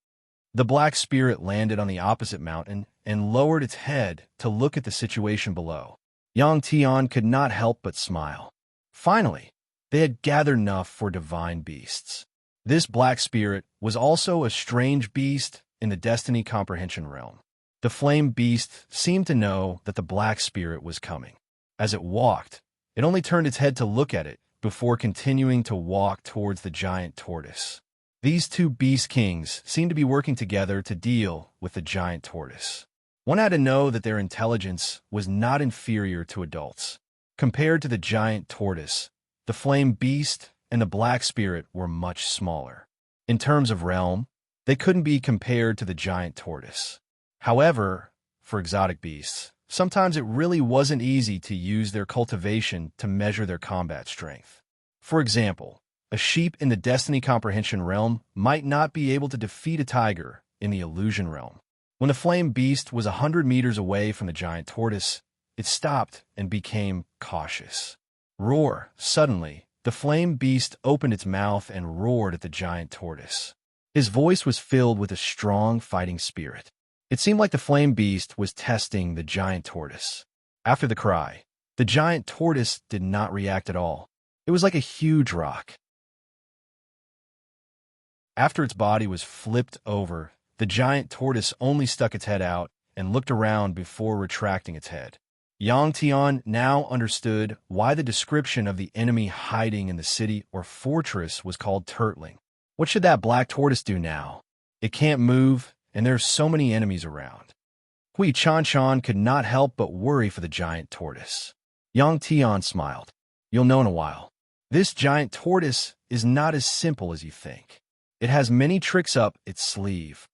The Black Spirit landed on the opposite mountain and lowered its head to look at the situation below. Yang Tian could not help but smile. Finally, they had gathered enough for divine beasts. This Black Spirit was also a strange beast in the Destiny Comprehension realm. The Flame Beast seemed to know that the Black Spirit was coming. As it walked, it only turned its head to look at it before continuing to walk towards the giant tortoise. These 2 beast kings seemed to be working together to deal with the giant tortoise. One had to know that their intelligence was not inferior to adults. Compared to the giant tortoise, the Flame Beast and the Black Spirit were much smaller. In terms of realm, they couldn't be compared to the giant tortoise. However, for exotic beasts, sometimes it really wasn't easy to use their cultivation to measure their combat strength. For example, a sheep in the Destiny Comprehension realm might not be able to defeat a tiger in the Illusion realm. When the Flame Beast was 100 meters away from the giant tortoise, it stopped and became cautious. Roar! Suddenly, the Flame Beast opened its mouth and roared at the giant tortoise. His voice was filled with a strong fighting spirit. It seemed like the Flame Beast was testing the giant tortoise. After the cry, the giant tortoise did not react at all. It was like a huge rock. After its body was flipped over, the giant tortoise only stuck its head out and looked around before retracting its head. Yang Tian now understood why the description of the enemy hiding in the city or fortress was called turtling. What should that black tortoise do now? It can't move, and there are so many enemies around. Hui Chan could not help but worry for the giant tortoise. Yang Tian smiled. You'll know in a while. This giant tortoise is not as simple as you think. It has many tricks up its sleeve.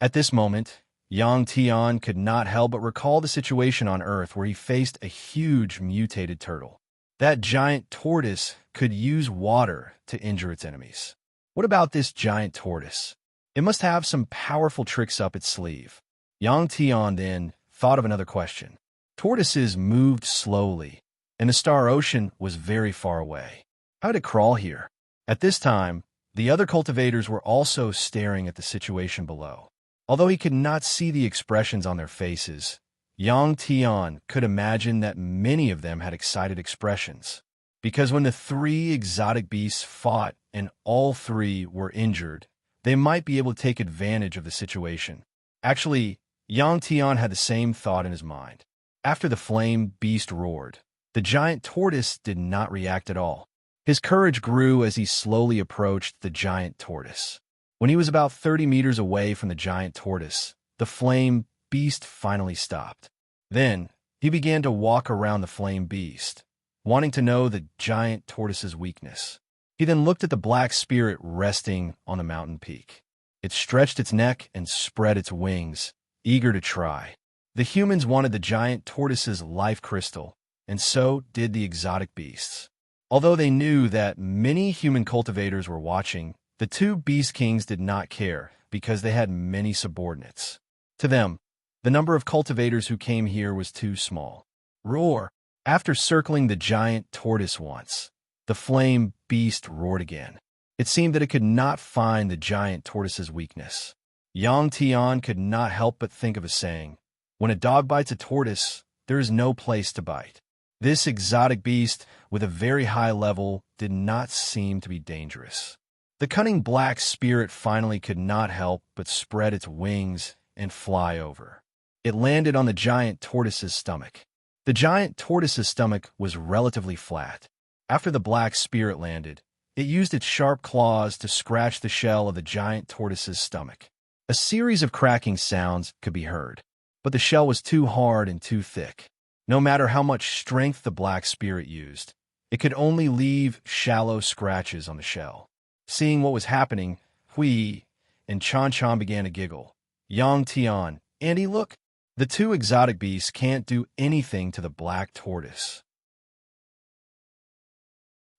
At this moment, Yang Tian could not help but recall the situation on Earth where he faced a huge mutated turtle. That giant tortoise could use water to injure its enemies. What about this giant tortoise? It must have some powerful tricks up its sleeve. Yang Tian then thought of another question. Tortoises moved slowly, and the Star Ocean was very far away. How did it crawl here? At this time, the other cultivators were also staring at the situation below. Although he could not see the expressions on their faces, Yang Tian could imagine that many of them had excited expressions. Because when the 3 exotic beasts fought and all 3 were injured, they might be able to take advantage of the situation. Actually, Yang Tian had the same thought in his mind. After the Flame Beast roared, the giant tortoise did not react at all. His courage grew as he slowly approached the giant tortoise. When he was about 30 meters away from the giant tortoise, the Flame Beast finally stopped. Then, he began to walk around the Flame Beast, wanting to know the giant tortoise's weakness. He then looked at the Black Spirit resting on the mountain peak. It stretched its neck and spread its wings, eager to try. The humans wanted the giant tortoise's life crystal, and so did the exotic beasts. Although they knew that many human cultivators were watching, the 2 beast kings did not care because they had many subordinates. To them, The number of cultivators who came here was too small. Roar! After circling the giant tortoise once, the flame beast roared again. It seemed that it could not find the giant tortoise's weakness. Yang Tian could not help but think of a saying, "When a dog bites a tortoise, there is no place to bite." This exotic beast, with a very high level, did not seem to be dangerous. The cunning black spirit finally could not help but spread its wings and fly over. It landed on the giant tortoise's stomach. The giant tortoise's stomach was relatively flat. After the black spirit landed, it used its sharp claws to scratch the shell of the giant tortoise's stomach. A series of cracking sounds could be heard, but the shell was too hard and too thick. No matter how much strength the black spirit used, it could only leave shallow scratches on the shell. Seeing what was happening, Hui and Chan Chan began to giggle. Yang Tian, Andy, look! The two exotic beasts can't do anything to the black tortoise.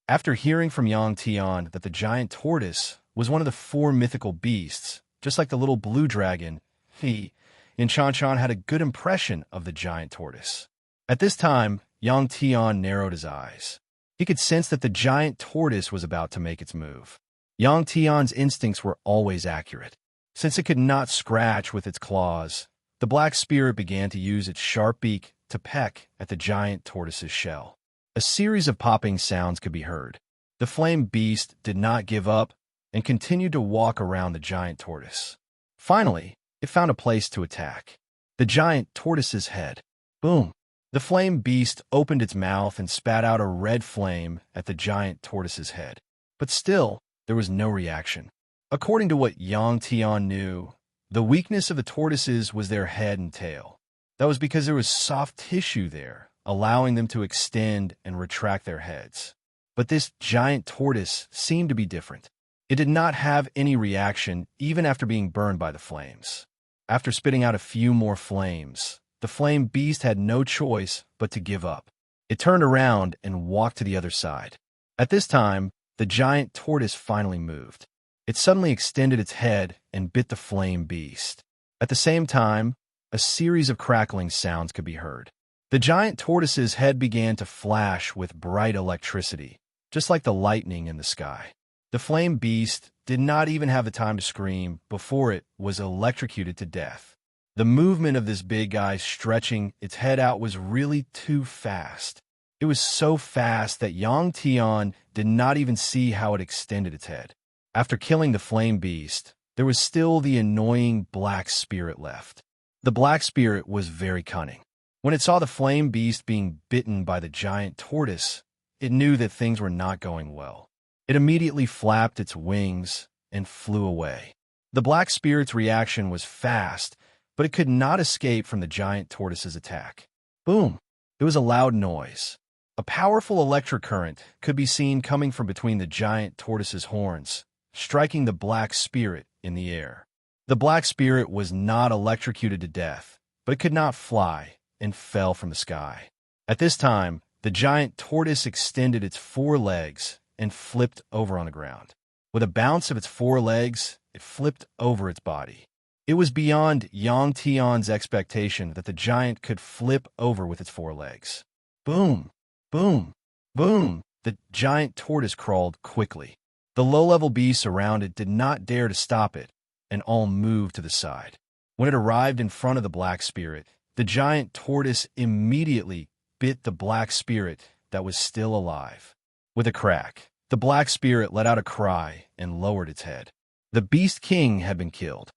After hearing from Yang Tian that the giant tortoise was one of the 4 mythical beasts, just like the little blue dragon, he and Chan Chan had a good impression of the giant tortoise. At this time, Yang Tian narrowed his eyes. He could sense that the giant tortoise was about to make its move. Yang Tian's instincts were always accurate. Since it could not scratch with its claws, the black spirit began to use its sharp beak to peck at the giant tortoise's shell. A series of popping sounds could be heard. The flame beast did not give up and continued to walk around the giant tortoise. Finally, it found a place to attack. The giant tortoise's head. Boom! The flame beast opened its mouth and spat out a red flame at the giant tortoise's head. But still, there was no reaction. According to what Yang Tian knew, the weakness of the tortoises was their head and tail. That was because there was soft tissue there, allowing them to extend and retract their heads. But this giant tortoise seemed to be different. It did not have any reaction even after being burned by the flames. After spitting out a few more flames, the flame beast had no choice but to give up. It turned around and walked to the other side. At this time, the giant tortoise finally moved. It suddenly extended its head and bit the flame beast. At the same time, a series of crackling sounds could be heard. The giant tortoise's head began to flash with bright electricity, just like the lightning in the sky. The flame beast did not even have the time to scream before it was electrocuted to death. The movement of this big guy stretching its head out was really too fast. It was so fast that Yang Tian did not even see how it extended its head. After killing the flame beast, there was still the annoying black spirit left. The black spirit was very cunning. When it saw the flame beast being bitten by the giant tortoise, it knew that things were not going well. It immediately flapped its wings and flew away. The black spirit's reaction was fast, but it could not escape from the giant tortoise's attack. Boom! There was a loud noise. A powerful electric current could be seen coming from between the giant tortoise's horns, striking the black spirit in the air. The black spirit was not electrocuted to death, but it could not fly and fell from the sky. At this time, the giant tortoise extended its 4 legs and flipped over on the ground. With a bounce of its 4 legs, it flipped over its body. It was beyond Yang Tian's expectation that the giant could flip over with its 4 legs. Boom! Boom! Boom! The giant tortoise crawled quickly. The low-level beasts around it did not dare to stop it, and all moved to the side. When it arrived in front of the black spirit, the giant tortoise immediately bit the black spirit that was still alive. With a crack, the black spirit let out a cry and lowered its head. The beast king had been killed.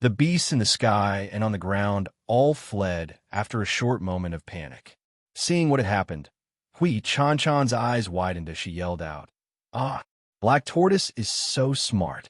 The beasts in the sky and on the ground all fled after a short moment of panic. Seeing what had happened, Hui Chan Chan's eyes widened as she yelled out, "Ah, Black Tortoise is so smart."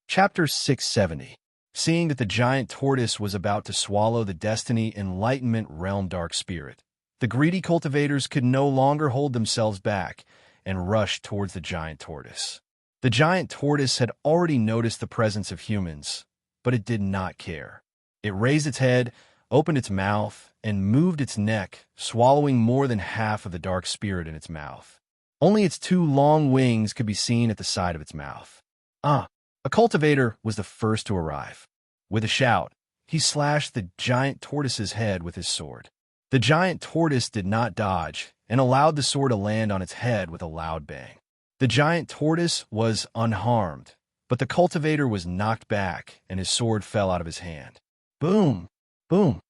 Chapter 670. Seeing that the giant tortoise was about to swallow the Destiny Enlightenment Realm Dark Spirit, the greedy cultivators could no longer hold themselves back and rushed towards the giant tortoise. The giant tortoise had already noticed the presence of humans, but it did not care. It raised its head, opened its mouth, and moved its neck, swallowing more than half of the dark spirit in its mouth. Only its two long wings could be seen at the side of its mouth. A cultivator was the first to arrive. With a shout, he slashed the giant tortoise's head with his sword. The giant tortoise did not dodge and allowed the sword to land on its head with a loud bang. The giant tortoise was unharmed, but the cultivator was knocked back and his sword fell out of his hand. Boom! Boom!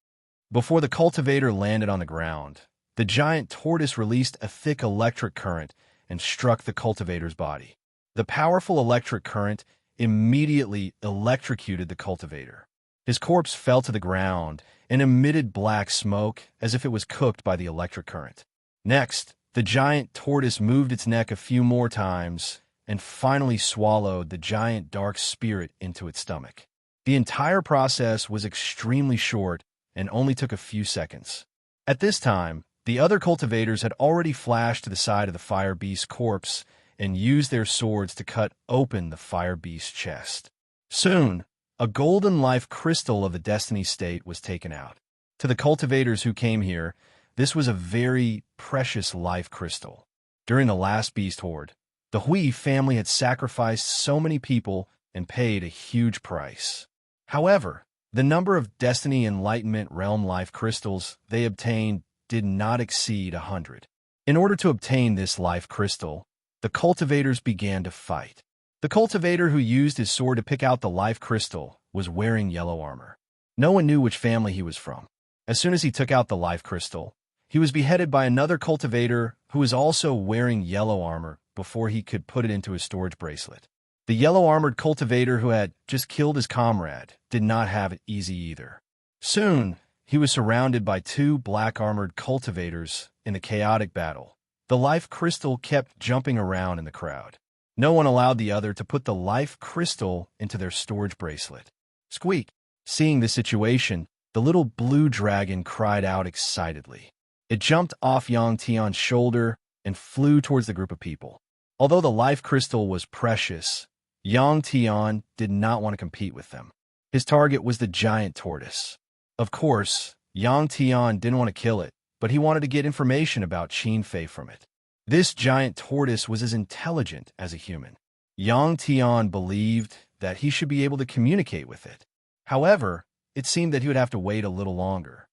Before the cultivator landed on the ground, the giant tortoise released a thick electric current and struck the cultivator's body. The powerful electric current immediately electrocuted the cultivator. His corpse fell to the ground and emitted black smoke as if it was cooked by the electric current. Next, the giant tortoise moved its neck a few more times and finally swallowed the giant dark spirit into its stomach. The entire process was extremely short and only took a few seconds. At this time, the other cultivators had already flashed to the side of the fire beast's corpse and used their swords to cut open the fire beast's chest. Soon, a golden life crystal of the destiny state was taken out. To the cultivators who came here, this was a very precious life crystal. During the last beast horde, the Hui family had sacrificed so many people and paid a huge price. However, the number of Destiny Enlightenment Realm life crystals they obtained did not exceed 100. In order to obtain this life crystal, the cultivators began to fight. The cultivator who used his sword to pick out the life crystal was wearing yellow armor. No one knew which family he was from. As soon as he took out the life crystal, he was beheaded by another cultivator who was also wearing yellow armor before he could put it into his storage bracelet. The yellow-armored cultivator who had just killed his comrade did not have it easy either. Soon, he was surrounded by two black-armored cultivators in the chaotic battle. The life crystal kept jumping around in the crowd. No one allowed the other to put the life crystal into their storage bracelet. Squeak! Seeing the situation, the little blue dragon cried out excitedly. It jumped off Yang Tian's shoulder and flew towards the group of people. Although the life crystal was precious, Yang Tian did not want to compete with them. His target was the giant tortoise. Of course, Yang Tian didn't want to kill it, but he wanted to get information about Qin Fei from it. This giant tortoise was as intelligent as a human. Yang Tian believed that he should be able to communicate with it. However, it seemed that he would have to wait a little longer.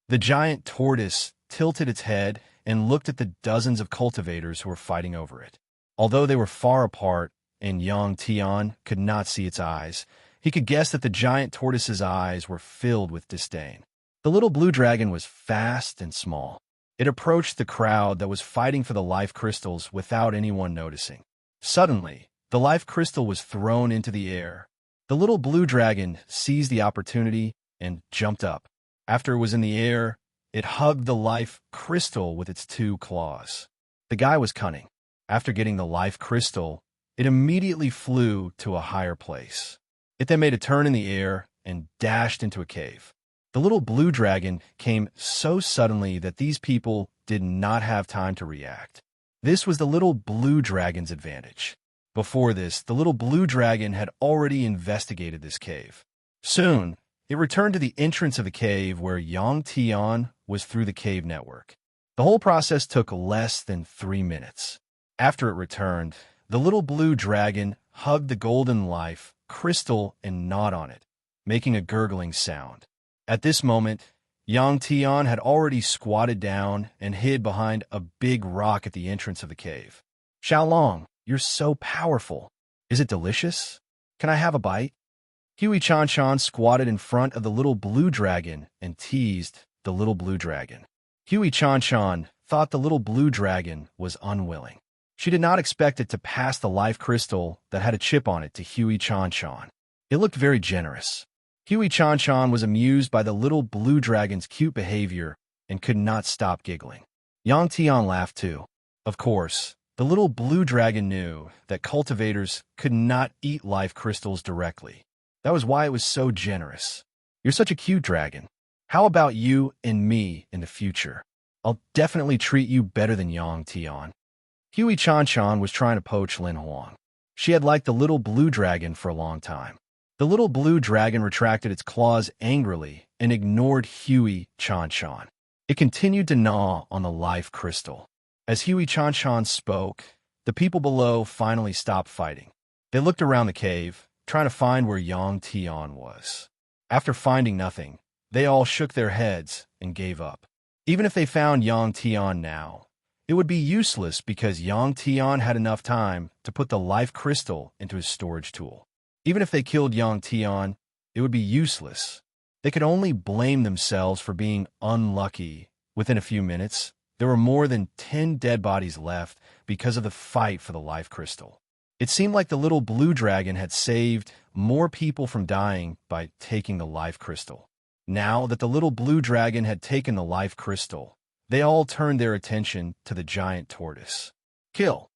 The giant tortoise tilted its head and looked at the dozens of cultivators who were fighting over it. Although they were far apart and Yang Tian could not see its eyes, he could guess that the giant tortoise's eyes were filled with disdain. The little blue dragon was fast and small. It approached the crowd that was fighting for the life crystals without anyone noticing. Suddenly, the life crystal was thrown into the air. The little blue dragon seized the opportunity and jumped up. After it was in the air, it hugged the life crystal with its two claws. The guy was cunning. After getting the life crystal, it immediately flew to a higher place. It then made a turn in the air and dashed into a cave. The little blue dragon came so suddenly that these people did not have time to react. This was the little blue dragon's advantage. Before this, the little blue dragon had already investigated this cave. Soon, it returned to the entrance of the cave where Yang Tian was through the cave network. The whole process took less than 3 minutes. After it returned, the little blue dragon hugged the golden life crystal and gnawed on it, making a gurgling sound. At this moment, Yang Tian had already squatted down and hid behind a big rock at the entrance of the cave. Xiaolong, you're so powerful. Is it delicious? Can I have a bite? Huey Chan squatted in front of the little blue dragon and teased the little blue dragon. Huey Chan thought the little blue dragon was unwilling. She did not expect it to pass the life crystal that had a chip on it to Huey Chan. It looked very generous. Huey Chan was amused by the little blue dragon's cute behavior and could not stop giggling. Yang Tian laughed too. Of course, the little blue dragon knew that cultivators could not eat life crystals directly. That was why it was so generous. You're such a cute dragon. How about you and me in the future? I'll definitely treat you better than Yang Tian. Huey Chan was trying to poach Lin Huang. She had liked the little blue dragon for a long time. The little blue dragon retracted its claws angrily and ignored Huey Chan. It continued to gnaw on the life crystal. As Huey Chan spoke, the people below finally stopped fighting. They looked around the cave, trying to find where Yang Tian was. After finding nothing, they all shook their heads and gave up. Even if they found Yang Tian now, it would be useless because Yang Tian had enough time to put the life crystal into his storage tool. Even if they killed Yang Tian, it would be useless. They could only blame themselves for being unlucky. Within a few minutes, there were more than 10 dead bodies left because of the fight for the life crystal. It seemed like the little blue dragon had saved more people from dying by taking the life crystal. Now that the little blue dragon had taken the life crystal, they all turned their attention to the giant tortoise. Kill!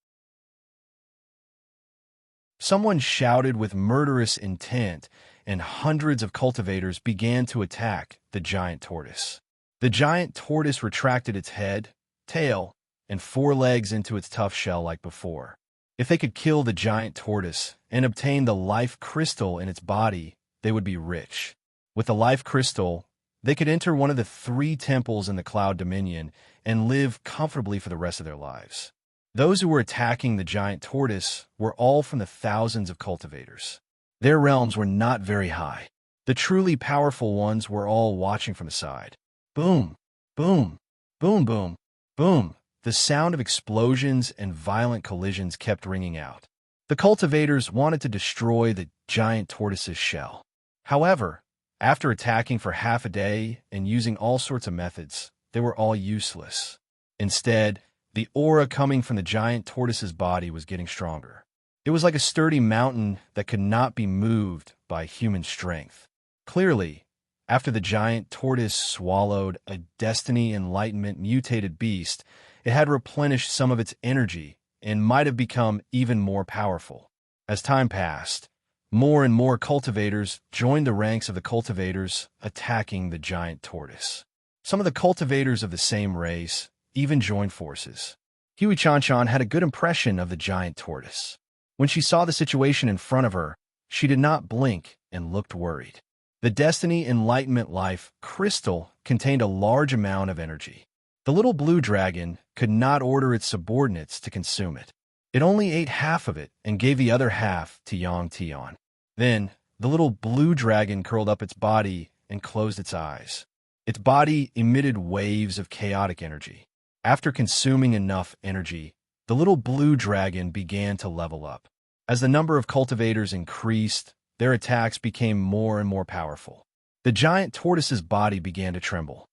Someone shouted with murderous intent, and hundreds of cultivators began to attack the giant tortoise. The giant tortoise retracted its head, tail, and forelegs into its tough shell like before. If they could kill the giant tortoise and obtain the life crystal in its body, they would be rich. With the life crystal, they could enter one of the 3 temples in the Cloud Dominion and live comfortably for the rest of their lives. Those who were attacking the giant tortoise were all from the thousands of cultivators. Their realms were not very high. The truly powerful ones were all watching from the side. Boom, boom, boom, boom, boom. The sound of explosions and violent collisions kept ringing out. The cultivators wanted to destroy the giant tortoise's shell. However, after attacking for half a day and using all sorts of methods, they were all useless. Instead, the aura coming from the giant tortoise's body was getting stronger. It was like a sturdy mountain that could not be moved by human strength. Clearly, after the giant tortoise swallowed a destiny enlightenment mutated beast, it had replenished some of its energy and might have become even more powerful. As time passed, more and more cultivators joined the ranks of the cultivators attacking the giant tortoise. Some of the cultivators of the same race even joined forces. Huey Chan had a good impression of the giant tortoise. When she saw the situation in front of her, she did not blink and looked worried. The Destiny Enlightenment Life crystal contained a large amount of energy. The little blue dragon could not order its subordinates to consume it. It only ate half of it and gave the other half to Yang Tian. Then, the little blue dragon curled up its body and closed its eyes. Its body emitted waves of chaotic energy. After consuming enough energy, the little blue dragon began to level up. As the number of cultivators increased, their attacks became more and more powerful. The giant tortoise's body began to tremble.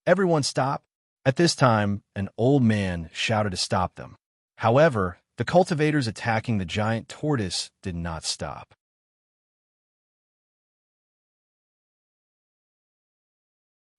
Everyone stop! At this time, an old man shouted to stop them. However, the cultivators attacking the giant tortoise did not stop.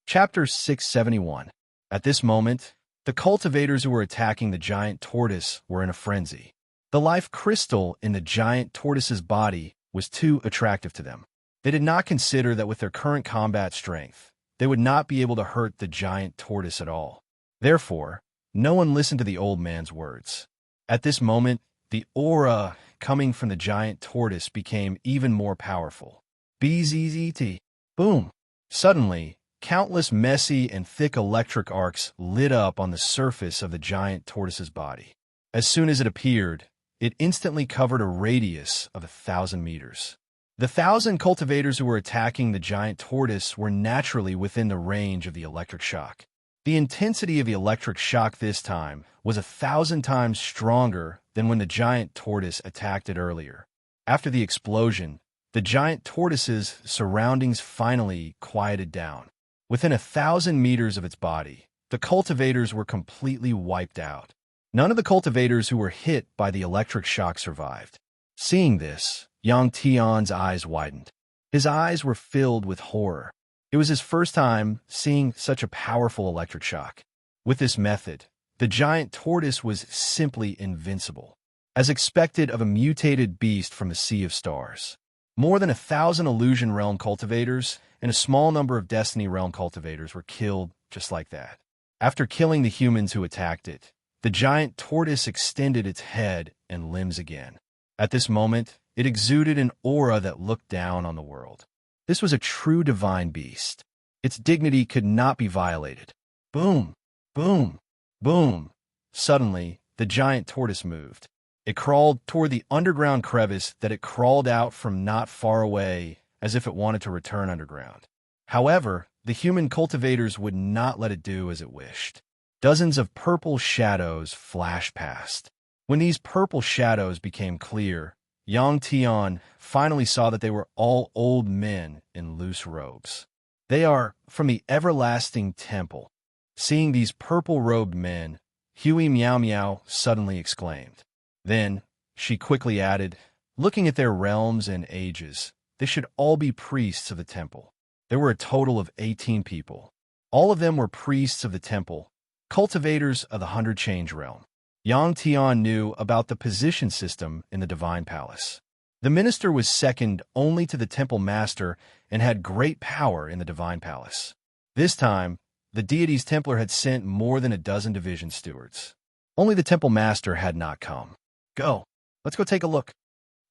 Chapter 671. At this moment, the cultivators who were attacking the giant tortoise were in a frenzy. The life crystal in the giant tortoise's body was too attractive to them. They did not consider that with their current combat strength, they would not be able to hurt the giant tortoise at all. Therefore, no one listened to the old man's words. At this moment, the aura coming from the giant tortoise became even more powerful. BZZT. Boom! Suddenly, countless messy and thick electric arcs lit up on the surface of the giant tortoise's body. As soon as it appeared, it instantly covered a radius of 1,000 meters. The 1,000 cultivators who were attacking the giant tortoise were naturally within the range of the electric shock. The intensity of the electric shock this time was 1,000 times stronger than when the giant tortoise attacked it earlier. After the explosion, the giant tortoise's surroundings finally quieted down. Within 1,000 meters of its body, the cultivators were completely wiped out. None of the cultivators who were hit by the electric shock survived. Seeing this, Yang Tian's eyes widened. His eyes were filled with horror. It was his first time seeing such a powerful electric shock. With this method, the giant tortoise was simply invincible, as expected of a mutated beast from the Sea of Stars. More than 1,000 Illusion Realm cultivators and a small number of Destiny Realm cultivators were killed just like that. After killing the humans who attacked it, the giant tortoise extended its head and limbs again. At this moment, it exuded an aura that looked down on the world. This was a true divine beast. Its dignity could not be violated. Boom, boom, boom. Suddenly, the giant tortoise moved. It crawled toward the underground crevice that it crawled out from not far away, as if it wanted to return underground. However, the human cultivators would not let it do as it wished. Dozens of purple shadows flashed past. When these purple shadows became clear, Yang Tian finally saw that they were all old men in loose robes. They are from the everlasting temple. Seeing these purple-robed men, Huey Meow Meow suddenly exclaimed. Then, she quickly added, looking at their realms and ages, they should all be priests of the temple. There were a total of 18 people. All of them were priests of the temple, cultivators of the 100-change realm. Yang Tian knew about the position system in the divine palace. The minister was second only to the temple master and had great power in the divine palace. This time, the deity's Templar had sent more than a dozen division stewards. Only the temple master had not come. Go. Let's go take a look.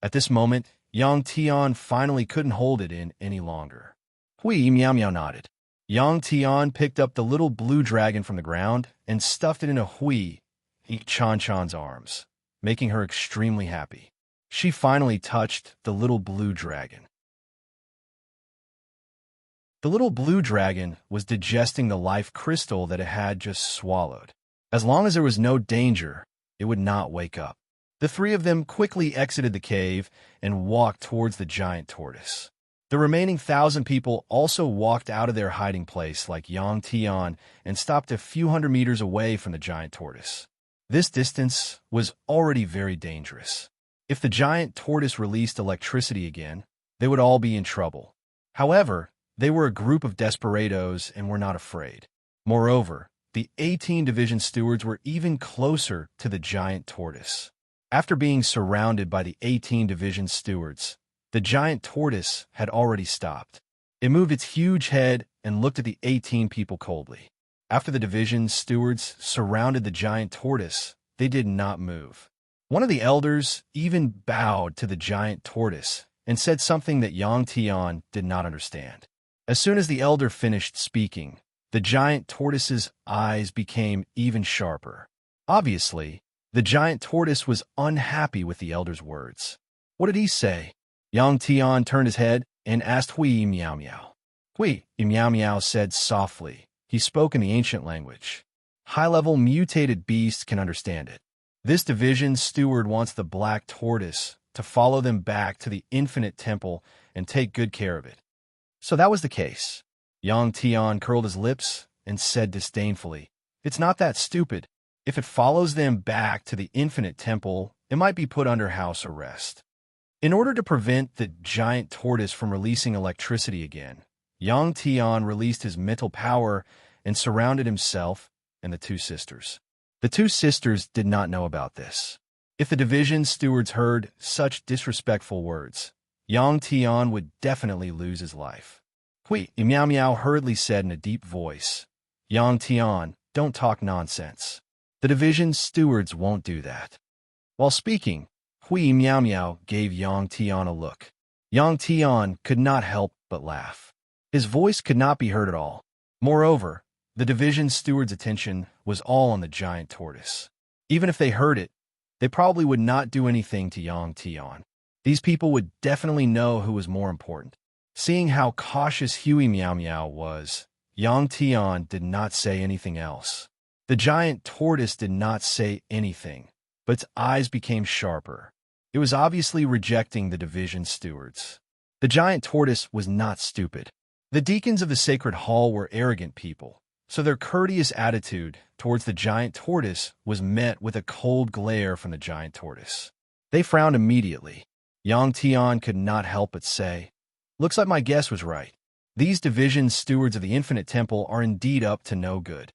At this moment, Yang Tian finally couldn't hold it in any longer. Hui Meow Meow nodded. Yang Tian picked up the little blue dragon from the ground and stuffed it in a Hui Chan Chan's arms, making her extremely happy. She finally touched the little blue dragon. The little blue dragon was digesting the life crystal that it had just swallowed. As long as there was no danger, it would not wake up. The three of them quickly exited the cave and walked towards the giant tortoise. The remaining 1,000 people also walked out of their hiding place like Yang Tian and stopped a few hundred meters away from the giant tortoise. This distance was already very dangerous. If the giant tortoise released electricity again, they would all be in trouble. However, they were a group of desperados and were not afraid. Moreover, the 18 division stewards were even closer to the giant tortoise. After being surrounded by the 18 division stewards, the giant tortoise had already stopped. It moved its huge head and looked at the 18 people coldly. After the division stewards surrounded the giant tortoise, they did not move. One of the elders even bowed to the giant tortoise and said something that Yang Tian did not understand. As soon as the elder finished speaking, the giant tortoise's eyes became even sharper. Obviously, the giant tortoise was unhappy with the elder's words. What did he say? Yang Tian turned his head and asked Hui Meow Meow. Hui Meow Meow said softly. He spoke in the ancient language. High-level mutated beasts can understand it. This division steward wants the black tortoise to follow them back to the infinite temple and take good care of it. So that was the case. Yang Tian curled his lips and said disdainfully, "It's not that stupid. If it follows them back to the infinite temple, it might be put under house arrest." In order to prevent the giant tortoise from releasing electricity again, Yang Tian released his mental power and surrounded himself and the two sisters. The two sisters did not know about this. If the division stewards heard such disrespectful words, Yang Tian would definitely lose his life. Hui Meow Meow hurriedly said in a deep voice, "Yang Tian, don't talk nonsense. The division stewards won't do that." While speaking, Hui Meow Meow gave Yang Tian a look. Yang Tian could not help but laugh. His voice could not be heard at all. Moreover, the division steward's attention was all on the giant tortoise. Even if they heard it, they probably would not do anything to Yang Tian. These people would definitely know who was more important. Seeing how cautious Huey Meow Meow was, Yang Tian did not say anything else. The giant tortoise did not say anything, but its eyes became sharper. It was obviously rejecting the division stewards. The giant tortoise was not stupid. The deacons of the sacred hall were arrogant people, so their courteous attitude towards the giant tortoise was met with a cold glare from the giant tortoise. They frowned immediately. Yang Tian could not help but say, "Looks like my guess was right. These division stewards of the infinite temple are indeed up to no good."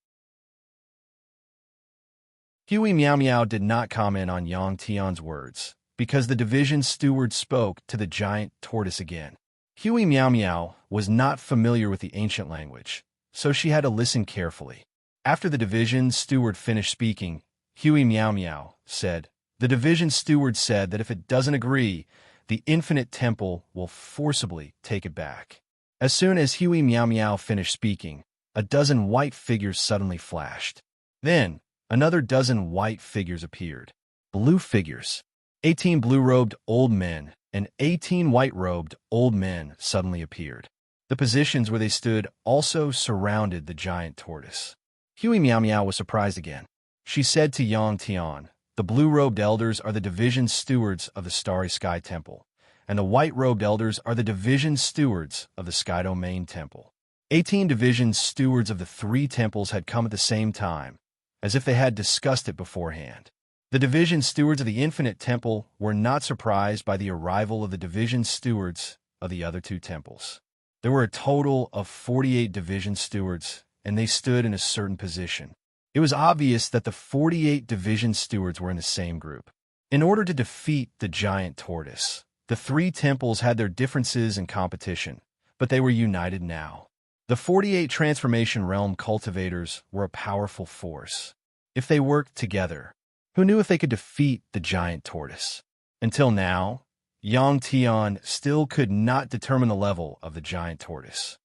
Huey Meow Meow did not comment on Yang Tian's words, because the division steward spoke to the giant tortoise again. Huey Meow Meow was not familiar with the ancient language, so she had to listen carefully. After the division steward finished speaking, Huey Meow Meow said, "The division steward said that if it doesn't agree, the infinite temple will forcibly take it back." As soon as Huey Meow Meow finished speaking, a dozen white figures suddenly flashed. Then, another dozen white figures appeared. Blue figures. 18 blue-robed old men and 18 white-robed old men suddenly appeared. The positions where they stood also surrounded the giant tortoise. Huey Meow Meow was surprised again. She said to Yang Tian, "The blue-robed elders are the division stewards of the Starry Sky Temple, and the white-robed elders are the division stewards of the Sky Domain Temple." 18 division stewards of the three temples had come at the same time, as if they had discussed it beforehand. The division stewards of the Infinite Temple were not surprised by the arrival of the division stewards of the other two temples. There were a total of 48 division stewards, and they stood in a certain position. It was obvious that the 48 division stewards were in the same group. In order to defeat the giant tortoise, the three temples had their differences and competition, but they were united now. The 48 Transformation Realm cultivators were a powerful force. If they worked together, who knew if they could defeat the giant tortoise? Until now, Yang Tian still could not determine the level of the giant tortoise.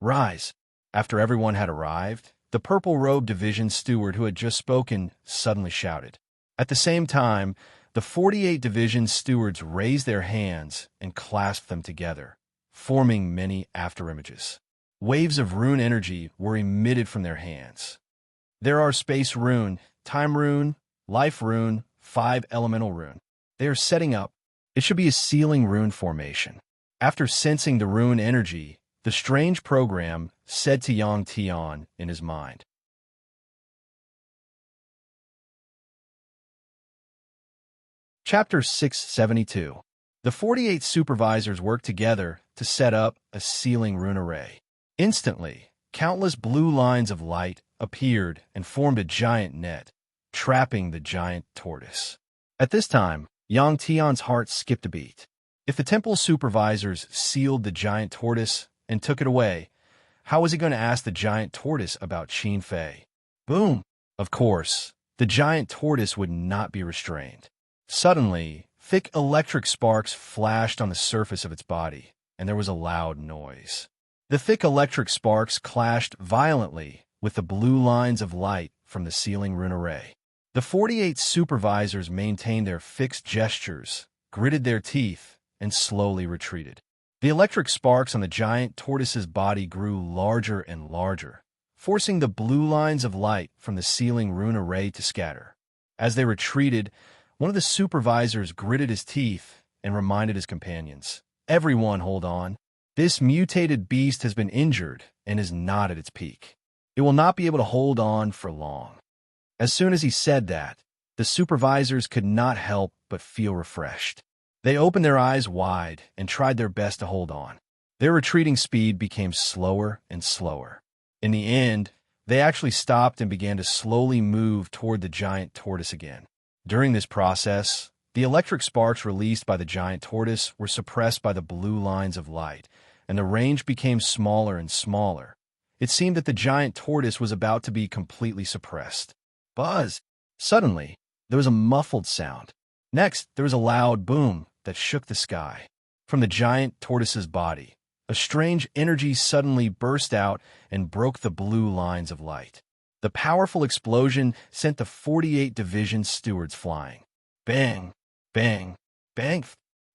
"Rise!" After everyone had arrived, the purple-robed division steward who had just spoken suddenly shouted. At the same time, the 48 division stewards raised their hands and clasped them together, forming many afterimages. Waves of rune energy were emitted from their hands. There are space rune, time rune, life rune, 5 elemental rune. They are setting up. It should be a sealing rune formation. After sensing the rune energy, the strange program said to Yang Tian in his mind. Chapter 672. The 48 supervisors worked together to set up a sealing rune array. Instantly, countless blue lines of light appeared and formed a giant net, trapping the giant tortoise. At this time, Yang Tian's heart skipped a beat. If the temple supervisors sealed the giant tortoise and took it away, how was he going to ask the giant tortoise about Qin Fei? Boom! Of course, the giant tortoise would not be restrained. Suddenly, thick electric sparks flashed on the surface of its body, and there was a loud noise. The thick electric sparks clashed violently with the blue lines of light from the sealing rune array. The 48 supervisors maintained their fixed gestures, gritted their teeth, and slowly retreated. The electric sparks on the giant tortoise's body grew larger and larger, forcing the blue lines of light from the sealing rune array to scatter. As they retreated, one of the supervisors gritted his teeth and reminded his companions, "Everyone hold on. This mutated beast has been injured and is not at its peak. It will not be able to hold on for long." As soon as he said that, the supervisors could not help but feel refreshed. They opened their eyes wide and tried their best to hold on. Their retreating speed became slower and slower. In the end, they actually stopped and began to slowly move toward the giant tortoise again. During this process, the electric sparks released by the giant tortoise were suppressed by the blue lines of light, and the range became smaller and smaller. It seemed that the giant tortoise was about to be completely suppressed. Buzz! Suddenly, there was a muffled sound. Next, there was a loud boom that shook the sky. From the giant tortoise's body, a strange energy suddenly burst out and broke the blue lines of light. The powerful explosion sent the 48 division stewards flying. Bang! Bang! Bang!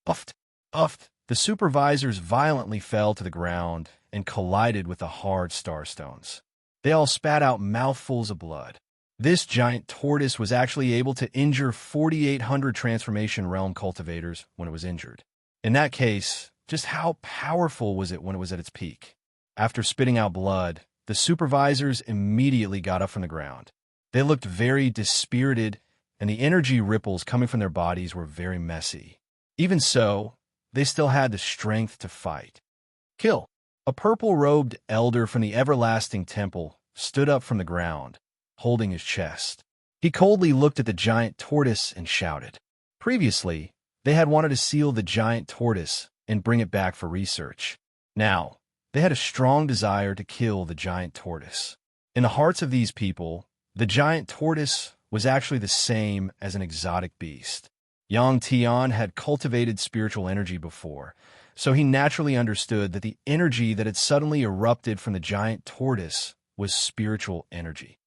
Uffed! Uffed! The supervisors violently fell to the ground and collided with the hard starstones. They all spat out mouthfuls of blood. This giant tortoise was actually able to injure 4,800 Transformation Realm cultivators when it was injured. In that case, just how powerful was it when it was at its peak? After spitting out blood, the supervisors immediately got up from the ground. They looked very dispirited, and the energy ripples coming from their bodies were very messy. Even so, they still had the strength to fight. Kill! A purple-robed elder from the Everlasting Temple stood up from the ground, holding his chest. He coldly looked at the giant tortoise and shouted. Previously, they had wanted to seal the giant tortoise and bring it back for research. Now, they had a strong desire to kill the giant tortoise. In the hearts of these people, the giant tortoise was actually the same as an exotic beast. Yang Tian had cultivated spiritual energy before, so he naturally understood that the energy that had suddenly erupted from the giant tortoise was spiritual energy.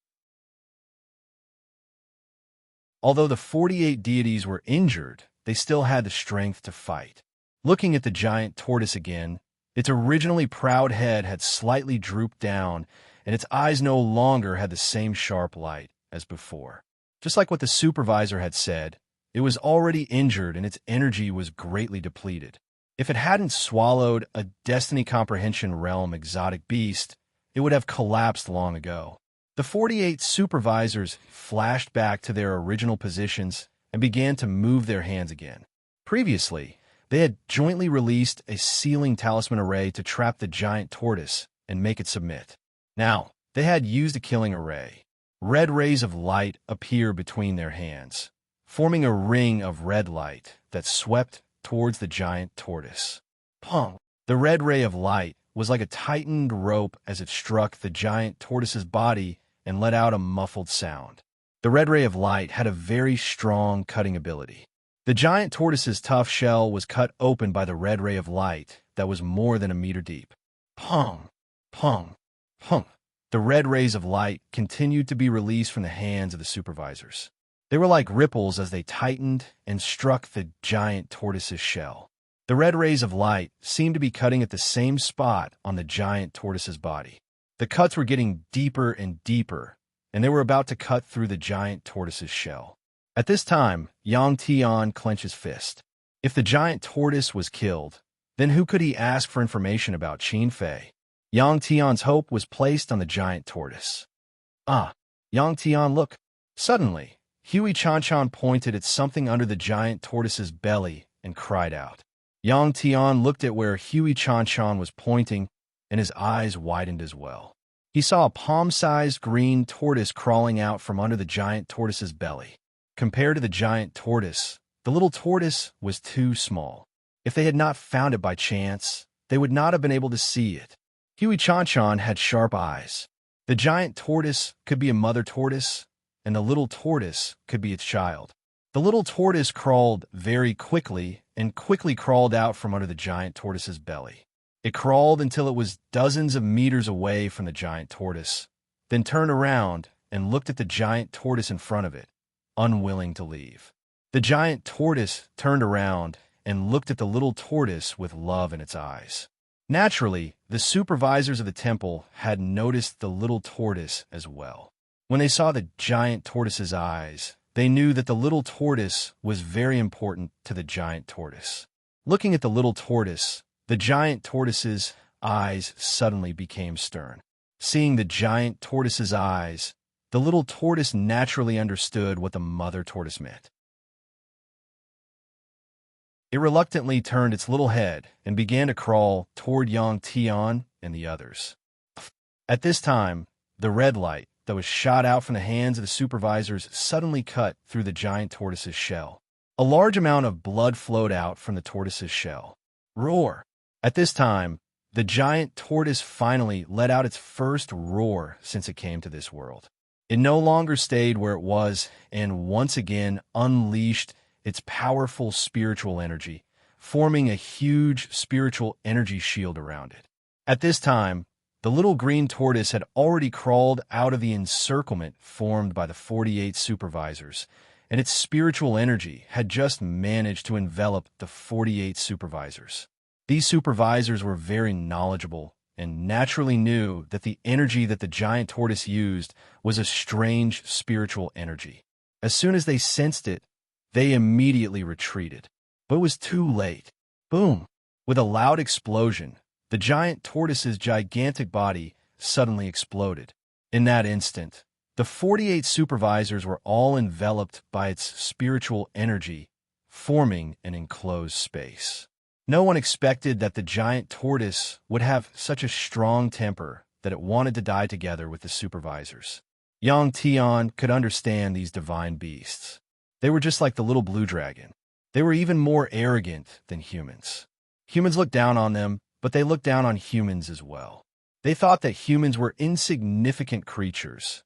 Although the 48 deities were injured, they still had the strength to fight. Looking at the giant tortoise again, its originally proud head had slightly drooped down, and its eyes no longer had the same sharp light as before. Just like what the supervisor had said, it was already injured and its energy was greatly depleted. If it hadn't swallowed a Destiny Comprehension Realm exotic beast, it would have collapsed long ago. The 48 supervisors flashed back to their original positions and began to move their hands again. Previously, they had jointly released a sealing talisman array to trap the giant tortoise and make it submit. Now, they had used a killing array. Red rays of light appeared between their hands, forming a ring of red light that swept towards the giant tortoise. Pong! The red ray of light was like a tightened rope as it struck the giant tortoise's body and let out a muffled sound. The red ray of light had a very strong cutting ability. The giant tortoise's tough shell was cut open by the red ray of light that was more than a meter deep. Pong! Pong! Pong! The red rays of light continued to be released from the hands of the supervisors. They were like ripples as they tightened and struck the giant tortoise's shell. The red rays of light seemed to be cutting at the same spot on the giant tortoise's body. The cuts were getting deeper and deeper, and they were about to cut through the giant tortoise's shell. At this time, Yang Tian clenched his fist. If the giant tortoise was killed, then who could he ask for information about Qin Fei? Yang Tian's hope was placed on the giant tortoise. Ah, Yang Tian, look! Suddenly, Huey Chan pointed at something under the giant tortoise's belly and cried out. Yang Tian looked at where Huey Chan was pointing, and his eyes widened as well. He saw a palm-sized green tortoise crawling out from under the giant tortoise's belly. Compared to the giant tortoise, the little tortoise was too small. If they had not found it by chance, they would not have been able to see it. Huey Chan had sharp eyes. The giant tortoise could be a mother tortoise, and the little tortoise could be its child. The little tortoise crawled very quickly and quickly crawled out from under the giant tortoise's belly. It crawled until it was dozens of meters away from the giant tortoise, then turned around and looked at the giant tortoise in front of it, unwilling to leave. The giant tortoise turned around and looked at the little tortoise with love in its eyes. Naturally, the supervisors of the temple had noticed the little tortoise as well. When they saw the giant tortoise's eyes, they knew that the little tortoise was very important to the giant tortoise. Looking at the little tortoise, the giant tortoise's eyes suddenly became stern. Seeing the giant tortoise's eyes, the little tortoise naturally understood what the mother tortoise meant. It reluctantly turned its little head and began to crawl toward Yang Tian and the others. At this time, the red light that was shot out from the hands of the supervisors suddenly cut through the giant tortoise's shell. A large amount of blood flowed out from the tortoise's shell. Roar! At this time, the giant tortoise finally let out its first roar since it came to this world. It no longer stayed where it was and once again unleashed its powerful spiritual energy, forming a huge spiritual energy shield around it. At this time, the little green tortoise had already crawled out of the encirclement formed by the 48 supervisors, and its spiritual energy had just managed to envelop the 48 supervisors. These supervisors were very knowledgeable and naturally knew that the energy that the giant tortoise used was a strange spiritual energy. As soon as they sensed it, they immediately retreated. But it was too late. Boom! With a loud explosion, the giant tortoise's gigantic body suddenly exploded. In that instant, the 48 supervisors were all enveloped by its spiritual energy, forming an enclosed space. No one expected that the giant tortoise would have such a strong temper that it wanted to die together with the supervisors. Yang Tian could understand these divine beasts. They were just like the little blue dragon. They were even more arrogant than humans. Humans looked down on them, but they looked down on humans as well. They thought that humans were insignificant creatures.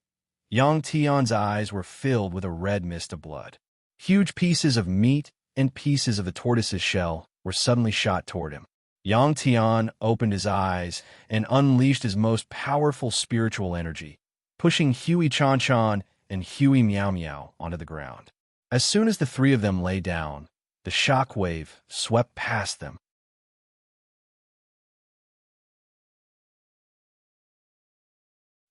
Yang Tian's eyes were filled with a red mist of blood. Huge pieces of meat and pieces of the tortoise's shell were suddenly shot toward him. Yang Tian opened his eyes and unleashed his most powerful spiritual energy, pushing Hui Chan Chan and Hui Meow Meow onto the ground. As soon as the three of them lay down, the shock wave swept past them.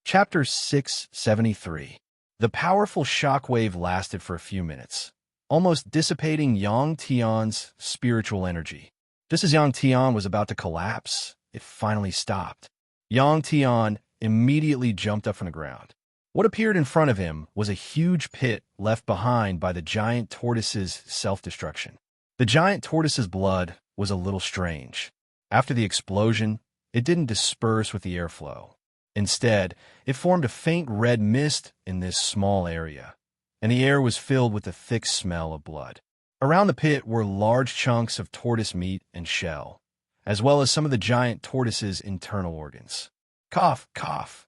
Chapter 673. The powerful shock wave lasted for a few minutes, almost dissipating Yang Tian's spiritual energy. Just as Yang Tian was about to collapse, it finally stopped. Yang Tian immediately jumped up from the ground. What appeared in front of him was a huge pit left behind by the giant tortoise's self-destruction. The giant tortoise's blood was a little strange. After the explosion, it didn't disperse with the airflow. Instead, it formed a faint red mist in this small area, and the air was filled with the thick smell of blood. Around the pit were large chunks of tortoise meat and shell, as well as some of the giant tortoise's internal organs. Cough, cough.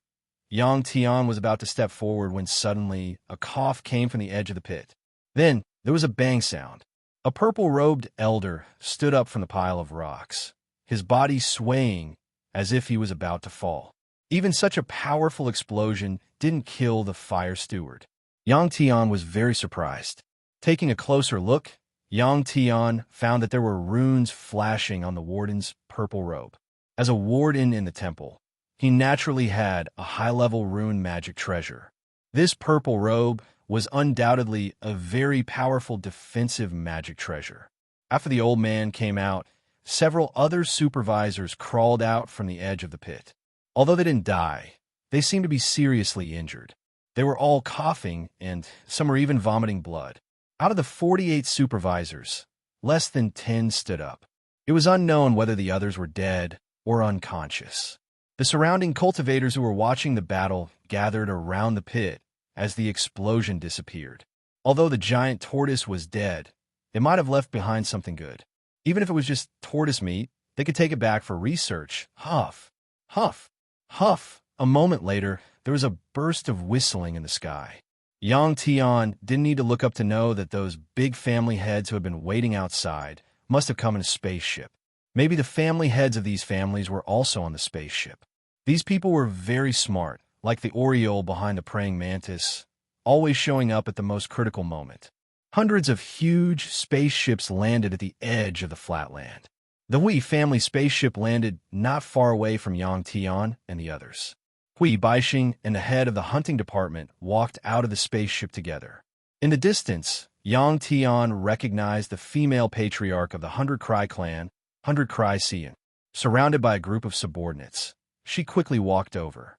Yang Tian was about to step forward when suddenly a cough came from the edge of the pit. Then there was a bang sound. A purple-robed elder stood up from the pile of rocks, his body swaying as if he was about to fall. Even such a powerful explosion didn't kill the fire steward. Yang Tian was very surprised. Taking a closer look, Yang Tian found that there were runes flashing on the warden's purple robe. As a warden in the temple, he naturally had a high-level rune magic treasure. This purple robe was undoubtedly a very powerful defensive magic treasure. After the old man came out, several other supervisors crawled out from the edge of the pit. Although they didn't die, they seemed to be seriously injured. They were all coughing, and some were even vomiting blood. Out of the 48 supervisors, less than 10 stood up. It was unknown whether the others were dead or unconscious. The surrounding cultivators who were watching the battle gathered around the pit as the explosion disappeared. Although the giant tortoise was dead, it might have left behind something good. Even if it was just tortoise meat, they could take it back for research. Huff, huff, huff. A moment later, there was a burst of whistling in the sky. Yang Tian didn't need to look up to know that those big family heads who had been waiting outside must have come in a spaceship. Maybe the family heads of these families were also on the spaceship. These people were very smart, like the Oriole behind the praying mantis, always showing up at the most critical moment. Hundreds of huge spaceships landed at the edge of the flatland. The Hui family spaceship landed not far away from Yang Tian and the others. Hui Baixing and the head of the hunting department walked out of the spaceship together. In the distance, Yang Tian recognized the female patriarch of the 100 Cry clan, 100 Cry Xian. Surrounded by a group of subordinates, she quickly walked over.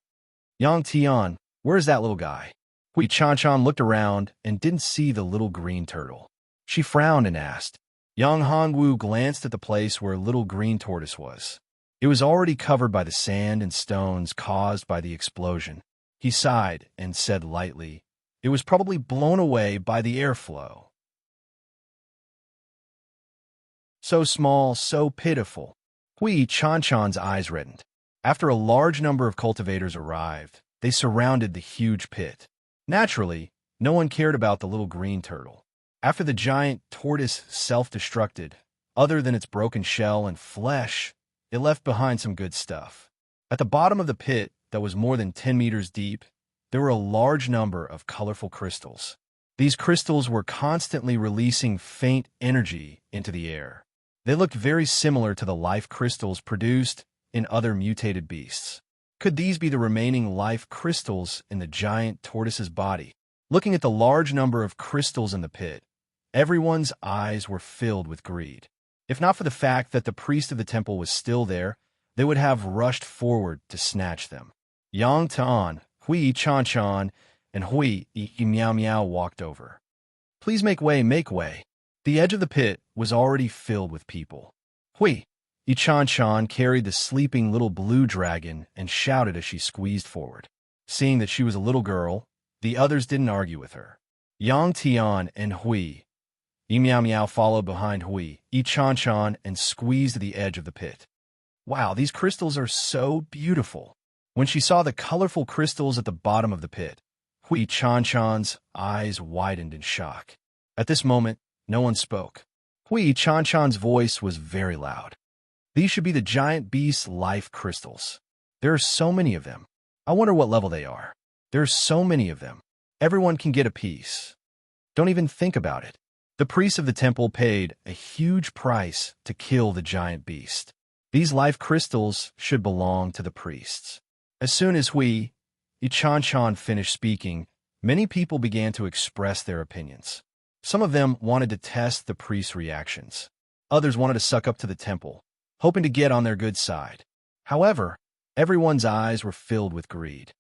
Yang Tian, where's that little guy? Hui Chan looked around and didn't see the little green turtle. She frowned and asked. Yang Hongwu glanced at the place where little green tortoise was. It was already covered by the sand and stones caused by the explosion. He sighed and said lightly, it was probably blown away by the airflow. So small, so pitiful. Hui Chan-chan's eyes reddened. After a large number of cultivators arrived, they surrounded the huge pit. Naturally, no one cared about the little green turtle. After the giant tortoise self-destructed, other than its broken shell and flesh, it left behind some good stuff. At the bottom of the pit, that was more than 10 meters deep, there were a large number of colorful crystals. These crystals were constantly releasing faint energy into the air. They looked very similar to the life crystals produced in other mutated beasts. Could these be the remaining life crystals in the giant tortoise's body? Looking at the large number of crystals in the pit, everyone's eyes were filled with greed. If not for the fact that the priest of the temple was still there, they would have rushed forward to snatch them. Yang Tian, Hui Chan, and Hui Meow Meow walked over. Please make way, make way. The edge of the pit was already filled with people. Hui Chan carried the sleeping little blue dragon and shouted as she squeezed forward. Seeing that she was a little girl, the others didn't argue with her. Yang Tian and Hui Meow Meow followed behind Hui Chan and squeezed to the edge of the pit. Wow, these crystals are so beautiful. When she saw the colorful crystals at the bottom of the pit, Hui Chan-chan's eyes widened in shock. At this moment, no one spoke. Hui Chan-chan's voice was very loud. These should be the giant beast's life crystals. There are so many of them. I wonder what level they are. There are so many of them. Everyone can get a piece. Don't even think about it. The priests of the temple paid a huge price to kill the giant beast. These life crystals should belong to the priests. As soon as Ichan-chan finished speaking, many people began to express their opinions. Some of them wanted to test the priest's reactions. Others wanted to suck up to the temple, hoping to get on their good side. However, everyone's eyes were filled with greed.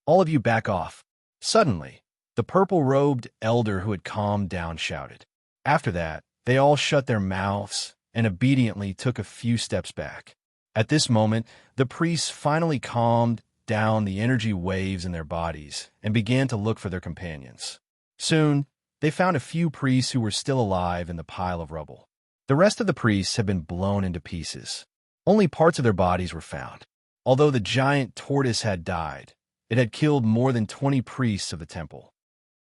All of you back off. Suddenly, the purple-robed elder who had calmed down shouted. After that, they all shut their mouths and obediently took a few steps back. At this moment, the priests finally calmed down the energy waves in their bodies and began to look for their companions. Soon, they found a few priests who were still alive in the pile of rubble. The rest of the priests had been blown into pieces. Only parts of their bodies were found. Although the giant tortoise had died, it had killed more than 20 priests of the temple.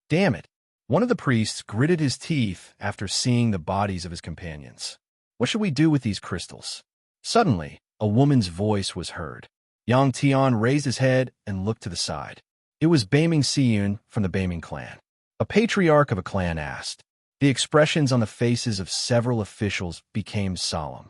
Damn it! One of the priests gritted his teeth after seeing the bodies of his companions. What should we do with these crystals? Suddenly, a woman's voice was heard. Yang Tian raised his head and looked to the side. It was Baiming Siyun from the Baiming clan. A patriarch of a clan asked. The expressions on the faces of several officials became solemn.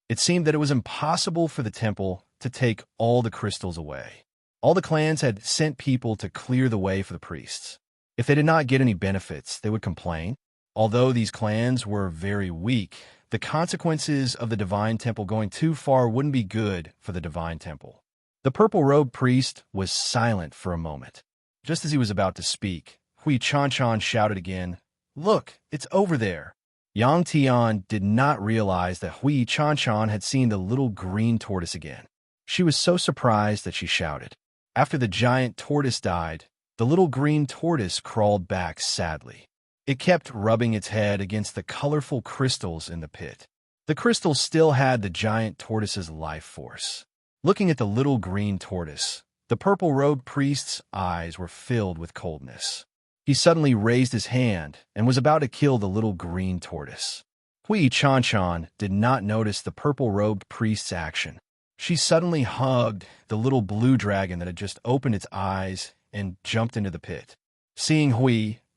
It seemed that it was impossible for the temple to take all the crystals away. All the clans had sent people to clear the way for the priests. If they did not get any benefits, they would complain. Although these clans were very weak, the consequences of the divine temple going too far wouldn't be good for the divine temple. The purple-robed priest was silent for a moment. Just as he was about to speak, Ichan-chan shouted again, "Look, it's over there." Yang Tian did not realize that Ichan-chan had seen the little green tortoise again. She was so surprised that she shouted. After the giant tortoise died, the little green tortoise crawled back sadly. It kept rubbing its head against the colorful crystals in the pit. The crystals still had the giant tortoise's life force. Looking at the little green tortoise, the purple-robed priest's eyes were filled with coldness. He suddenly raised his hand and was about to kill the little green tortoise. Ichan-chan did not notice the purple-robed priest's action. She suddenly hugged the little blue dragon that had just opened its eyes and jumped into the pit. Seeing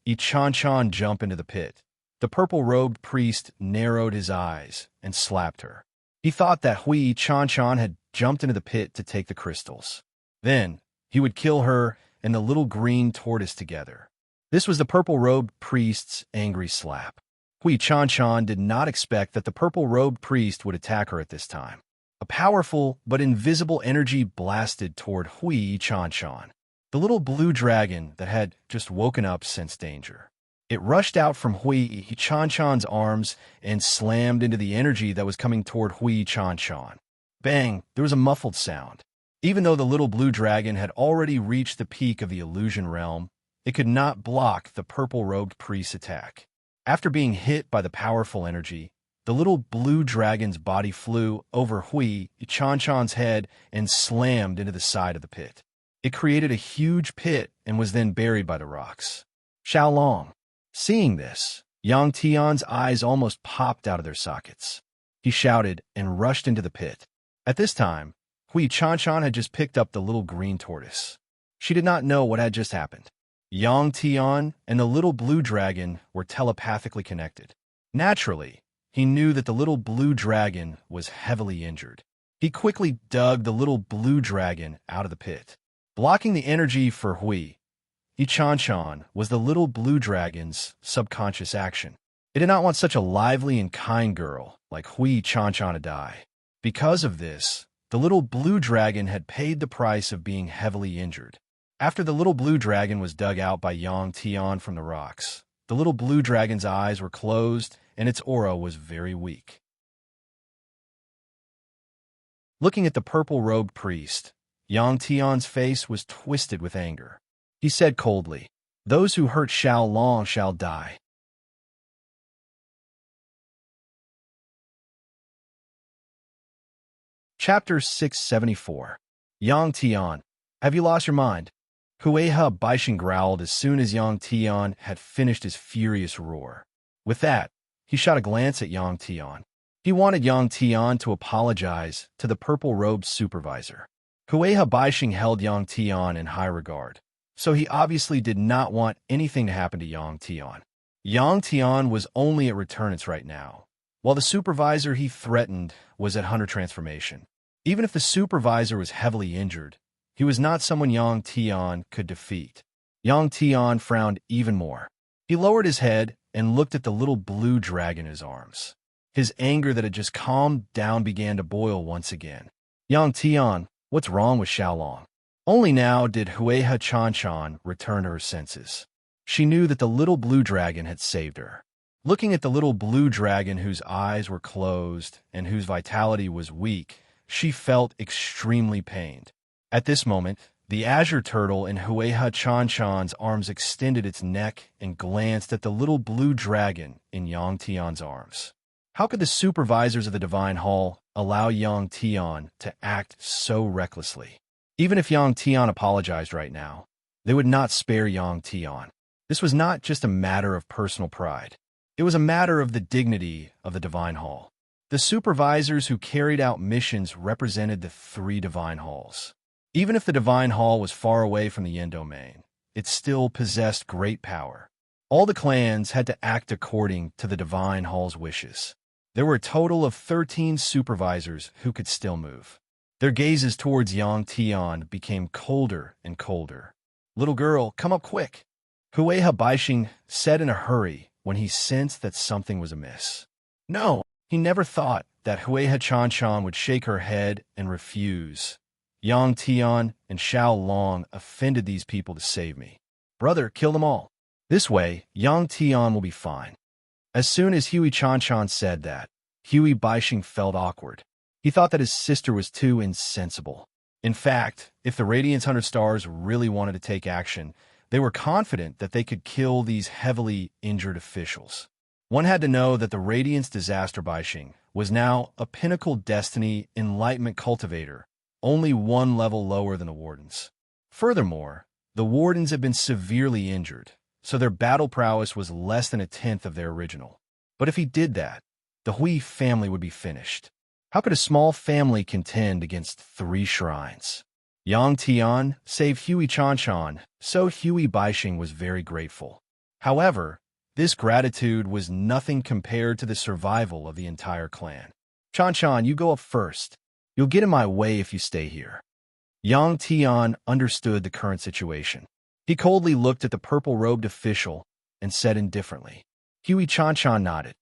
Ichan-chan jump into the pit, the purple-robed priest narrowed his eyes and slapped her. He thought that Ichan-chan had jumped into the pit to take the crystals. Then, he would kill her and the little green tortoise together. This was the purple-robed priest's angry slap. Ichan-chan did not expect that the purple-robed priest would attack her at this time. A powerful but invisible energy blasted toward Ichan-chan. The little blue dragon that had just woken up sensed danger. It rushed out from Ichan-chan's arms and slammed into the energy that was coming toward Ichan-chan. Bang! There was a muffled sound. Even though the little blue dragon had already reached the peak of the illusion realm, it could not block the purple-robed priest's attack. After being hit by the powerful energy, the little blue dragon's body flew over Ichan-chan's head and slammed into the side of the pit. It created a huge pit and was then buried by the rocks. Xiaolong. Seeing this, Yang Tian's eyes almost popped out of their sockets. He shouted and rushed into the pit. At this time, Ichan-chan had just picked up the little green tortoise. She did not know what had just happened. Yang Tian and the little blue dragon were telepathically connected. Naturally, he knew that the little blue dragon was heavily injured. He quickly dug the little blue dragon out of the pit. Blocking the energy for Ichan-chan was the little blue dragon's subconscious action. It did not want such a lively and kind girl like Ichan-chan to die. Because of this, the little blue dragon had paid the price of being heavily injured. After the little blue dragon was dug out by Yang Tian from the rocks, the little blue dragon's eyes were closed and its aura was very weak. Looking at the purple-robed priest, Yang Tian's face was twisted with anger. He said coldly, "Those who hurt Xiaolong shall die." Chapter 674. Yang Tian, have you lost your mind? Hueha Baishin growled as soon as Yang Tian had finished his furious roar. With that, he shot a glance at Yang Tian. He wanted Yang Tian to apologize to the purple-robed supervisor. Hueha Baixing held Yang Tian in high regard, so he obviously did not want anything to happen to Yang Tian. Yang Tian was only at returnance right now, while the supervisor he threatened was at hunter transformation. Even if the supervisor was heavily injured, he was not someone Yang Tian could defeat. Yang Tian frowned even more. He lowered his head and looked at the little blue dragon in his arms. His anger that had just calmed down began to boil once again. Yang Tian, what's wrong with Xiaolong? Only now did Hueha Chanchan return to her senses. She knew that the little blue dragon had saved her. Looking at the little blue dragon whose eyes were closed and whose vitality was weak, she felt extremely pained. At this moment, the azure turtle in Hueha Chanchan's arms extended its neck and glanced at the little blue dragon in Yang Tian's arms. How could the supervisors of the Divine Hall allow Yang Tian to act so recklessly? Even if Yang Tian apologized right now, they would not spare Yang Tian. This was not just a matter of personal pride. It was a matter of the dignity of the Divine Hall. The supervisors who carried out missions represented the 3 Divine Halls. Even if the Divine Hall was far away from the Yin domain, it still possessed great power. All the clans had to act according to the Divine Hall's wishes. There were a total of 13 supervisors who could still move. Their gazes towards Yang Tian became colder and colder. "Little girl, come up quick," Hueha Baixing said in a hurry when he sensed that something was amiss. No, he never thought that Hueha Chanchan would shake her head and refuse. Yang Tian and Xiaolong offended these people to save me. Brother, kill them all. This way, Yang Tian will be fine. As soon as Huey Chanchan said that, Huey Baixing felt awkward. He thought that his sister was too insensible. In fact, if the Radiance 100 Stars really wanted to take action, they were confident that they could kill these heavily injured officials. One had to know that the Radiance Disaster Baixing was now a Pinnacle Destiny Enlightenment Cultivator, only 1 level lower than the Wardens. Furthermore, the Wardens had been severely injured, so their battle prowess was less than 1/10 of their original. But if he did that, the Hui family would be finished. How could a small family contend against 3 shrines? Yang Tian saved Huey Chanchan, so Huey Baixing was very grateful. However, this gratitude was nothing compared to the survival of the entire clan. Chanchan, you go up first. You'll get in my way if you stay here. Yang Tian understood the current situation. He coldly looked at the purple-robed official and said indifferently. Huey Chanchan nodded.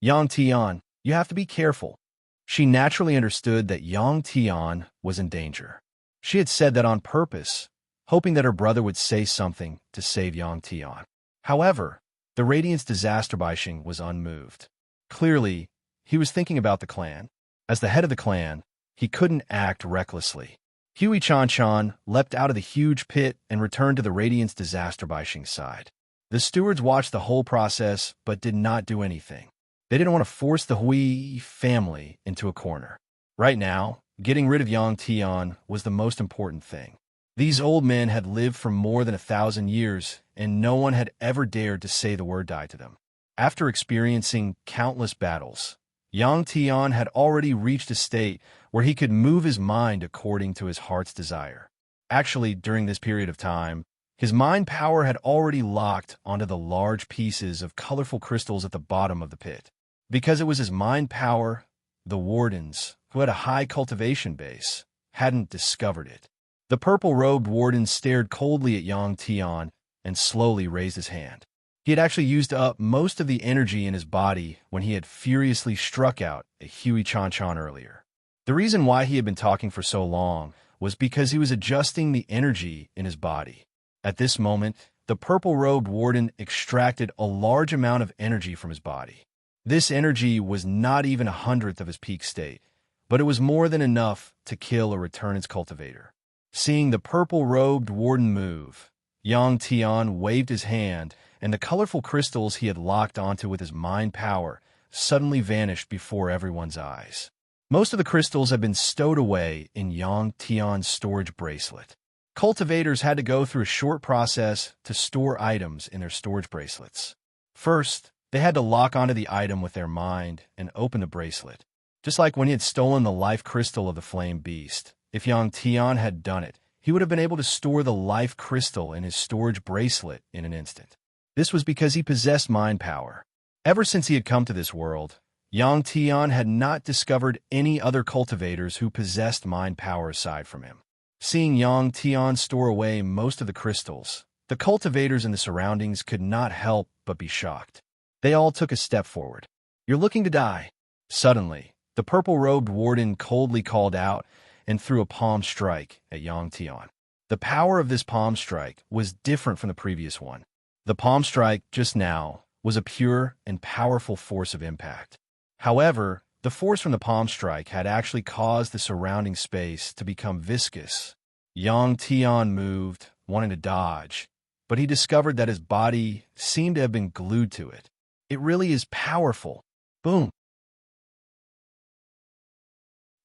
Yang Tian, you have to be careful. She naturally understood that Yang Tian was in danger. She had said that on purpose, hoping that her brother would say something to save Yang Tian. However, the Radiance Disaster Baixing was unmoved. Clearly, he was thinking about the clan. As the head of the clan, he couldn't act recklessly. Huey Chanchan leapt out of the huge pit and returned to the Radiance Disaster Baixing's side. The stewards watched the whole process but did not do anything. They didn't want to force the Hui family into a corner. Right now, getting rid of Yang Tian was the most important thing. These old men had lived for more than 1,000 years, and no one had ever dared to say the word die to them. After experiencing countless battles, Yang Tian had already reached a state where he could move his mind according to his heart's desire. Actually, during this period of time, his mind power had already locked onto the large pieces of colorful crystals at the bottom of the pit. Because it was his mind power, the Wardens, who had a high cultivation base, hadn't discovered it. The purple-robed Warden stared coldly at Yang Tian and slowly raised his hand. He had actually used up most of the energy in his body when he had furiously struck out at Huey Chanchan earlier. The reason why he had been talking for so long was because he was adjusting the energy in his body. At this moment, the purple-robed Warden extracted a large amount of energy from his body. This energy was not even 1/100th of his peak state, but it was more than enough to kill a Returnance cultivator. Seeing the purple-robed Warden move, Yang Tian waved his hand, and the colorful crystals he had locked onto with his mind power suddenly vanished before everyone's eyes. Most of the crystals had been stowed away in Yang Tian's storage bracelet. cultivators had to go through a short process to store items in their storage bracelets. First, they had to lock onto the item with their mind and open the bracelet. Just like when he had stolen the life crystal of the flame beast, if Yang Tian had done it, he would have been able to store the life crystal in his storage bracelet in an instant. This was because he possessed mind power. Ever since he had come to this world, Yang Tian had not discovered any other cultivators who possessed mind power aside from him. Seeing Yang Tian store away most of the crystals, the cultivators in the surroundings could not help but be shocked. They all took a step forward. "You're looking to die." Suddenly, the purple-robed warden coldly called out and threw a palm strike at Yang Tian. The power of this palm strike was different from the previous one. The palm strike just now was a pure and powerful force of impact. However, the force from the palm strike had actually caused the surrounding space to become viscous. Yang Tian moved, wanting to dodge, but he discovered that his body seemed to have been glued to it. It really is powerful. Boom!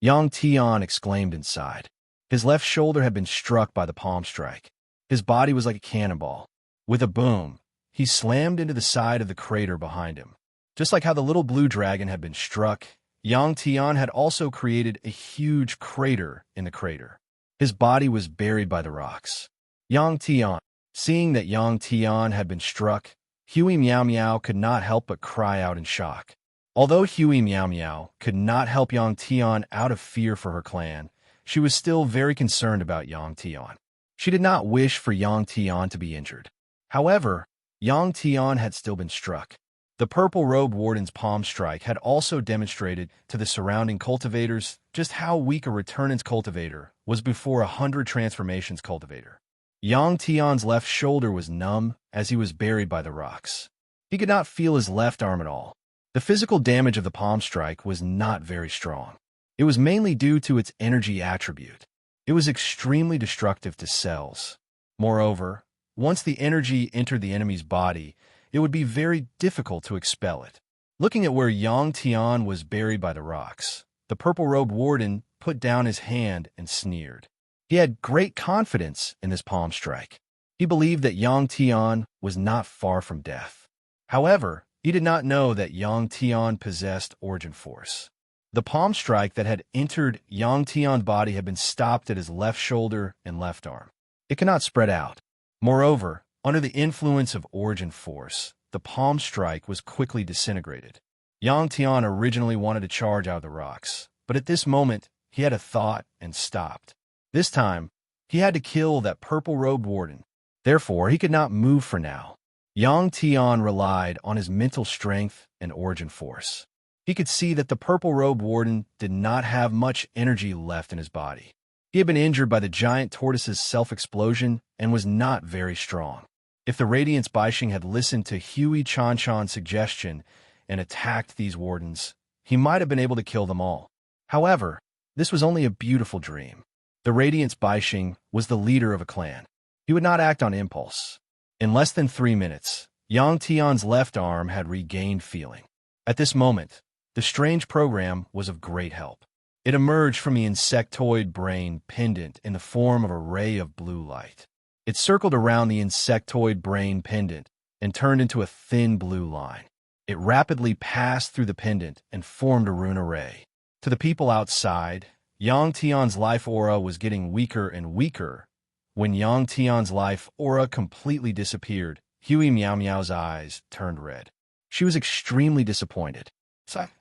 Yang Tian exclaimed inside. His left shoulder had been struck by the palm strike. His body was like a cannonball. With a boom, he slammed into the side of the crater behind him. Just like how the little blue dragon had been struck, Yang Tian had also created a huge crater in the crater. His body was buried by the rocks. Yang Tian, seeing that Yang Tian had been struck, Huey Meow Meow could not help but cry out in shock. Although Huey Meow Meow could not help Yang Tian out of fear for her clan, she was still very concerned about Yang Tian. She did not wish for Yang Tian to be injured. However, Yang Tian had still been struck. The purple-robed warden's palm strike had also demonstrated to the surrounding cultivators just how weak a returnance cultivator was before 100 transformations cultivator. Yang Tian's left shoulder was numb as he was buried by the rocks. He could not feel his left arm at all. The physical damage of the palm strike was not very strong. It was mainly due to its energy attribute. It was extremely destructive to cells. Moreover, once the energy entered the enemy's body, it would be very difficult to expel it. Looking at where Yang Tian was buried by the rocks, the purple-robed warden put down his hand and sneered. He had great confidence in this palm strike. He believed that Yang Tian was not far from death. However, he did not know that Yang Tian possessed origin force. The palm strike that had entered Yang Tian's body had been stopped at his left shoulder and left arm. It cannot spread out. Moreover, under the influence of origin force, the palm strike was quickly disintegrated. Yang Tian originally wanted to charge out of the rocks, but at this moment, he had a thought and stopped. This time, he had to kill that purple-robed warden. Therefore, he could not move for now. Yang Tian relied on his mental strength and origin force. He could see that the purple-robed warden did not have much energy left in his body. He had been injured by the giant tortoise's self-explosion and was not very strong. If the Radiance Baixing had listened to Huey Chanchan's suggestion and attacked these wardens, he might have been able to kill them all. However, this was only a beautiful dream. The Radiance Baixing was the leader of a clan. He would not act on impulse. In less than 3 minutes, Yang Tian's left arm had regained feeling. At this moment, the strange program was of great help. It emerged from the insectoid brain pendant in the form of a ray of blue light. It circled around the insectoid brain pendant and turned into a thin blue line. It rapidly passed through the pendant and formed a rune array. To the people outside, Yang Tian's life aura was getting weaker and weaker. When Yang Tian's life aura completely disappeared, Huey Meow Meow's eyes turned red. She was extremely disappointed.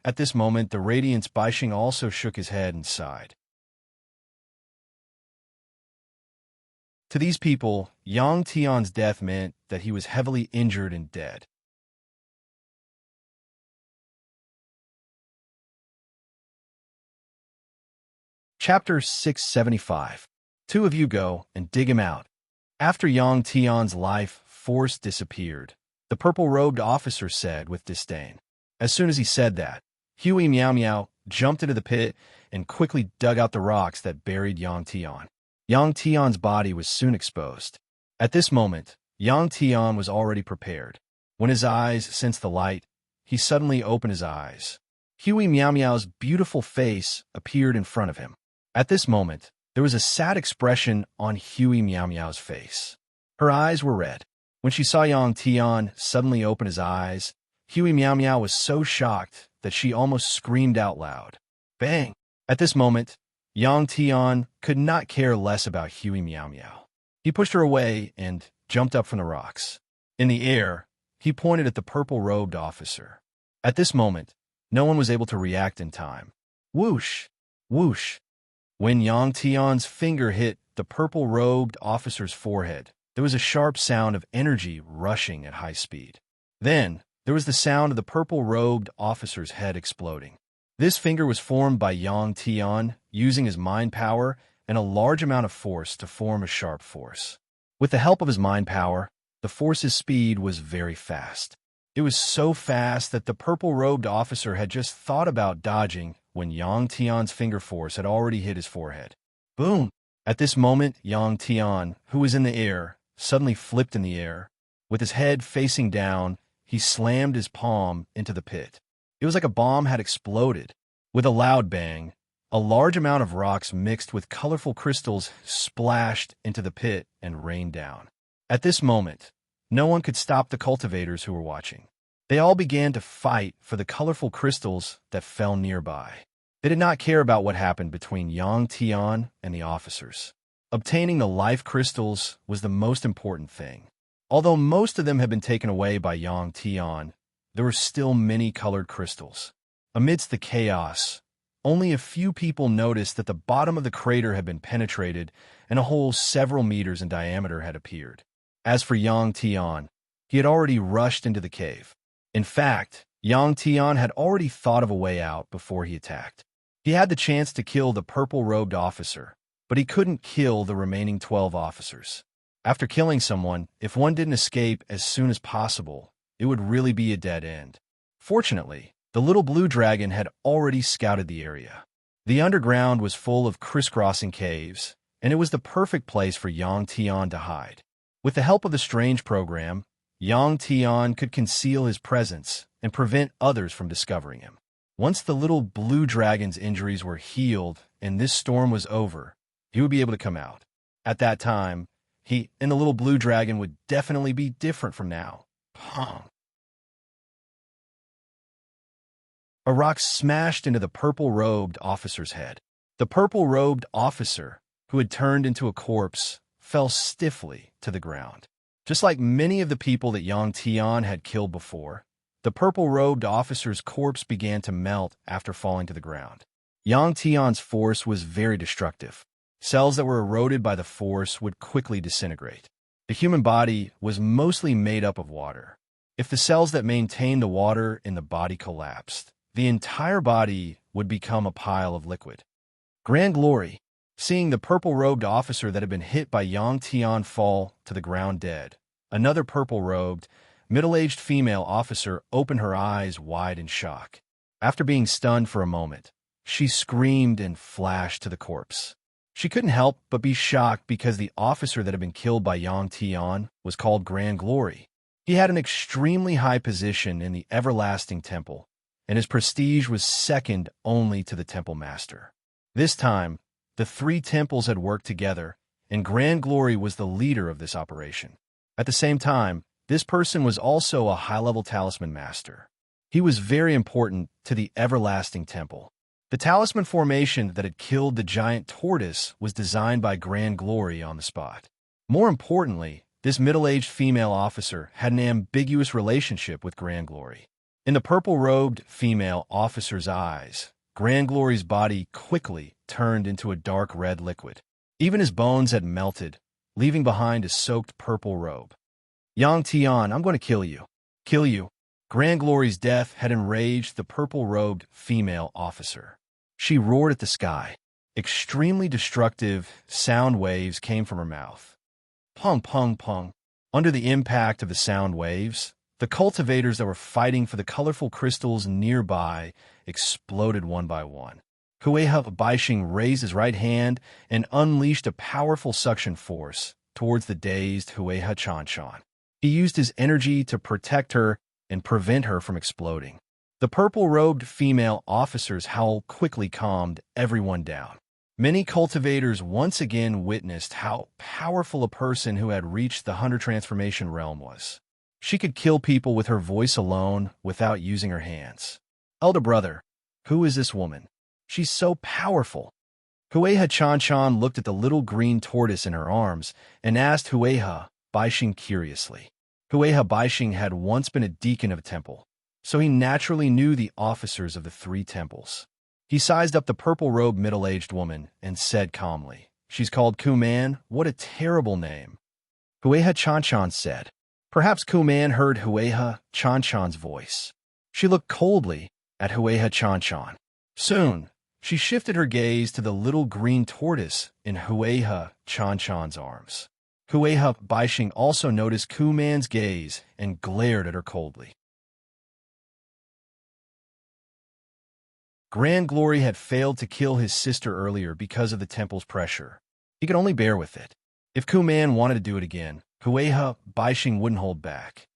At this moment, the Radiance Baixing also shook his head and sighed. To these people, Yang Tian's death meant that he was heavily injured and dead. Chapter 675. Two of you go and dig him out. After Yang Tian's life force disappeared, the purple-robed officer said with disdain. As soon as he said that, Huey Meow Meow jumped into the pit and quickly dug out the rocks that buried Yang Tian. Yang Tian's body was soon exposed. At this moment, Yang Tian was already prepared. When his eyes sensed the light, he suddenly opened his eyes. Huey Meow Meow's beautiful face appeared in front of him. At this moment, There was a sad expression on Huey Meow Meow's face. Her eyes were red. When she saw Yang Tian suddenly open his eyes, Huey Meow Meow was so shocked that she almost screamed out loud. Bang! At this moment, Yang Tian could not care less about Huey Meow Meow. He pushed her away and jumped up from the rocks. In the air, he pointed at the purple-robed officer. At this moment, no one was able to react in time. Whoosh! Whoosh! When Yang Tian's finger hit the purple-robed officer's forehead, there was a sharp sound of energy rushing at high speed. Then, there was the sound of the purple-robed officer's head exploding. This finger was formed by Yang Tian using his mind power and a large amount of force to form a sharp force. With the help of his mind power, the force's speed was very fast. It was so fast that the purple-robed officer had just thought about dodging when Yang Tian's finger force had already hit his forehead. Boom! At this moment, Yang Tian, who was in the air, suddenly flipped in the air. With his head facing down, he slammed his palm into the pit. It was like a bomb had exploded. With a loud bang, a large amount of rocks mixed with colorful crystals splashed into the pit and rained down. At this moment, no one could stop the cultivators who were watching. They all began to fight for the colorful crystals that fell nearby. They did not care about what happened between Yang Tian and the officers. Obtaining the life crystals was the most important thing. Although most of them had been taken away by Yang Tian, there were still many colored crystals. Amidst the chaos, only a few people noticed that the bottom of the crater had been penetrated and a hole several meters in diameter had appeared. As for Yang Tian, he had already rushed into the cave. In fact, Yang Tian had already thought of a way out before he attacked. He had the chance to kill the purple-robed officer, but he couldn't kill the remaining 12 officers. After killing someone, if one didn't escape as soon as possible, it would really be a dead end. Fortunately, the little blue dragon had already scouted the area. The underground was full of crisscrossing caves, and it was the perfect place for Yang Tian to hide. With the help of the strange program, Yang Tian could conceal his presence and prevent others from discovering him. Once the little blue dragon's injuries were healed and this storm was over, he would be able to come out. At that time, he and the little blue dragon would definitely be different from now. Pong! A rock smashed into the purple-robed officer's head. The purple-robed officer, who had turned into a corpse, fell stiffly to the ground. Just like many of the people that Yang Tian had killed before, the purple-robed officer's corpse began to melt after falling to the ground. Yang Tian's force was very destructive. Cells that were eroded by the force would quickly disintegrate. The human body was mostly made up of water. If the cells that maintained the water in the body collapsed, the entire body would become a pile of liquid. Grand Glory, seeing the purple-robed officer that had been hit by Yang Tian fall to the ground dead, another purple-robed, middle-aged female officer opened her eyes wide in shock. After being stunned for a moment, she screamed and flashed to the corpse. She couldn't help but be shocked because the officer that had been killed by Yang Tian was called Grand Glory. He had an extremely high position in the Everlasting Temple, and his prestige was second only to the Temple Master. This time, the three temples had worked together, and Grand Glory was the leader of this operation. At the same time, this person was also a high-level talisman master. He was very important to the Everlasting Temple. The talisman formation that had killed the giant tortoise was designed by Grand Glory on the spot. More importantly, this middle-aged female officer had an ambiguous relationship with Grand Glory. In the purple-robed female officer's eyes, Grand Glory's body quickly turned into a dark red liquid. Even his bones had melted, leaving behind a soaked purple robe. Yang Tian, I'm going to kill you. Kill you. Grand Glory's death had enraged the purple-robed female officer. She roared at the sky. Extremely destructive sound waves came from her mouth. Pong, pong, pong. Under the impact of the sound waves, the cultivators that were fighting for the colorful crystals nearby exploded one by one. Hueha Baixing raised his right hand and unleashed a powerful suction force towards the dazed Hueha Chanshan. He used his energy to protect her and prevent her from exploding. The purple-robed female officer's howl quickly calmed everyone down. Many cultivators once again witnessed how powerful a person who had reached the hunter transformation realm was. She could kill people with her voice alone without using her hands. Elder brother, who is this woman? She's so powerful. Hueha Chan looked at the little green tortoise in her arms and asked Hueha Baixing curiously. Hueha Baixing had once been a deacon of a temple, so he naturally knew the officers of the three temples. He sized up the purple-robed middle-aged woman and said calmly, "She's called Kuman. What a terrible name." Hueha Chan said. Perhaps Kuman heard Hueha Chan's voice. She looked coldly at Hueha Chan. Soon, she shifted her gaze to the little green tortoise in Hueha Chan's arms. Hueha Baixing also noticed Kuman's gaze and glared at her coldly. Grand Glory had failed to kill his sister earlier because of the temple's pressure. He could only bear with it. If Kuman wanted to do it again, Hueha Baixing wouldn't hold back.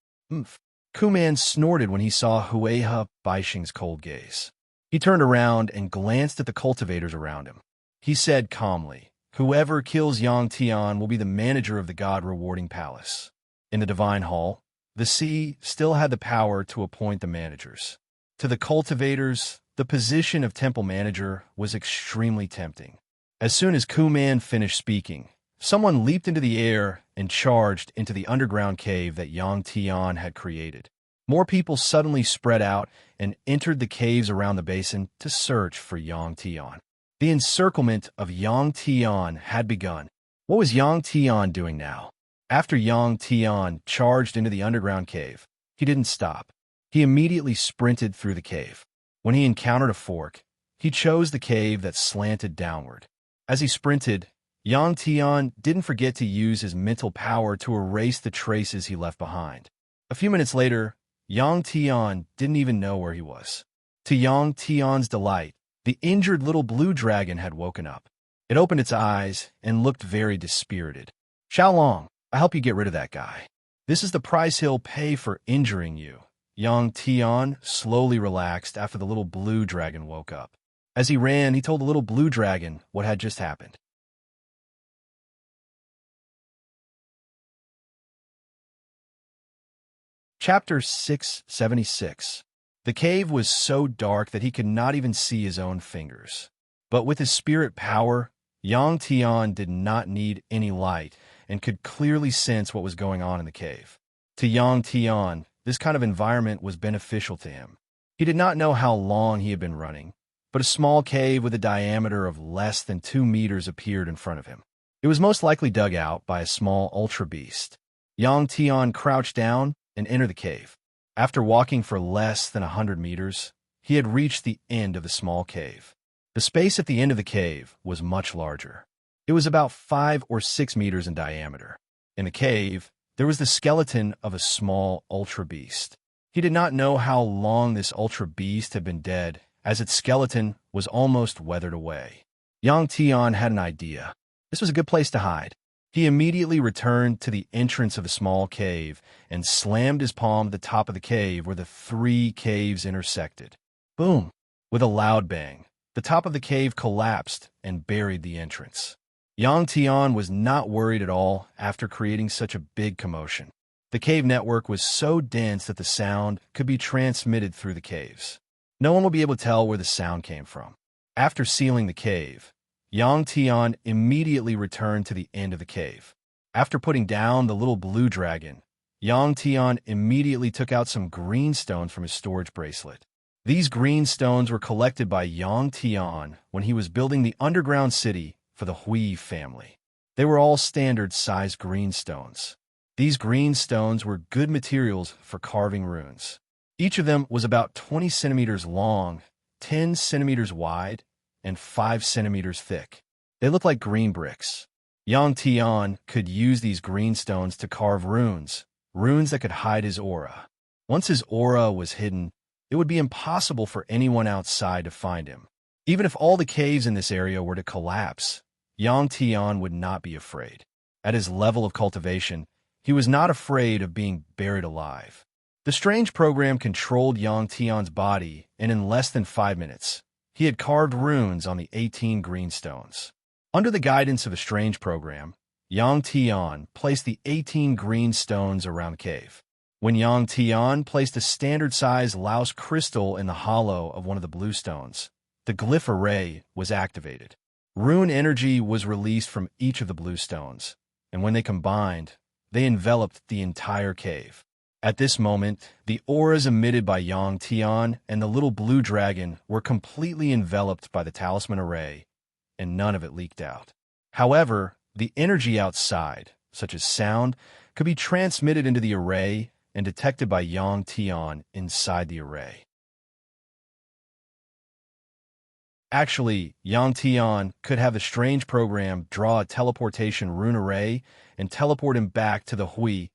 Kuman snorted when he saw Hueha Baixing's cold gaze. He turned around and glanced at the cultivators around him. He said calmly, "Whoever kills Yang Tian will be the manager of the God-rewarding palace." In the divine hall, the sea still had the power to appoint the managers. To the cultivators, the position of temple manager was extremely tempting. As soon as Kuman finished speaking, someone leaped into the air and charged into the underground cave that Yang Tian had created. More people suddenly spread out and entered the caves around the basin to search for Yang Tian. The encirclement of Yang Tian had begun. What was Yang Tian doing now? After Yang Tian charged into the underground cave, he didn't stop. He immediately sprinted through the cave. When he encountered a fork, he chose the cave that slanted downward. As he sprinted, Yang Tian didn't forget to use his mental power to erase the traces he left behind. A few minutes later, Yang Tian didn't even know where he was. To Yang Tian's delight, the injured little blue dragon had woken up. It opened its eyes and looked very dispirited. "Xiaolong, I'll help you get rid of that guy. This is the price he'll pay for injuring you." Yang Tian slowly relaxed after the little blue dragon woke up. As he ran, he told the little blue dragon what had just happened. Chapter 676. The cave was so dark that he could not even see his own fingers. But with his spirit power, Yang Tian did not need any light and could clearly sense what was going on in the cave. To Yang Tian, this kind of environment was beneficial to him. He did not know how long he had been running, but a small cave with a diameter of less than 2 meters appeared in front of him. It was most likely dug out by a small ultra beast. Yang Tian crouched down and entered the cave. After walking for less than 100 meters, he had reached the end of the small cave. The space at the end of the cave was much larger. It was about 5 or 6 meters in diameter. In the cave, there was the skeleton of a small ultra beast. He did not know how long this ultra beast had been dead, as its skeleton was almost weathered away. Yang Tian had an idea. This was a good place to hide. He immediately returned to the entrance of the small cave and slammed his palm at the top of the cave where the 3 caves intersected. Boom! With a loud bang, the top of the cave collapsed and buried the entrance. Yang Tian was not worried at all after creating such a big commotion. The cave network was so dense that the sound could be transmitted through the caves. No one would be able to tell where the sound came from. After sealing the cave, Yang Tian immediately returned to the end of the cave. After putting down the little blue dragon, Yang Tian immediately took out some green stones from his storage bracelet. These green stones were collected by Yang Tian when he was building the underground city for the Hui family. They were all standard-sized green stones. These green stones were good materials for carving runes. Each of them was about 20 centimeters long, 10 centimeters wide, and 5 centimeters thick. They looked like green bricks. Yang Tian could use these green stones to carve runes that could hide his aura. Once his aura was hidden, it would be impossible for anyone outside to find him. Even if all the caves in this area were to collapse, Yang Tian would not be afraid. At his level of cultivation, he was not afraid of being buried alive. The strange program controlled Yang Tian's body, and in less than 5 minutes, he had carved runes on the 18 green stones. Under the guidance of a strange program, Yang Tian placed the 18 green stones around the cave. When Yang Tian placed a standard-size Laos crystal in the hollow of one of the blue stones, the glyph array was activated. Rune energy was released from each of the blue stones, and when they combined, they enveloped the entire cave. At this moment, the auras emitted by Yang Tian and the little blue dragon were completely enveloped by the talisman array, and none of it leaked out. However, the energy outside, such as sound, could be transmitted into the array and detected by Yang Tian inside the array. Actually, Yang Tian could have the strange program draw a teleportation rune array and teleport him back to the Hui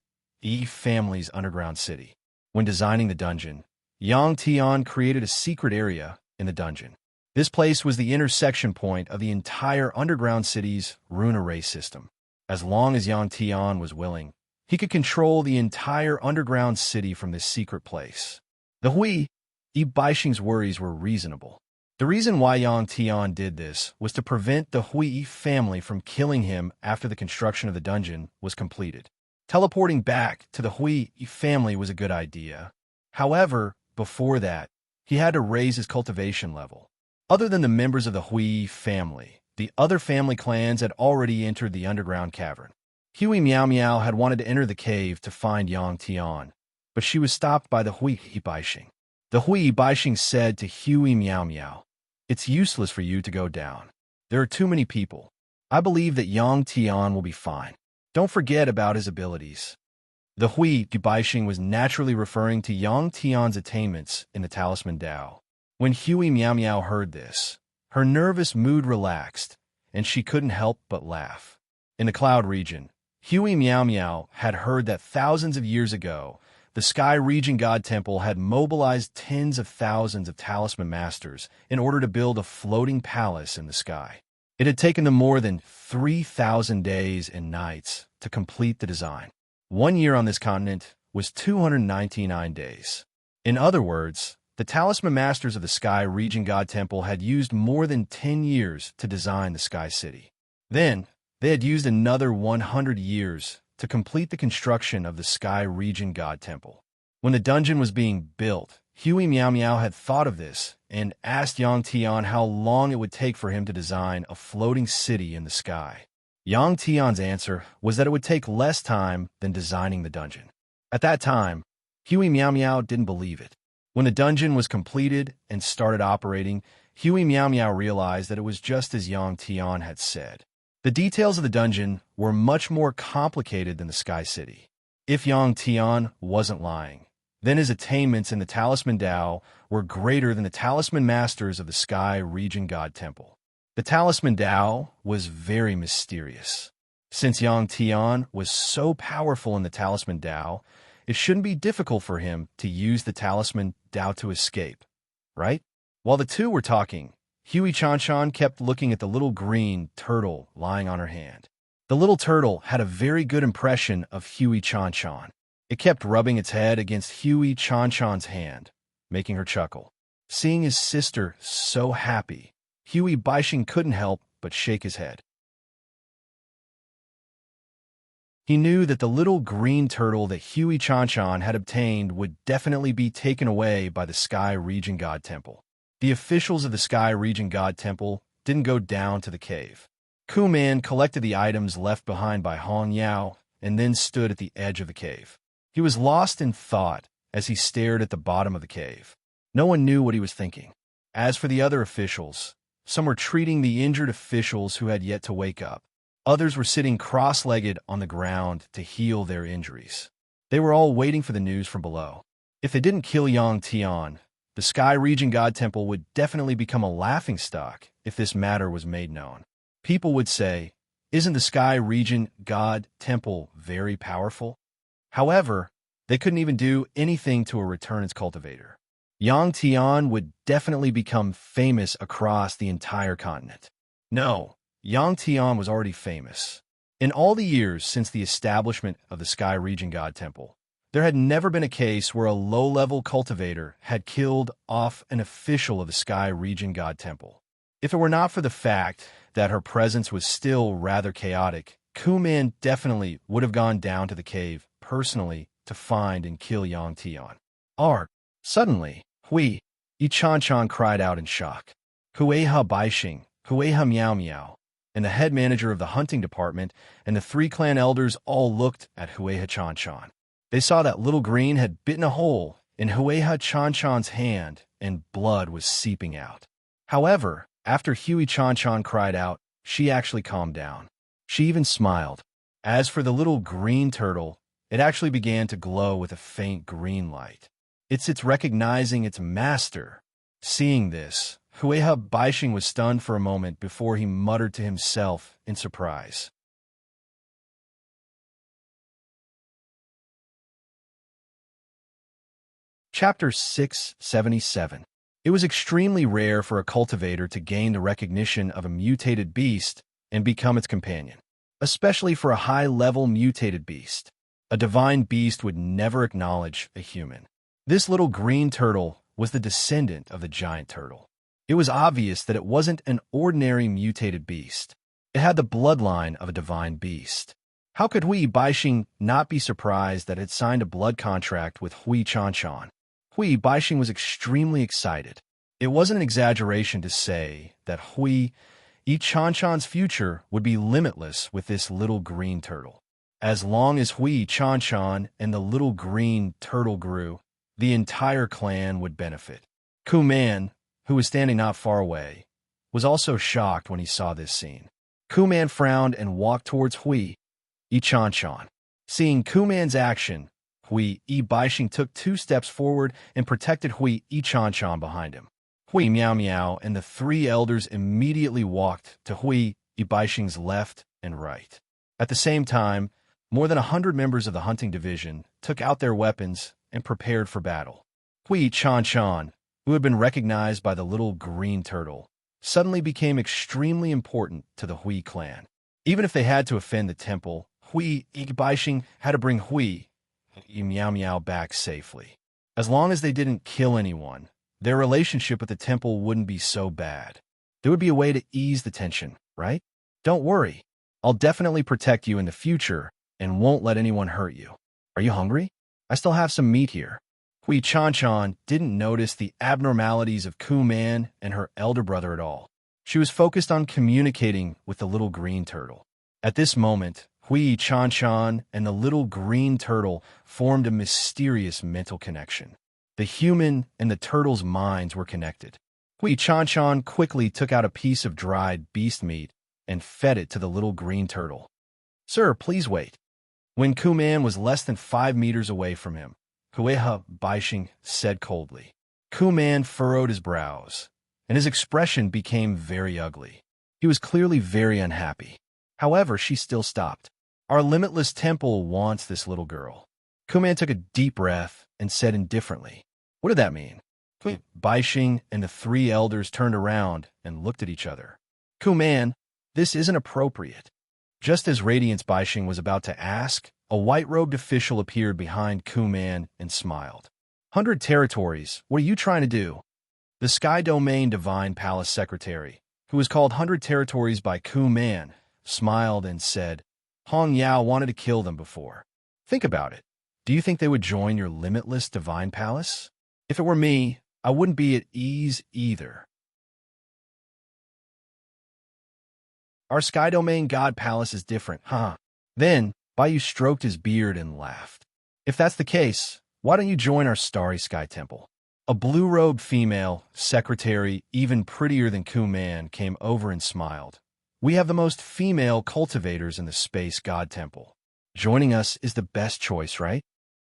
family's underground city. When designing the dungeon, Yang Tian created a secret area in the dungeon. This place was the intersection point of the entire underground city's rune array system. As long as Yang Tian was willing, he could control the entire underground city from this secret place. The Hui Baixing's worries were reasonable. The reason why Yang Tian did this was to prevent the Hui family from killing him after the construction of the dungeon was completed. Teleporting back to the Hui family was a good idea. However, before that, he had to raise his cultivation level. Other than the members of the Hui family, the other family clans had already entered the underground cavern. Huey Meow Meow had wanted to enter the cave to find Yang Tian, but she was stopped by the Hui Baixing. The Hui Baixing said to Huey Meow Meow, "It's useless for you to go down. There are too many people. I believe that Yang Tian will be fine. Don't forget about his abilities." The Hui Baixing was naturally referring to Yang Tian's attainments in the Talisman Dao. When Huey Meow Meow heard this, her nervous mood relaxed, and she couldn't help but laugh. In the Cloud region, Huey Meow Meow had heard that thousands of years ago, the Sky Region God Temple had mobilized tens of thousands of talisman masters in order to build a floating palace in the sky. It had taken them more than 3,000 days and nights to complete the design. 1 year on this continent was 299 days. In other words, the talisman masters of the Sky Region God Temple had used more than 10 years to design the Sky City. Then, they had used another 100 years to complete the construction of the Sky Region God Temple. When the dungeon was being built, Huey Meow Meow had thought of this and asked Yang Tian how long it would take for him to design a floating city in the sky. Yang Tian's answer was that it would take less time than designing the dungeon. At that time, Huey Meow Meow didn't believe it. When the dungeon was completed and started operating, Huey Meow Meow realized that it was just as Yang Tian had said. The details of the dungeon were much more complicated than the Sky City. If Yang Tian wasn't lying, then his attainments in the Talisman Dao were greater than the Talisman Masters of the Sky Region God Temple. The Talisman Dao was very mysterious. Since Yang Tian was so powerful in the Talisman Dao, it shouldn't be difficult for him to use the Talisman Dao to escape, right? While the two were talking, Huey Chan kept looking at the little green turtle lying on her hand. The little turtle had a very good impression of Huey Chan. It kept rubbing its head against Huey Chan's hand, making her chuckle. Seeing his sister so happy, Huey Baixing couldn't help but shake his head. He knew that the little green turtle that Huey Chan had obtained would definitely be taken away by the Sky Region God Temple. The officials of the Sky Region God Temple didn't go down to the cave. Kuman collected the items left behind by Hong Yao and then stood at the edge of the cave. He was lost in thought as he stared at the bottom of the cave. No one knew what he was thinking. As for the other officials, some were treating the injured officials who had yet to wake up. Others were sitting cross-legged on the ground to heal their injuries. They were all waiting for the news from below. If they didn't kill Yang Tian, the Sky Region God Temple would definitely become a laughingstock if this matter was made known. People would say, "Isn't the Sky Region God Temple very powerful?" However, they couldn't even do anything to return its cultivator. Yang Tian would definitely become famous across the entire continent. No, Yang Tian was already famous. In all the years since the establishment of the Sky Region God Temple, There had never been a case where a low-level cultivator had killed off an official of the Sky Region God Temple. If it were not for the fact that her presence was still rather chaotic, Kuman definitely would have gone down to the cave personally to find and kill Yang Tian. Suddenly, Hui Chan cried out in shock. Huiha Baixing, Huiha Miao Miao, and the head manager of the hunting department and the three clan elders all looked at Huiha Chan. They saw that little green had bitten a hole in Huiha Chan's hand and blood was seeping out. However, after Hui Chan cried out, she actually calmed down. She even smiled. As for the little green turtle, it actually began to glow with a faint green light. It's recognizing its master. Seeing this, Huiha Baixing was stunned for a moment before he muttered to himself in surprise. Chapter 677. It was extremely rare for a cultivator to gain the recognition of a mutated beast and become its companion, especially for a high-level mutated beast. A divine beast would never acknowledge a human. This little green turtle was the descendant of the giant turtle. It was obvious that it wasn't an ordinary mutated beast. It had the bloodline of a divine beast. How could Hui Baixing not be surprised that it had signed a blood contract with Hui Chan? Hui Baixing was extremely excited. It wasn't an exaggeration to say that Hui Chan's future would be limitless with this little green turtle. As long as Hui Chan and the little green turtle grew, the entire clan would benefit. Kuman, who was standing not far away, was also shocked when he saw this scene. Kuman frowned and walked towards Hui Chan. Seeing Kuman's action, Hui Baixing took 2 steps forward and protected Hui Chan behind him. Hui Miao Miao and the 3 elders immediately walked to Hui Baixing's left and right. At the same time, more than 100 members of the hunting division took out their weapons and prepared for battle. Hui Chan, who had been recognized by the little green turtle, suddenly became extremely important to the Hui clan. Even if they had to offend the temple, Hui Baixing had to bring Hui Miao Miao back safely. As long as they didn't kill anyone, their relationship with the temple wouldn't be so bad. There would be a way to ease the tension, right? Don't worry. I'll definitely protect you in the future and won't let anyone hurt you. Are you hungry? I still have some meat here. Hui Chan didn't notice the abnormalities of Kuman and her elder brother at all. She was focused on communicating with the little green turtle. At this moment, Hui Chan and the little green turtle formed a mysterious mental connection. The human and the turtle's minds were connected. Hui Chan quickly took out a piece of dried beast meat and fed it to the little green turtle. "Sir, please wait." When Kuman was less than 5 meters away from him, Huiha Baixing said coldly. Kuman furrowed his brows, and his expression became very ugly. He was clearly very unhappy. However, she still stopped. "Our limitless temple wants this little girl." Kuman took a deep breath and said indifferently, "What did that mean?" Baixing and the 3 elders turned around and looked at each other. "Kuman, this isn't appropriate." Just as Radiance Baixing was about to ask, a white-robed official appeared behind Kuman and smiled. "100 territories, what are you trying to do?" The Sky Domain Divine Palace Secretary, who was called 100 territories by Kuman, smiled and said, "Hong Yao wanted to kill them before. Think about it. Do you think they would join your limitless divine palace? If it were me, I wouldn't be at ease either. Our Sky Domain God Palace is different, huh?" Then, Baiyu stroked his beard and laughed. "If that's the case, why don't you join our Starry Sky Temple?" A blue-robed female, secretary, even prettier than Kuman, came over and smiled. "We have the most female cultivators in the Space God Temple. Joining us is the best choice, right?"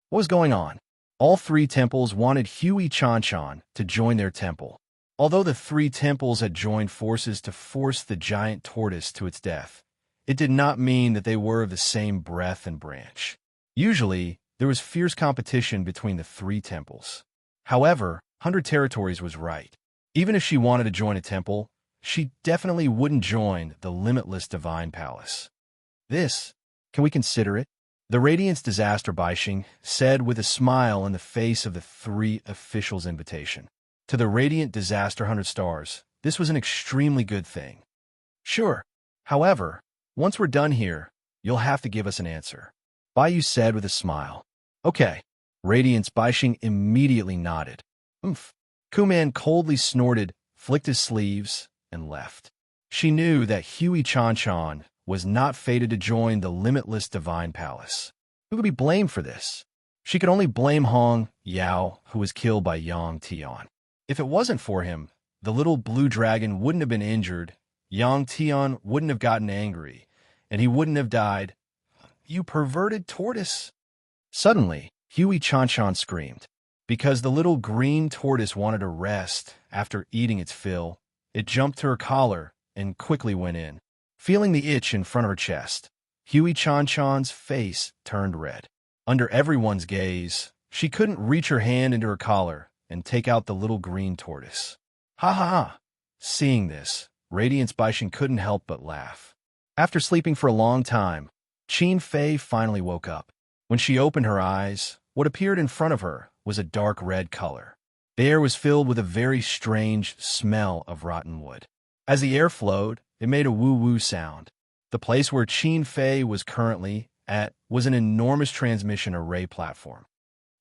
What was going on? All 3 temples wanted Hui Chan to join their temple. Although the 3 temples had joined forces to force the giant tortoise to its death, it did not mean that they were of the same breath and branch. Usually, there was fierce competition between the 3 temples. However, 100 Territories was right. Even if she wanted to join a temple, she definitely wouldn't join the limitless divine palace. Can we consider it? The Radiance Disaster Baishing said with a smile on the face of the three officials' invitation. To the Radiant Disaster 100 stars, this was an extremely good thing. Sure. However, once we're done here, you'll have to give us an answer. Baiyu said with a smile. Okay. Radiance Baishing immediately nodded. Oomph. Kuman coldly snorted, flicked his sleeves, and left. She knew that Huey Chanchan was not fated to join the limitless divine palace. Who could be blamed for this? She could only blame Hong Yao, who was killed by Yang Tian. If it wasn't for him, the little blue dragon wouldn't have been injured, Yang Tian wouldn't have gotten angry, and he wouldn't have died. You perverted tortoise! Suddenly, Huey Chanchan screamed. Because the little green tortoise wanted to rest after eating its fill, it jumped to her collar and quickly went in. Feeling the itch in front of her chest, Huey Chanchan's face turned red. Under everyone's gaze, she couldn't reach her hand into her collar and take out the little green tortoise. Ha ha ha! Seeing this, Radiance Baishin couldn't help but laugh. After sleeping for a long time, Qin Fei finally woke up. When she opened her eyes, what appeared in front of her was a dark red color. The air was filled with a very strange smell of rotten wood. As the air flowed, it made a woo-woo sound. The place where Qin Fei was currently at was an enormous transmission array platform.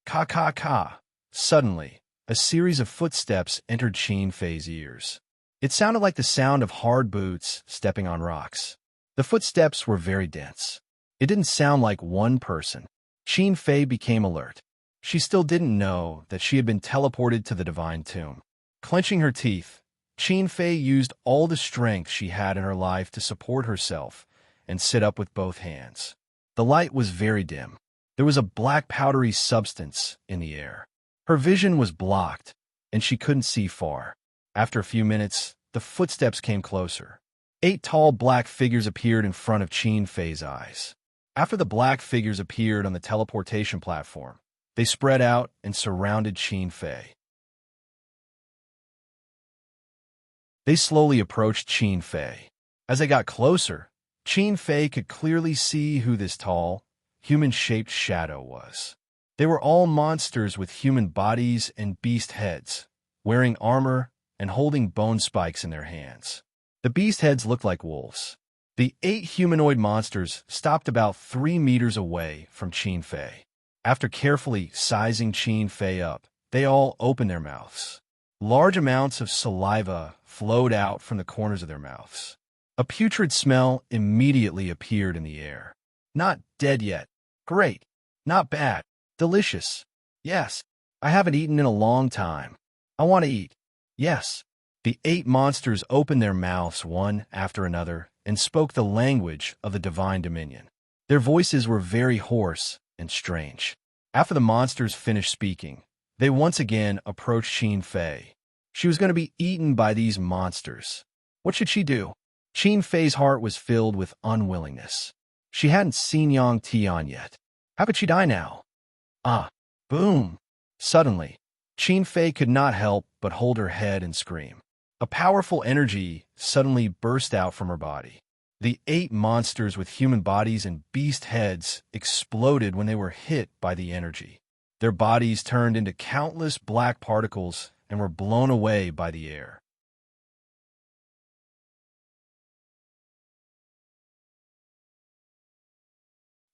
Ka-ka-ka! Suddenly, a series of footsteps entered Qin Fei's ears. It sounded like the sound of hard boots stepping on rocks. The footsteps were very dense. It didn't sound like one person. Qin Fei became alert. She still didn't know that she had been teleported to the divine tomb. Clenching her teeth, Qin Fei used all the strength she had in her life to support herself and sit up with both hands. The light was very dim. There was a black powdery substance in the air. Her vision was blocked, and she couldn't see far. After a few minutes, the footsteps came closer. 8 tall black figures appeared in front of Qin Fei's eyes. After the black figures appeared on the teleportation platform, they spread out and surrounded Qin Fei. They slowly approached Qin Fei. As they got closer, Qin Fei could clearly see who this tall, human-shaped shadow was. They were all monsters with human bodies and beast heads, wearing armor and holding bone spikes in their hands. The beast heads looked like wolves. The 8 humanoid monsters stopped about 3 meters away from Qin Fei. After carefully sizing Qin Fei up, they all opened their mouths. Large amounts of saliva flowed out from the corners of their mouths. A putrid smell immediately appeared in the air. Not dead yet. Great. Not bad. Delicious. Yes. I haven't eaten in a long time. I want to eat. Yes. The 8 monsters opened their mouths one after another and spoke the language of the divine dominion. Their voices were very hoarse and strange. After the monsters finished speaking, they once again approached Qin Fei. She was going to be eaten by these monsters. What should she do? Qin Fei's heart was filled with unwillingness. She hadn't seen Yang Tian yet. How could she die now? Ah, boom! Suddenly, Qin Fei could not help but hold her head and scream. A powerful energy suddenly burst out from her body. The 8 monsters with human bodies and beast heads exploded when they were hit by the energy. Their bodies turned into countless black particles and were blown away by the air.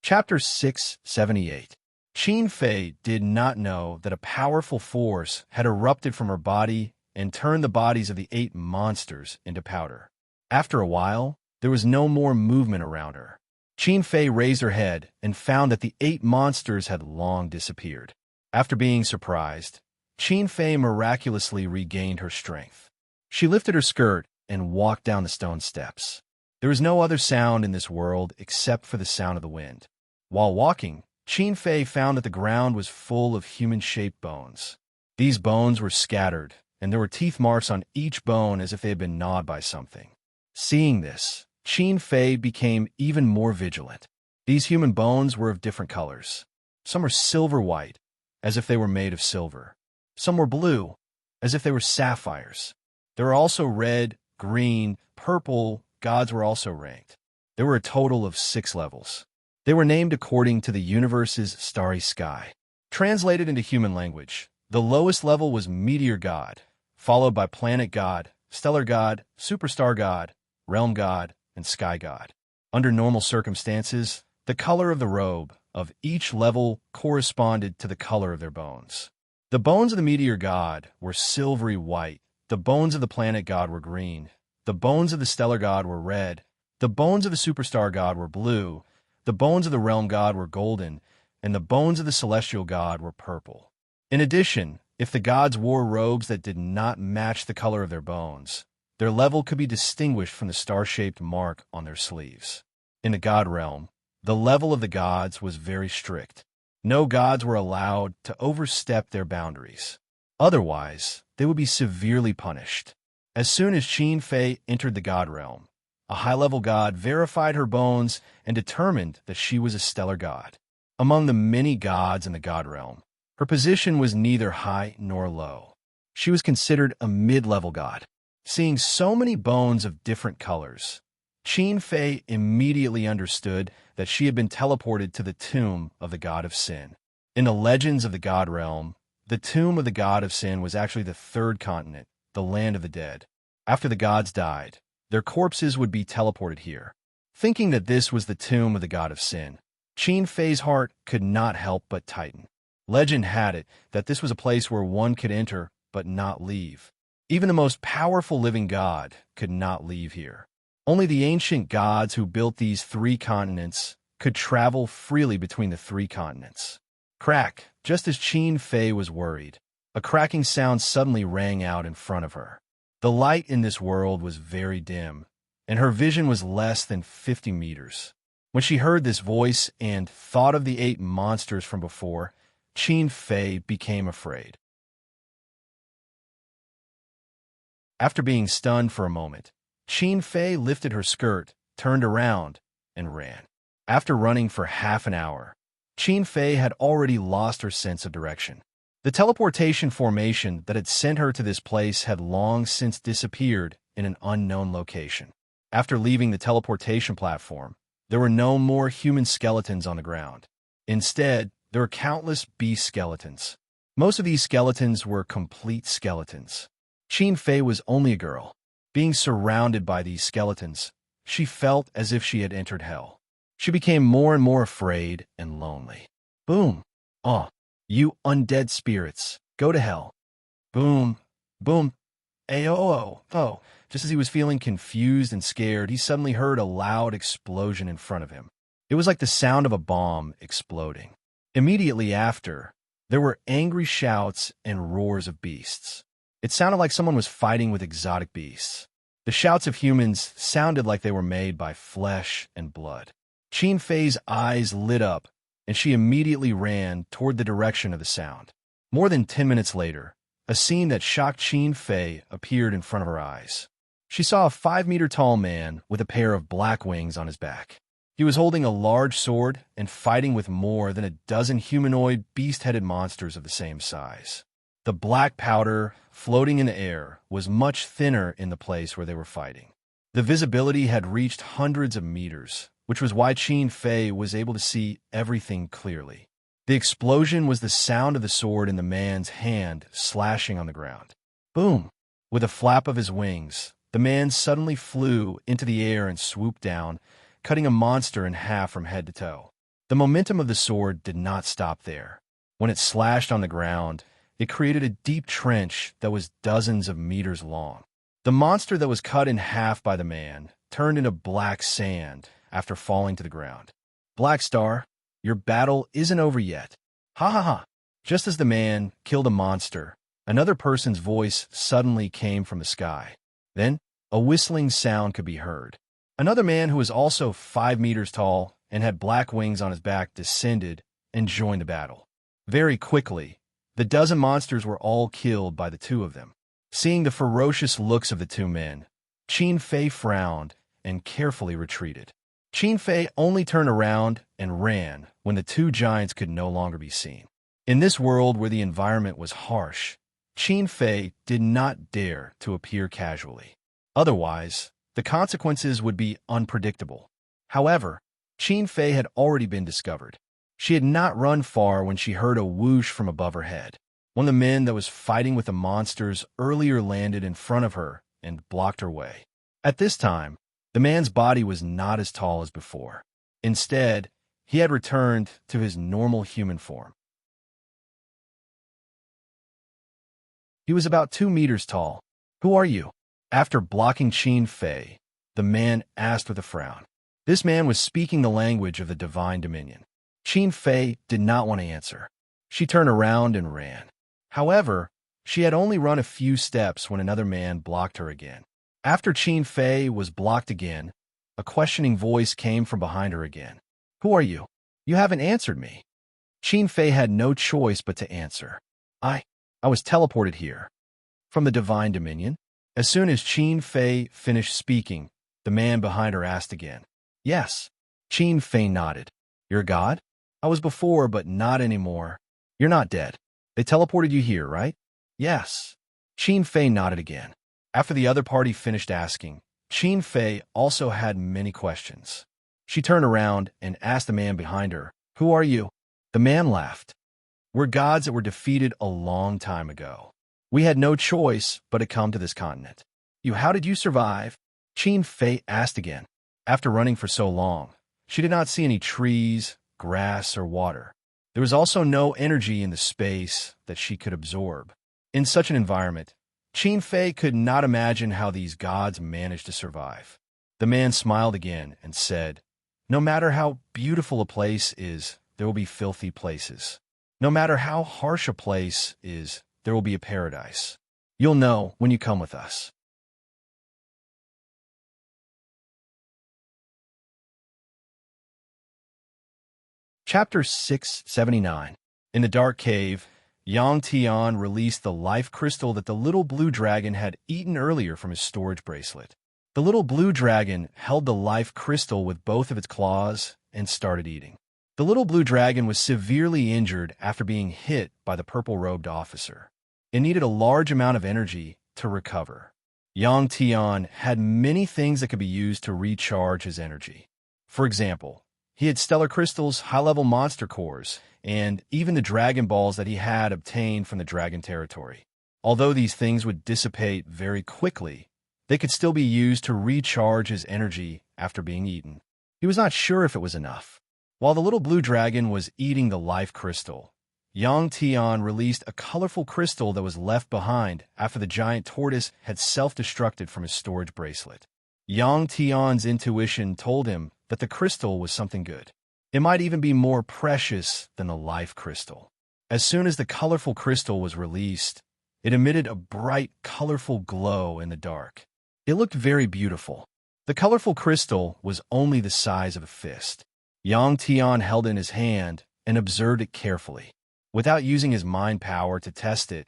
Chapter 678. Qin Fei did not know that a powerful force had erupted from her body and turned the bodies of the 8 monsters into powder. After a while, there was no more movement around her. Qin Fei raised her head and found that the 8 monsters had long disappeared. After being surprised, Qin Fei miraculously regained her strength. She lifted her skirt and walked down the stone steps. There was no other sound in this world except for the sound of the wind. While walking, Qin Fei found that the ground was full of human-shaped bones. These bones were scattered, and there were teeth marks on each bone as if they had been gnawed by something. Seeing this, Qin Fei became even more vigilant. These human bones were of different colors. Some were silver-white, as if they were made of silver. Some were blue, as if they were sapphires. There were also red, green, purple. Gods were also ranked. There were a total of 6 levels. They were named according to the universe's starry sky. Translated into human language, the lowest level was meteor god, followed by planet god, stellar god, superstar god, realm god, and sky god. Under normal circumstances, the color of the robe of each level corresponded to the color of their bones. The bones of the meteor god were silvery white, the bones of the planet god were green, the bones of the stellar god were red, the bones of the superstar god were blue, the bones of the realm god were golden, and the bones of the celestial god were purple. In addition, if the gods wore robes that did not match the color of their bones, their level could be distinguished from the star-shaped mark on their sleeves. In the god realm, the level of the gods was very strict. No gods were allowed to overstep their boundaries. Otherwise, they would be severely punished. As soon as Qin Fei entered the god realm, a high-level god verified her bones and determined that she was a stellar god. Among the many gods in the god realm, her position was neither high nor low. She was considered a mid-level god. Seeing so many bones of different colors, Qin Fei immediately understood that she had been teleported to the tomb of the god of sin. In the legends of the god realm, the tomb of the god of sin was actually the third continent, the land of the dead. After the gods died, their corpses would be teleported here. Thinking that this was the tomb of the god of sin, Qin Fei's heart could not help but tighten. Legend had it that this was a place where one could enter but not leave. Even the most powerful living god could not leave here. Only the ancient gods who built these three continents could travel freely between the three continents. Crack! Just as Qin Fei was worried, a cracking sound suddenly rang out in front of her. The light in this world was very dim, and her vision was less than 50 meters. When she heard this voice and thought of the 8 monsters from before, Qin Fei became afraid. After being stunned for a moment, Qin Fei lifted her skirt, turned around, and ran. After running for half an hour, Qin Fei had already lost her sense of direction. The teleportation formation that had sent her to this place had long since disappeared in an unknown location. After leaving the teleportation platform, there were no more human skeletons on the ground. Instead, there were countless beast skeletons. Most of these skeletons were complete skeletons. Qin Fei was only a girl. Being surrounded by these skeletons, she felt as if she had entered hell. She became more and more afraid and lonely. Boom! Oh, you undead spirits, go to hell. Boom! Boom! Ayo! Oh! Just as he was feeling confused and scared, he suddenly heard a loud explosion in front of him. It was like the sound of a bomb exploding. Immediately after, there were angry shouts and roars of beasts. It sounded like someone was fighting with exotic beasts. The shouts of humans sounded like they were made by flesh and blood. Qin Fei's eyes lit up, and she immediately ran toward the direction of the sound. More than 10 minutes later, a scene that shocked Qin Fei appeared in front of her eyes. She saw a 5-meter-tall man with a pair of black wings on his back. He was holding a large sword and fighting with more than a dozen humanoid, beast-headed monsters of the same size. The black powder floating in the air was much thinner in the place where they were fighting. The visibility had reached hundreds of meters, which was why Qin Fei was able to see everything clearly. The explosion was the sound of the sword in the man's hand slashing on the ground. Boom! With a flap of his wings, the man suddenly flew into the air and swooped down, cutting a monster in half from head to toe. The momentum of the sword did not stop there. When it slashed on the ground, it created a deep trench that was dozens of meters long. The monster that was cut in half by the man turned into black sand after falling to the ground. Black Star, your battle isn't over yet. Ha ha ha! Just as the man killed a monster, another person's voice suddenly came from the sky. Then, a whistling sound could be heard. Another man who was also 5 meters tall and had black wings on his back descended and joined the battle. Very quickly, the dozen monsters were all killed by the two of them. Seeing the ferocious looks of the two men, Qin Fei frowned and carefully retreated. Qin Fei only turned around and ran when the two giants could no longer be seen. In this world where the environment was harsh, Qin Fei did not dare to appear casually. Otherwise, the consequences would be unpredictable. However, Qin Fei had already been discovered. She had not run far when she heard a whoosh from above her head. One of the men that was fighting with the monsters earlier landed in front of her and blocked her way. At this time, the man's body was not as tall as before. Instead, he had returned to his normal human form. He was about 2 meters tall. "Who are you?" After blocking Qin Fei, the man asked with a frown. This man was speaking the language of the divine dominion. Qin Fei did not want to answer. She turned around and ran. However, she had only run a few steps when another man blocked her again. After Qin Fei was blocked again, a questioning voice came from behind her again. "Who are you? You haven't answered me." Qin Fei had no choice but to answer. I was teleported here. From the divine dominion? As soon as Qin Fei finished speaking, the man behind her asked again. "Yes." Qin Fei nodded. "You're a god?" "I was before, but not anymore." "You're not dead. They teleported you here, right?" "Yes." Qin Fei nodded again. After the other party finished asking, Qin Fei also had many questions. She turned around and asked the man behind her, "Who are you?" The man laughed. "We're gods that were defeated a long time ago. We had no choice but to come to this continent." How did you survive?" Qin Fei asked again. After running for so long, she did not see any trees, grass, or water. There was also no energy in the space that she could absorb. In such an environment, Qin Fei could not imagine how these gods managed to survive. The man smiled again and said, "No matter how beautiful a place is, there will be filthy places. No matter how harsh a place is, there will be a paradise. You'll know when you come with us." Chapter 679. In the dark cave, Yang Tian released the life crystal that the little blue dragon had eaten earlier from his storage bracelet. The little blue dragon held the life crystal with both of its claws and started eating. The little blue dragon was severely injured after being hit by the purple-robed officer. It needed a large amount of energy to recover. Yang Tian had many things that could be used to recharge his energy. For example, he had stellar crystals, high-level monster cores, and even the dragon balls that he had obtained from the dragon territory. Although these things would dissipate very quickly, they could still be used to recharge his energy after being eaten. He was not sure if it was enough. While the little blue dragon was eating the life crystal, Yang Tian released a colorful crystal that was left behind after the giant tortoise had self-destructed from his storage bracelet. Yang Tian's intuition told him that the crystal was something good. It might even be more precious than the life crystal. As soon as the colorful crystal was released, it emitted a bright, colorful glow in the dark. It looked very beautiful. The colorful crystal was only the size of a fist. Yang Tian held it in his hand and observed it carefully. Without using his mind power to test it,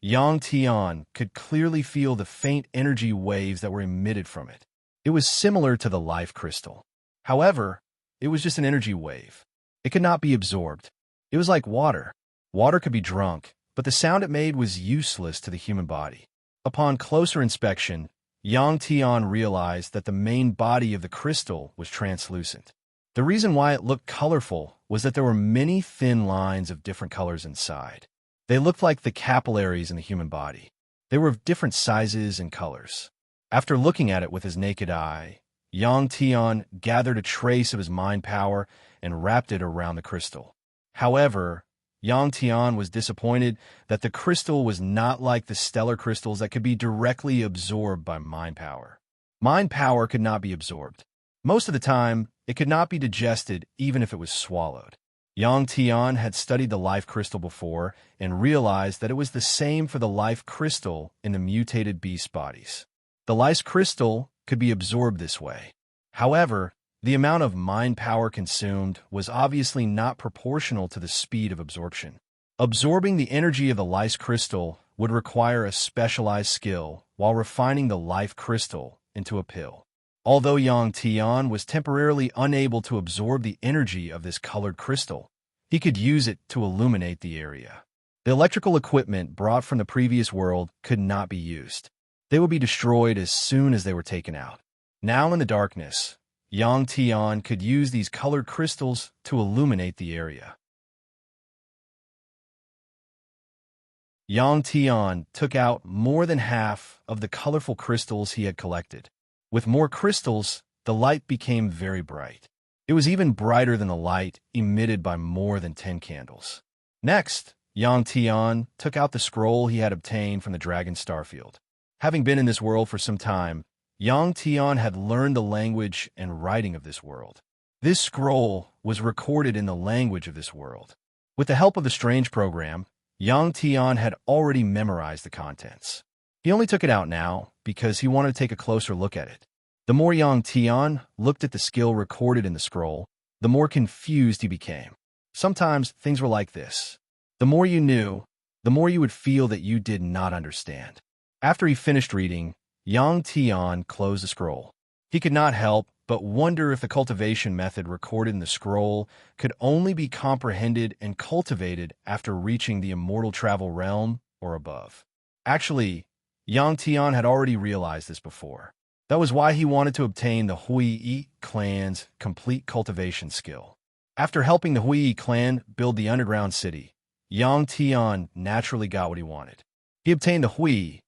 Yang Tian could clearly feel the faint energy waves that were emitted from it. It was similar to the life crystal. However, it was just an energy wave. It could not be absorbed. It was like water. Water could be drunk, but the sound it made was useless to the human body. Upon closer inspection, Yang Tian realized that the main body of the crystal was translucent. The reason why it looked colorful was that there were many thin lines of different colors inside. They looked like the capillaries in the human body. They were of different sizes and colors. After looking at it with his naked eye, Yang Tian gathered a trace of his mind power and wrapped it around the crystal. However, Yang Tian was disappointed that the crystal was not like the stellar crystals that could be directly absorbed by mind power. Mind power could not be absorbed. Most of the time, it could not be digested even if it was swallowed. Yang Tian had studied the life crystal before and realized that it was the same for the life crystal in the mutated beast bodies. The life crystal could be absorbed this way. However, the amount of mind power consumed was obviously not proportional to the speed of absorption. Absorbing the energy of the life crystal would require a specialized skill while refining the life crystal into a pill. Although Yang Tian was temporarily unable to absorb the energy of this colored crystal, he could use it to illuminate the area. The electrical equipment brought from the previous world could not be used. They would be destroyed as soon as they were taken out. Now in the darkness, Yang Tian could use these colored crystals to illuminate the area. Yang Tian took out more than half of the colorful crystals he had collected. With more crystals, the light became very bright. It was even brighter than the light emitted by more than 10 candles. Next, Yang Tian took out the scroll he had obtained from the Dragon Starfield. Having been in this world for some time, Yang Tian had learned the language and writing of this world. This scroll was recorded in the language of this world. With the help of the strange program, Yang Tian had already memorized the contents. He only took it out now because he wanted to take a closer look at it. The more Yang Tian looked at the skill recorded in the scroll, the more confused he became. Sometimes things were like this. The more you knew, the more you would feel that you did not understand. After he finished reading, Yang Tian closed the scroll. He could not help but wonder if the cultivation method recorded in the scroll could only be comprehended and cultivated after reaching the immortal travel realm or above. Actually, Yang Tian had already realized this before. That was why he wanted to obtain the Hui clan's complete cultivation skill. After helping the Hui clan build the underground city, Yang Tian naturally got what he wanted. He obtained the Hui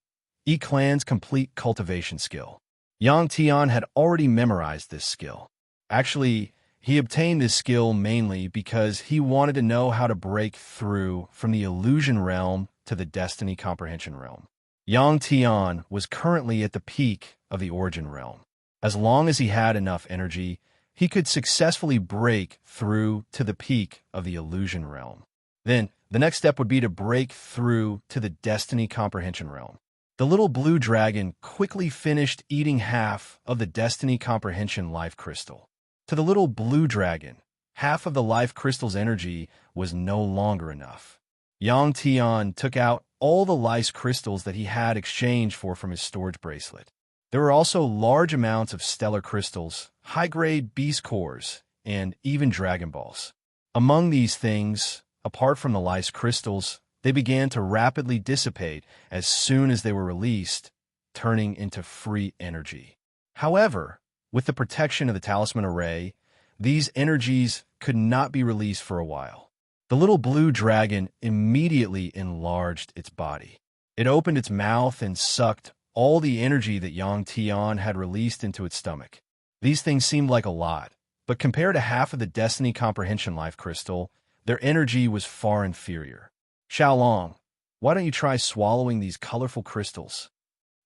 clan's complete cultivation skill. Yang Tian had already memorized this skill. Actually, he obtained this skill mainly because he wanted to know how to break through from the illusion realm to the destiny comprehension realm. Yang Tian was currently at the peak of the origin realm. As long as he had enough energy, he could successfully break through to the peak of the illusion realm. Then, the next step would be to break through to the destiny comprehension realm. The little blue dragon quickly finished eating half of the Destiny Comprehension Life Crystal. To the little blue dragon, half of the Life Crystal's energy was no longer enough. Yang Tian took out all the Life Crystals that he had exchanged from his storage bracelet. There were also large amounts of stellar crystals, high-grade beast cores, and even Dragon Balls. Among these things, apart from the Life Crystals, they began to rapidly dissipate as soon as they were released, turning into free energy. However, with the protection of the talisman array, these energies could not be released for a while. The little blue dragon immediately enlarged its body. It opened its mouth and sucked all the energy that Yang Tian had released into its stomach. These things seemed like a lot, but compared to half of the Destiny Comprehension Life Crystal, their energy was far inferior. Xiaolong, why don't you try swallowing these colorful crystals?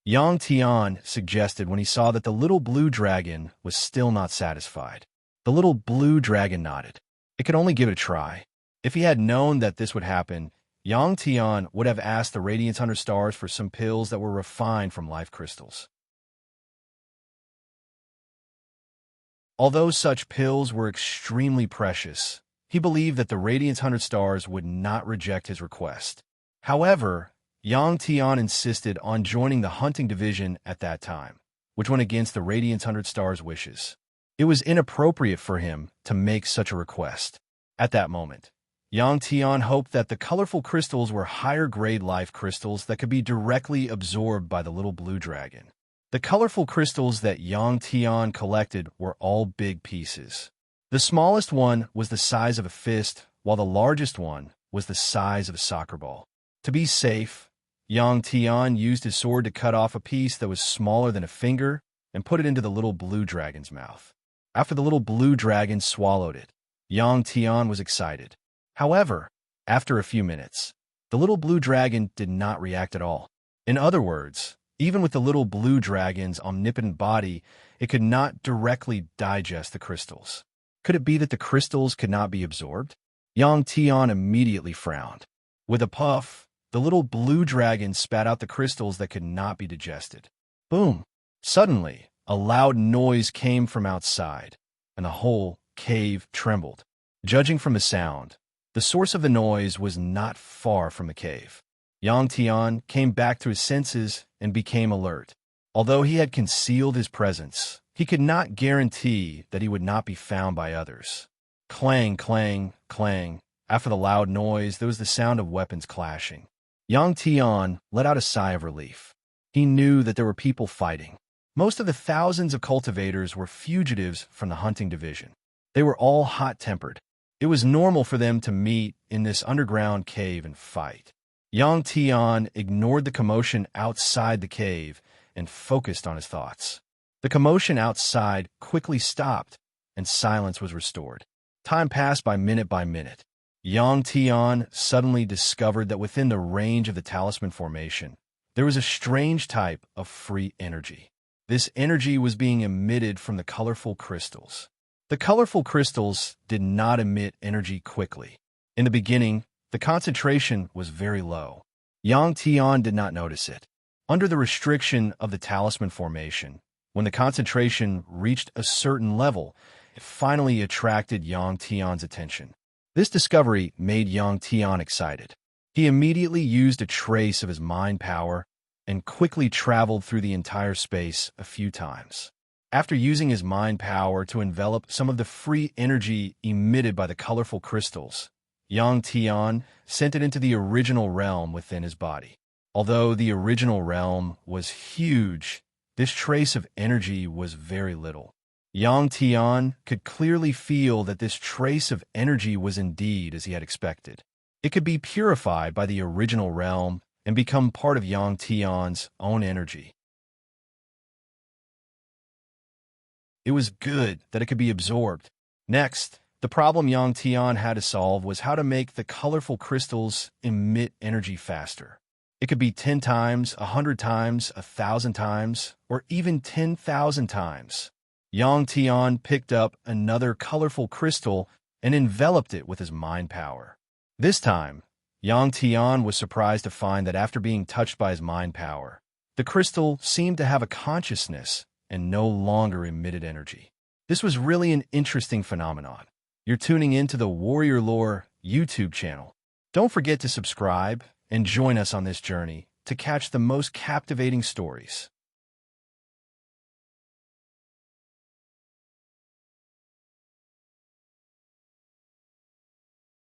Yang Tian suggested when he saw that the little blue dragon was still not satisfied. The little blue dragon nodded. It could only give it a try. If he had known that this would happen, Yang Tian would have asked the Radiance 100 Stars for some pills that were refined from life crystals. Although such pills were extremely precious, he believed that the Radiance 100 Stars would not reject his request. However, Yang Tian insisted on joining the hunting division at that time, which went against the Radiance 100 Stars' wishes. It was inappropriate for him to make such a request. At that moment, Yang Tian hoped that the colorful crystals were higher-grade life crystals that could be directly absorbed by the little blue dragon. The colorful crystals that Yang Tian collected were all big pieces. The smallest one was the size of a fist, while the largest one was the size of a soccer ball. To be safe, Yang Tian used his sword to cut off a piece that was smaller than a finger and put it into the little blue dragon's mouth. After the little blue dragon swallowed it, Yang Tian was excited. However, after a few minutes, the little blue dragon did not react at all. In other words, even with the little blue dragon's omnipotent body, it could not directly digest the crystals. Could it be that the crystals could not be absorbed? Yang Tian immediately frowned. With a puff, the little blue dragon spat out the crystals that could not be digested. Boom! Suddenly, a loud noise came from outside, and the whole cave trembled. Judging from the sound, the source of the noise was not far from the cave. Yang Tian came back to his senses and became alert. Although he had concealed his presence, he could not guarantee that he would not be found by others. Clang, clang, clang. After the loud noise, there was the sound of weapons clashing. Yang Tian let out a sigh of relief. He knew that there were people fighting. Most of the thousands of cultivators were fugitives from the hunting division. They were all hot-tempered. It was normal for them to meet in this underground cave and fight. Yang Tian ignored the commotion outside the cave and focused on his thoughts. The commotion outside quickly stopped, and silence was restored. Time passed by minute. Yang Tian suddenly discovered that within the range of the talisman formation, there was a strange type of free energy. This energy was being emitted from the colorful crystals. The colorful crystals did not emit energy quickly. In the beginning, the concentration was very low. Yang Tian did not notice it. Under the restriction of the talisman formation, when the concentration reached a certain level, it finally attracted Yang Tian's attention. This discovery made Yang Tian excited. He immediately used a trace of his mind power and quickly traveled through the entire space a few times. After using his mind power to envelop some of the free energy emitted by the colorful crystals, Yang Tian sent it into the original realm within his body. Although the original realm was huge, this trace of energy was very little. Yang Tian could clearly feel that this trace of energy was indeed as he had expected. It could be purified by the original realm and become part of Yang Tian's own energy. It was good that it could be absorbed. Next, the problem Yang Tian had to solve was how to make the colorful crystals emit energy faster. It could be 10 times, 100 times, 1,000 times, or even 10,000 times. Yang Tian picked up another colorful crystal and enveloped it with his mind power. This time, Yang Tian was surprised to find that after being touched by his mind power, the crystal seemed to have a consciousness and no longer emitted energy. This was really an interesting phenomenon. You're tuning into the Warrior Lore YouTube channel. Don't forget to subscribe and join us on this journey to catch the most captivating stories.